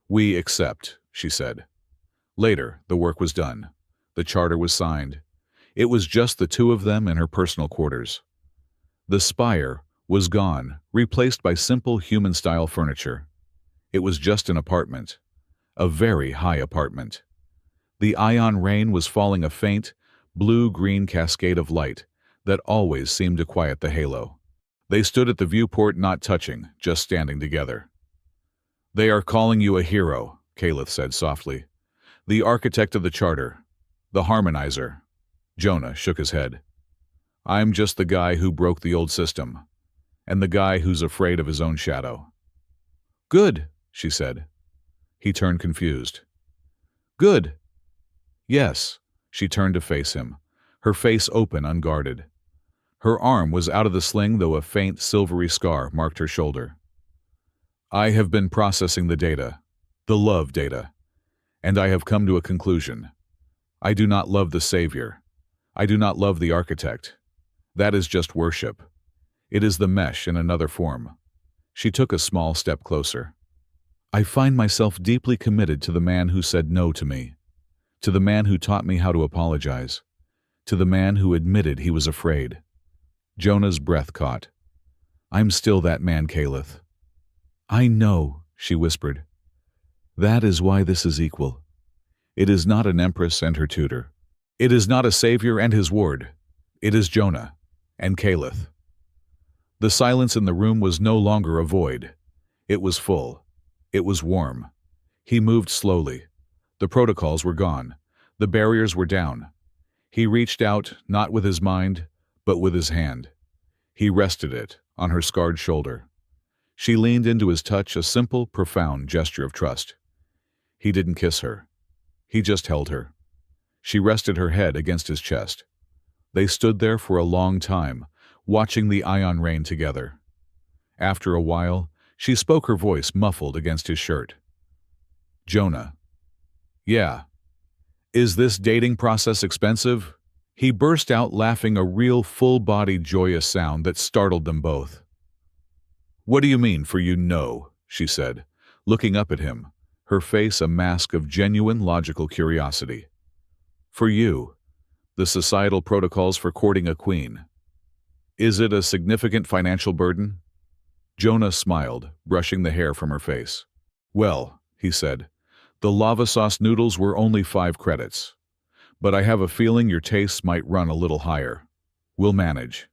We accept, she said. Later, the work was done. The charter was signed. It was just the two of them in her personal quarters. The spire was gone, replaced by simple human-style furniture. It was just an apartment. A very high apartment. The ion rain was falling, a faint, blue-green cascade of light that always seemed to quiet the halo. They stood at the viewport, not touching, just standing together. They are calling you a hero, Caliph said softly. The architect of the charter. The harmonizer. Jonah shook his head. I'm just the guy who broke the old system, and the guy who's afraid of his own shadow. Good, she said. He turned confused. Good. Yes, she turned to face him, her face open, unguarded. Her arm was out of the sling, though a faint, silvery scar marked her shoulder. I have been processing the data, the love data, and I have come to a conclusion. I do not love the Savior. I do not love the architect. That is just worship. It is the mesh in another form. She took a small step closer. I find myself deeply committed to the man who said no to me, to the man who taught me how to apologize, to the man who admitted he was afraid. Jonah's breath caught. I'm still that man, Caliph. I know, she whispered. That is why this is equal. It is not an empress and her tutor. It is not a savior and his ward. It is Jonah and Caliph. The silence in the room was no longer a void. It was full. It was warm. He moved slowly. The protocols were gone. The barriers were down. He reached out, not with his mind, but with his hand. He rested it on her scarred shoulder. She leaned into his touch, a simple, profound gesture of trust. He didn't kiss her. He just held her. She rested her head against his chest. They stood there for a long time, watching the ion rain together. After a while, she spoke, her voice muffled against his shirt. Jonah. Yeah. Is this dating process expensive? He burst out laughing, a real full-bodied joyous sound that startled them both. What do you mean for you? No, she said, looking up at him, her face a mask of genuine logical curiosity. For you, the societal protocols for courting a queen. Is it a significant financial burden? Jonah smiled, brushing the hair from her face. Well, he said, the lava sauce noodles were only 5 credits. But I have a feeling your tastes might run a little higher. We'll manage.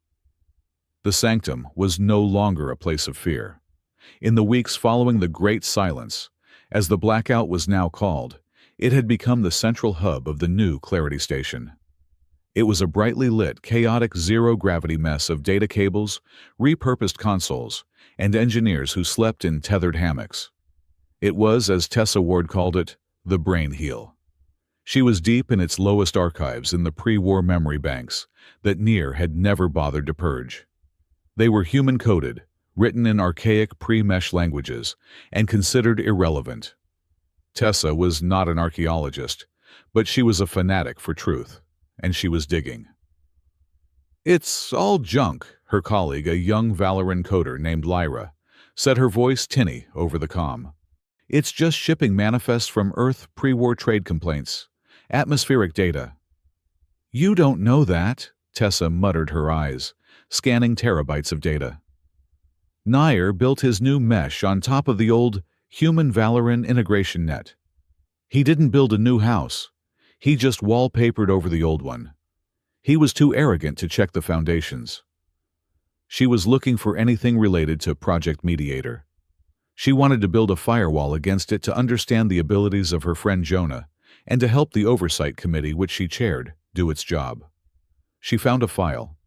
The sanctum was no longer a place of fear. In the weeks following the Great Silence, as the blackout was now called, it had become the central hub of the new Clarity Station. It was a brightly lit, chaotic zero-gravity mess of data cables, repurposed consoles, and engineers who slept in tethered hammocks. It was, as Tessa Ward called it, the brain heel. She was deep in its lowest archives, in the pre-war memory banks that Near had never bothered to purge. They were human-coded, written in archaic pre-mesh languages, and considered irrelevant. Tessa was not an archaeologist, but she was a fanatic for truth, and she was digging. It's all junk, her colleague, a young Valoran coder named Lyra, said, her voice tinny over the comm. It's just shipping manifests from Earth, pre-war trade complaints, atmospheric data. You don't know that, Tessa muttered, her eyes, scanning terabytes of data. Nair built his new mesh on top of the old human Valorant integration net. He didn't build a new house. He just wallpapered over the old one. He was too arrogant to check the foundations. She was looking for anything related to Project Mediator. She wanted to build a firewall against it to understand the abilities of her friend Jonah and to help the oversight committee which she chaired do its job. She found a file.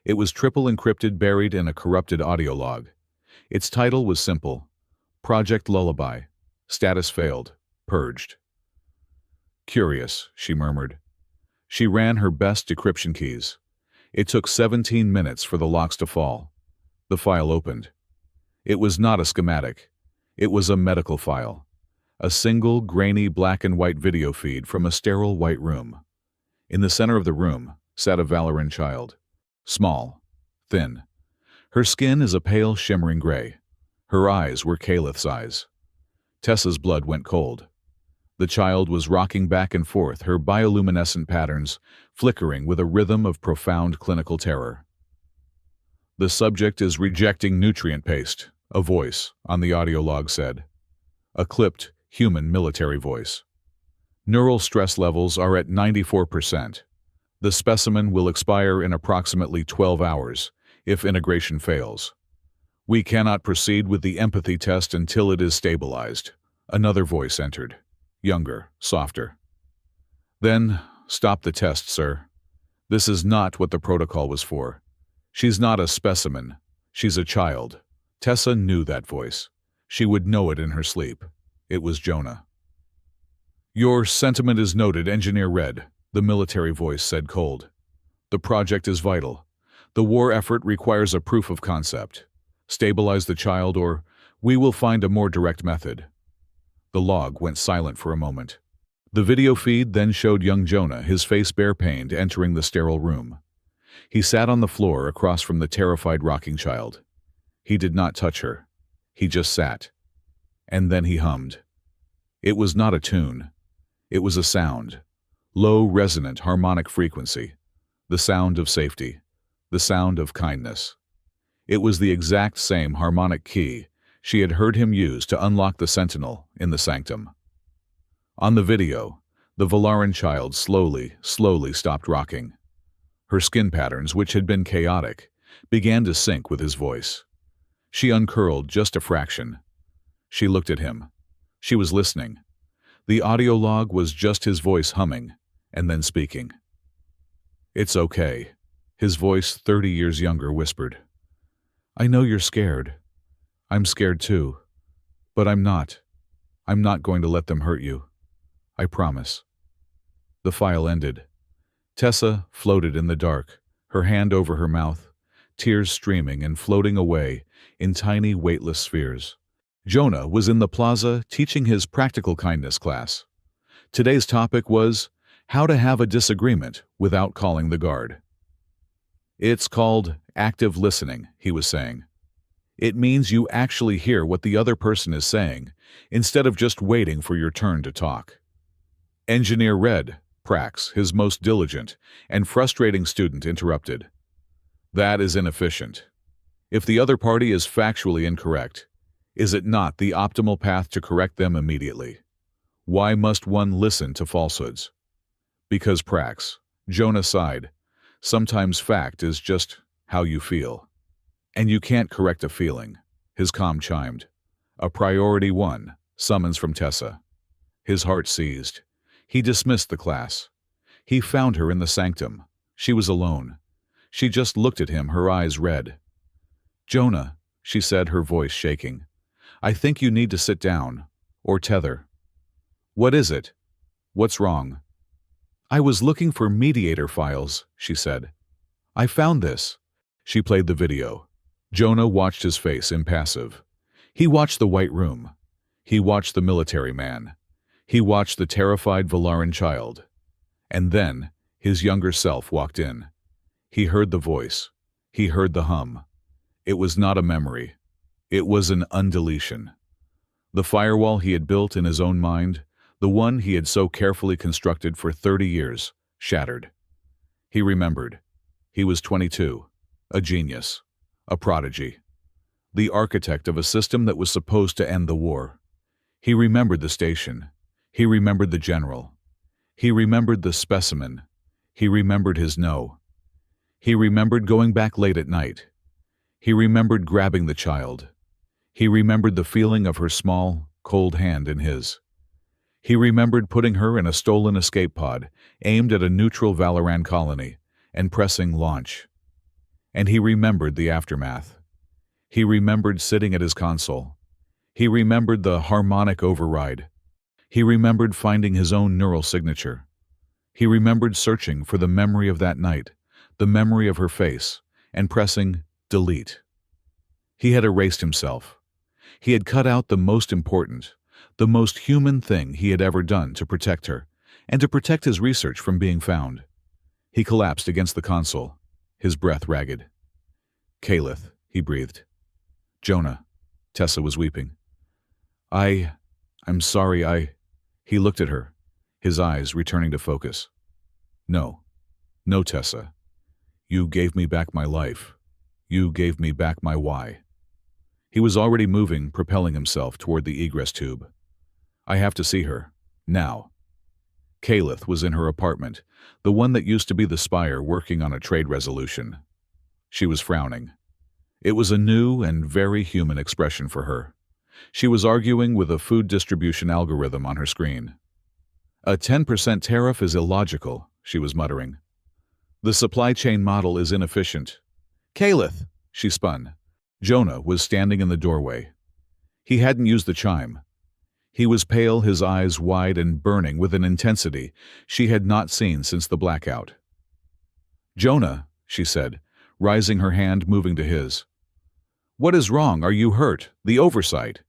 It was triple encrypted, buried in a corrupted audio log. Its title was simple: Project Lullaby. Status failed. Purged. Curious, she murmured. She ran her best decryption keys. It took 17 minutes for the locks to fall. The file opened. It was not a schematic. It was a medical file. A single, grainy black and white video feed from a sterile white room. In the center of the room sat a Valorant child. Small. Thin. Her skin is a pale, shimmering gray. Her eyes were Calith's eyes. Tessa's blood went cold. The child was rocking back and forth, her bioluminescent patterns flickering with a rhythm of profound clinical terror. The subject is rejecting nutrient paste, a voice on the audio log said. A clipped, human military voice. Neural stress levels are at 94%. The specimen will expire in approximately 12 hours if integration fails. We cannot proceed with the empathy test until it is stabilized. Another voice entered. Younger, softer. Then, stop the test, sir. This is not what the protocol was for. She's not a specimen. She's a child. Tessa knew that voice. She would know it in her sleep. It was Jonah. Your sentiment is noted, Engineer Red, the military voice said cold. The project is vital. The war effort requires a proof of concept. Stabilize the child or we will find a more direct method. The log went silent for a moment. The video feed then showed young Jonah, his face bare-pained, entering the sterile room. He sat on the floor across from the terrified rocking child. He did not touch her. He just sat. And then he hummed. It was not a tune. It was a sound. Low, resonant, harmonic frequency. The sound of safety. The sound of kindness. It was the exact same harmonic key she had heard him use to unlock the sentinel in the sanctum. On the video, the Valaran child slowly stopped rocking. Her skin patterns, which had been chaotic, began to sync with his voice. She uncurled just a fraction. She looked at him. She was listening. The audio log was just his voice humming, and then speaking. It's okay. His voice, 30 years younger, whispered. I know you're scared. I'm scared too. But I'm not. I'm not going to let them hurt you. I promise. The file ended. Tessa floated in the dark, her hand over her mouth, tears streaming and floating away in tiny, weightless spheres. Jonah was in the plaza teaching his practical kindness class. Today's topic was how to have a disagreement without calling the guard. It's called active listening, he was saying. It means you actually hear what the other person is saying, instead of just waiting for your turn to talk. Engineer Red, Prax, his most diligent and frustrating student, interrupted. That is inefficient. If the other party is factually incorrect, is it not the optimal path to correct them immediately? Why must one listen to falsehoods? Because Prax, Jonah sighed, sometimes fact is just how you feel. And you can't correct a feeling, his comm chimed. A priority one, summons from Tessa. His heart seized. He dismissed the class. He found her in the sanctum. She was alone. She just looked at him, her eyes red. Jonah, she said, her voice shaking. I think you need to sit down. Or tether. What is it? What's wrong? I was looking for mediator files, she said. I found this. She played the video. Jonah watched his face, impassive. He watched the white room. He watched the military man. He watched the terrified Valaran child. And then, his younger self walked in. He heard the voice. He heard the hum. It was not a memory. It was an undeletion. The firewall he had built in his own mind, the one he had so carefully constructed for 30 years, shattered. He remembered. He was 22, a genius. A prodigy. the architect of a system that was supposed to end the war. He remembered the station. He remembered the general. He remembered the specimen. He remembered his no. He remembered going back late at night. He remembered grabbing the child. He remembered the feeling of her small, cold hand in his. He remembered putting her in a stolen escape pod aimed at a neutral Valoran colony and pressing launch. And he remembered the aftermath. He remembered sitting at his console. He remembered the harmonic override. He remembered finding his own neural signature. He remembered searching for the memory of that night, the memory of her face, and pressing delete. He had erased himself. He had cut out the most important, the most human thing he had ever done to protect her, and to protect his research from being found. He collapsed against the console, his breath ragged. "Caliph," he breathed. "Jonah." Tessa was weeping. I'm sorry, He looked at her, his eyes returning to focus. No, Tessa. You gave me back my life. You gave me back my why." He was already moving, propelling himself toward the egress tube. "I have to see her. Now." Caliph was in her apartment, the one that used to be the spire working on a trade resolution. She was frowning. It was a new and very human expression for her. She was arguing with a food distribution algorithm on her screen. "A 10% tariff is illogical," she was muttering. "The supply chain model is inefficient." "Caliph!" she spun. Jonah was standing in the doorway. He hadn't used the chime. He was pale, his eyes wide and burning with an intensity she had not seen since the blackout. "Jonah," she said, rising, her hand moving to his. "What is wrong? Are you hurt? The oversight?"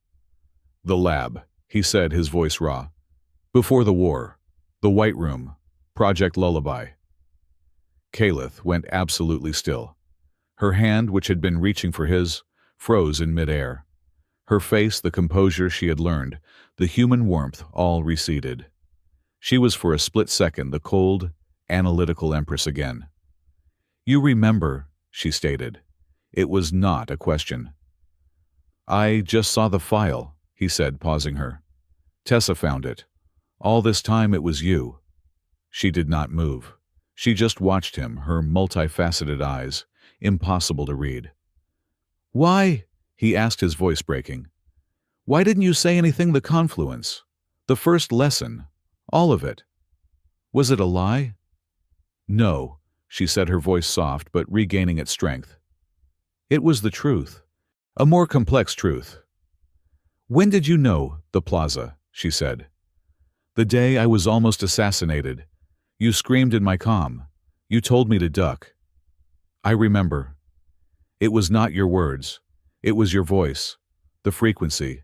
"The lab," he said, his voice raw. "Before the war. The White Room. Project Lullaby." Caliph went absolutely still. Her hand, which had been reaching for his, froze in midair. Her face, the composure she had learned, the human warmth, all receded. She was for a split second the cold, analytical Empress again. "You remember," she stated. It was not a question. "I just saw the file," he said, pausing her. "Tessa found it. All this time it was you." She did not move. She just watched him, her multifaceted eyes, impossible to read. "Why?" he asked, his voice breaking. "Why didn't you say anything? The confluence, the first lesson, all of it. Was it a lie?" "No," she said, her voice soft but regaining its strength. "It was the truth, a more complex truth." "When did you know the plaza?" she said. "The day I was almost assassinated. You screamed in my comm. You told me to duck. I remember. It was not your words. It was your voice, the frequency,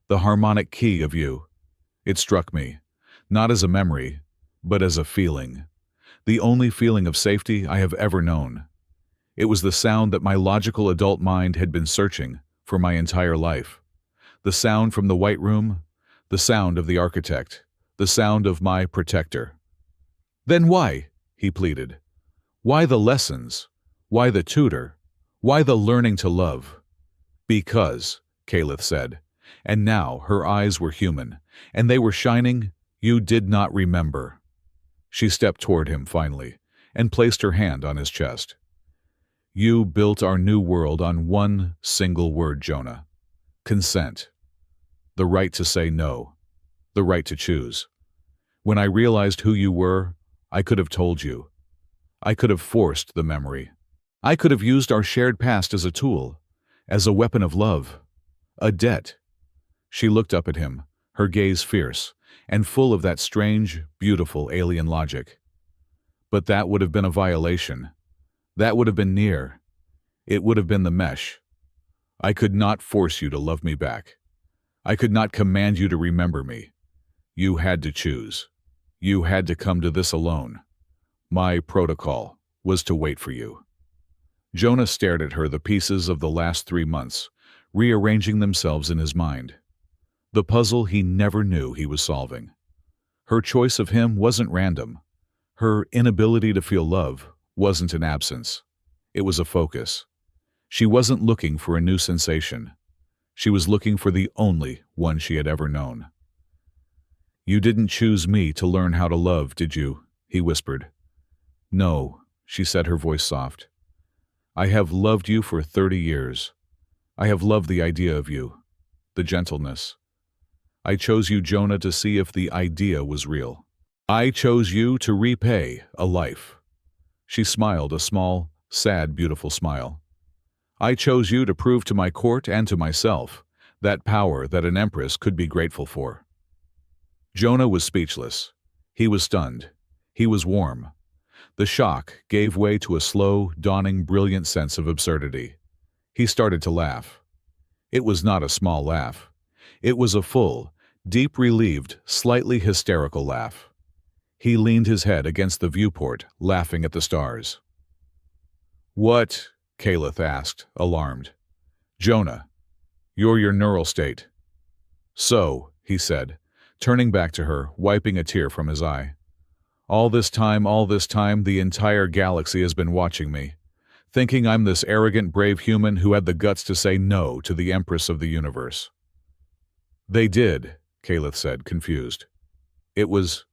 the harmonic key of you. It struck me, not as a memory, but as a feeling. The only feeling of safety I have ever known. It was the sound that my logical adult mind had been searching for my entire life. The sound from the White Room, the sound of the architect, the sound of my protector." "Then why?" he pleaded. "Why the lessons? Why the tutor? Why the learning to love?" "Because," Caliph said, and now her eyes were human, and they were shining. "You did not remember." She stepped toward him finally, and placed her hand on his chest. "You built our new world on one single word, Jonah. Consent. The right to say no. The right to choose. When I realized who you were, I could have told you. I could have forced the memory. I could have used our shared past as a tool, as a weapon of love, a debt." She looked up at him, her gaze fierce, and full of that strange, beautiful alien logic. "But that would have been a violation. That would have been near. It would have been the mesh. I could not force you to love me back. I could not command you to remember me. You had to choose. You had to come to this alone. My protocol was to wait for you." Jonah stared at her, the pieces of the last 3 months, rearranging themselves in his mind. The puzzle he never knew he was solving. Her choice of him wasn't random. Her inability to feel love wasn't an absence. It was a focus. She wasn't looking for a new sensation. She was looking for the only one she had ever known. "You didn't choose me to learn how to love, did you?" he whispered. "No," she said, her voice soft. "I have loved you for 30 years. I have loved the idea of you, the gentleness. I chose you, Jonah, to see if the idea was real. I chose you to repay a life." She smiled, a small, sad, beautiful smile. "I chose you to prove to my court and to myself that power that an empress could be grateful for." Jonah was speechless. He was stunned. He was warm. The shock gave way to a slow, dawning, brilliant sense of absurdity. He started to laugh. It was not a small laugh. It was a full, deep-relieved, slightly hysterical laugh. He leaned his head against the viewport, laughing at the stars. "What?" Caliph asked, alarmed. "Jonah, you're your neural state." "So," he said, turning back to her, wiping a tear from his eye. All this time, the entire galaxy has been watching me, thinking I'm this arrogant, brave human who had the guts to say no to the Empress of the universe." "They did," Caliph said, confused. It was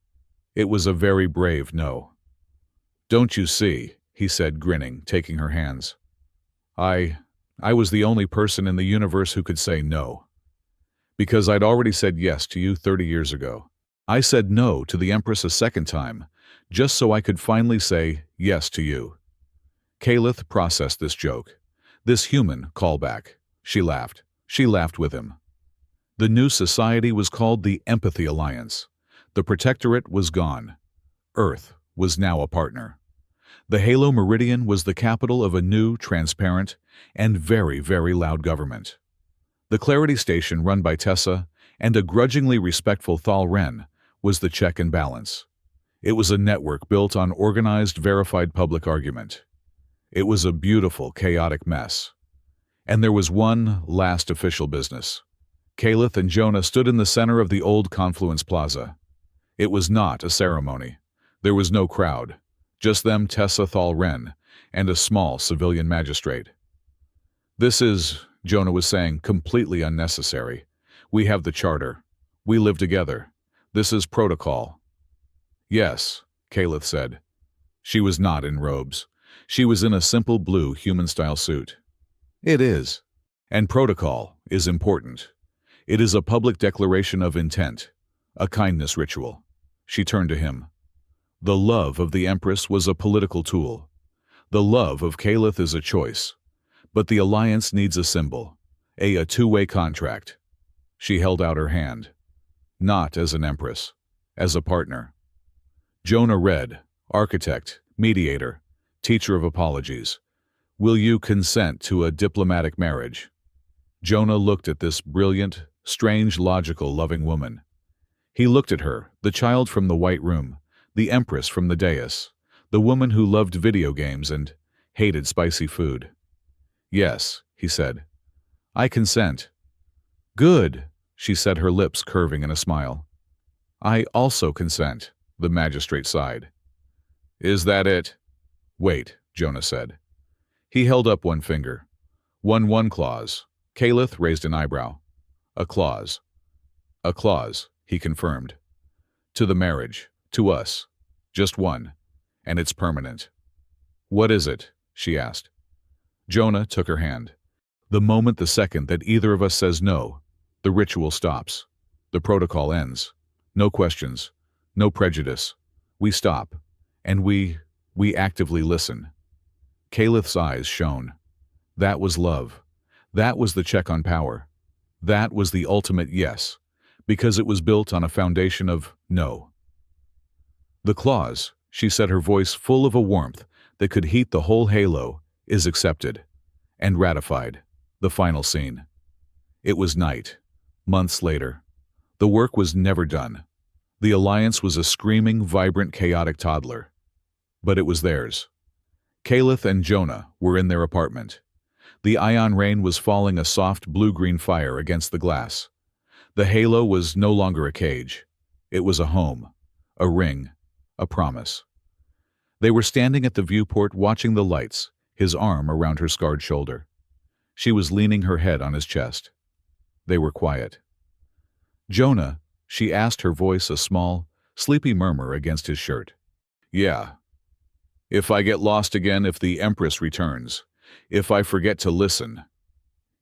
a very brave no." "Don't you see," he said, grinning, taking her hands. I was the only person in the universe who could say no. Because I'd already said yes to you 30 years ago. I said no to the Empress a second time, just so I could finally say yes to you." Caliph processed this joke, this human callback. She laughed. She laughed with him. The new society was called the Empathy Alliance. The Protectorate was gone. Earth was now a partner. The Halo Meridian was the capital of a new, transparent, and very, very loud government. The Clarity Station, run by Tessa and a grudgingly respectful Thal Ren, was the check and balance. It was a network built on organized, verified public argument. It was a beautiful, chaotic mess. And there was one last official business. Caliph and Jonah stood in the center of the old Confluence Plaza. It was not a ceremony. There was no crowd. Just them, Tessa, Thal Ren, and a small civilian magistrate. "This is," Jonah was saying, "completely unnecessary. We have the charter. We live together. This is protocol." "Yes," Caliph said. She was not in robes. She was in a simple blue human-style suit. "It is. And protocol is important. It is a public declaration of intent, a kindness ritual." She turned to him. "The love of the Empress was a political tool. The love of Caliph is a choice. But the alliance needs a symbol, a two-way contract." She held out her hand. "Not as an empress, as a partner." Jonah read, architect, mediator, teacher of apologies. "Will you consent to a diplomatic marriage?" Jonah looked at this brilliant, strange, logical, loving woman. He looked at her, the child from the White Room, the Empress from the dais, the woman who loved video games and hated spicy food. "Yes," he said. "I consent." "Good," she said, her lips curving in a smile. "I also consent," the magistrate sighed. "Is that it?" "Wait," Jonah said. He held up one finger. One clause." Caliph raised an eyebrow. "A clause." "A clause," he confirmed. "To the marriage, to us. Just one. And it's permanent." "What is it?" she asked. Jonah took her hand. "The moment, the second that either of us says no, the ritual stops. The protocol ends. No questions. No prejudice. We stop. And we actively listen." Caliph's eyes shone. That was love. That was the check on power. That was the ultimate yes, because it was built on a foundation of no. "The clause," she said, her voice full of a warmth that could heat the whole halo, "is accepted and ratified." The final scene. It was night. Months later. The work was never done. The alliance was a screaming, vibrant, chaotic toddler. But it was theirs. Caliph and Jonah were in their apartment. The ion rain was falling, a soft blue-green fire against the glass. The halo was no longer a cage. It was a home, a ring, a promise. They were standing at the viewport watching the lights, his arm around her scarred shoulder. She was leaning her head on his chest. They were quiet. "Jonah," she asked, her voice a small, sleepy murmur against his shirt. "Yeah. If I get lost again, if the Empress returns, if I forget to listen."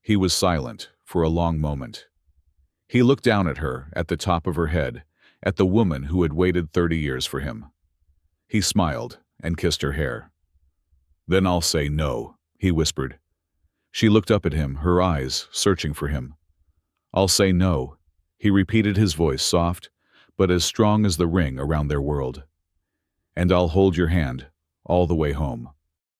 He was silent for a long moment. He looked down at her, at the top of her head, at the woman who had waited 30 years for him. He smiled and kissed her hair. "Then I'll say no," he whispered. She looked up at him, her eyes searching for him. "I'll say no," he repeated, his voice soft, but as strong as the ring around their world. "And I'll hold your hand all the way home."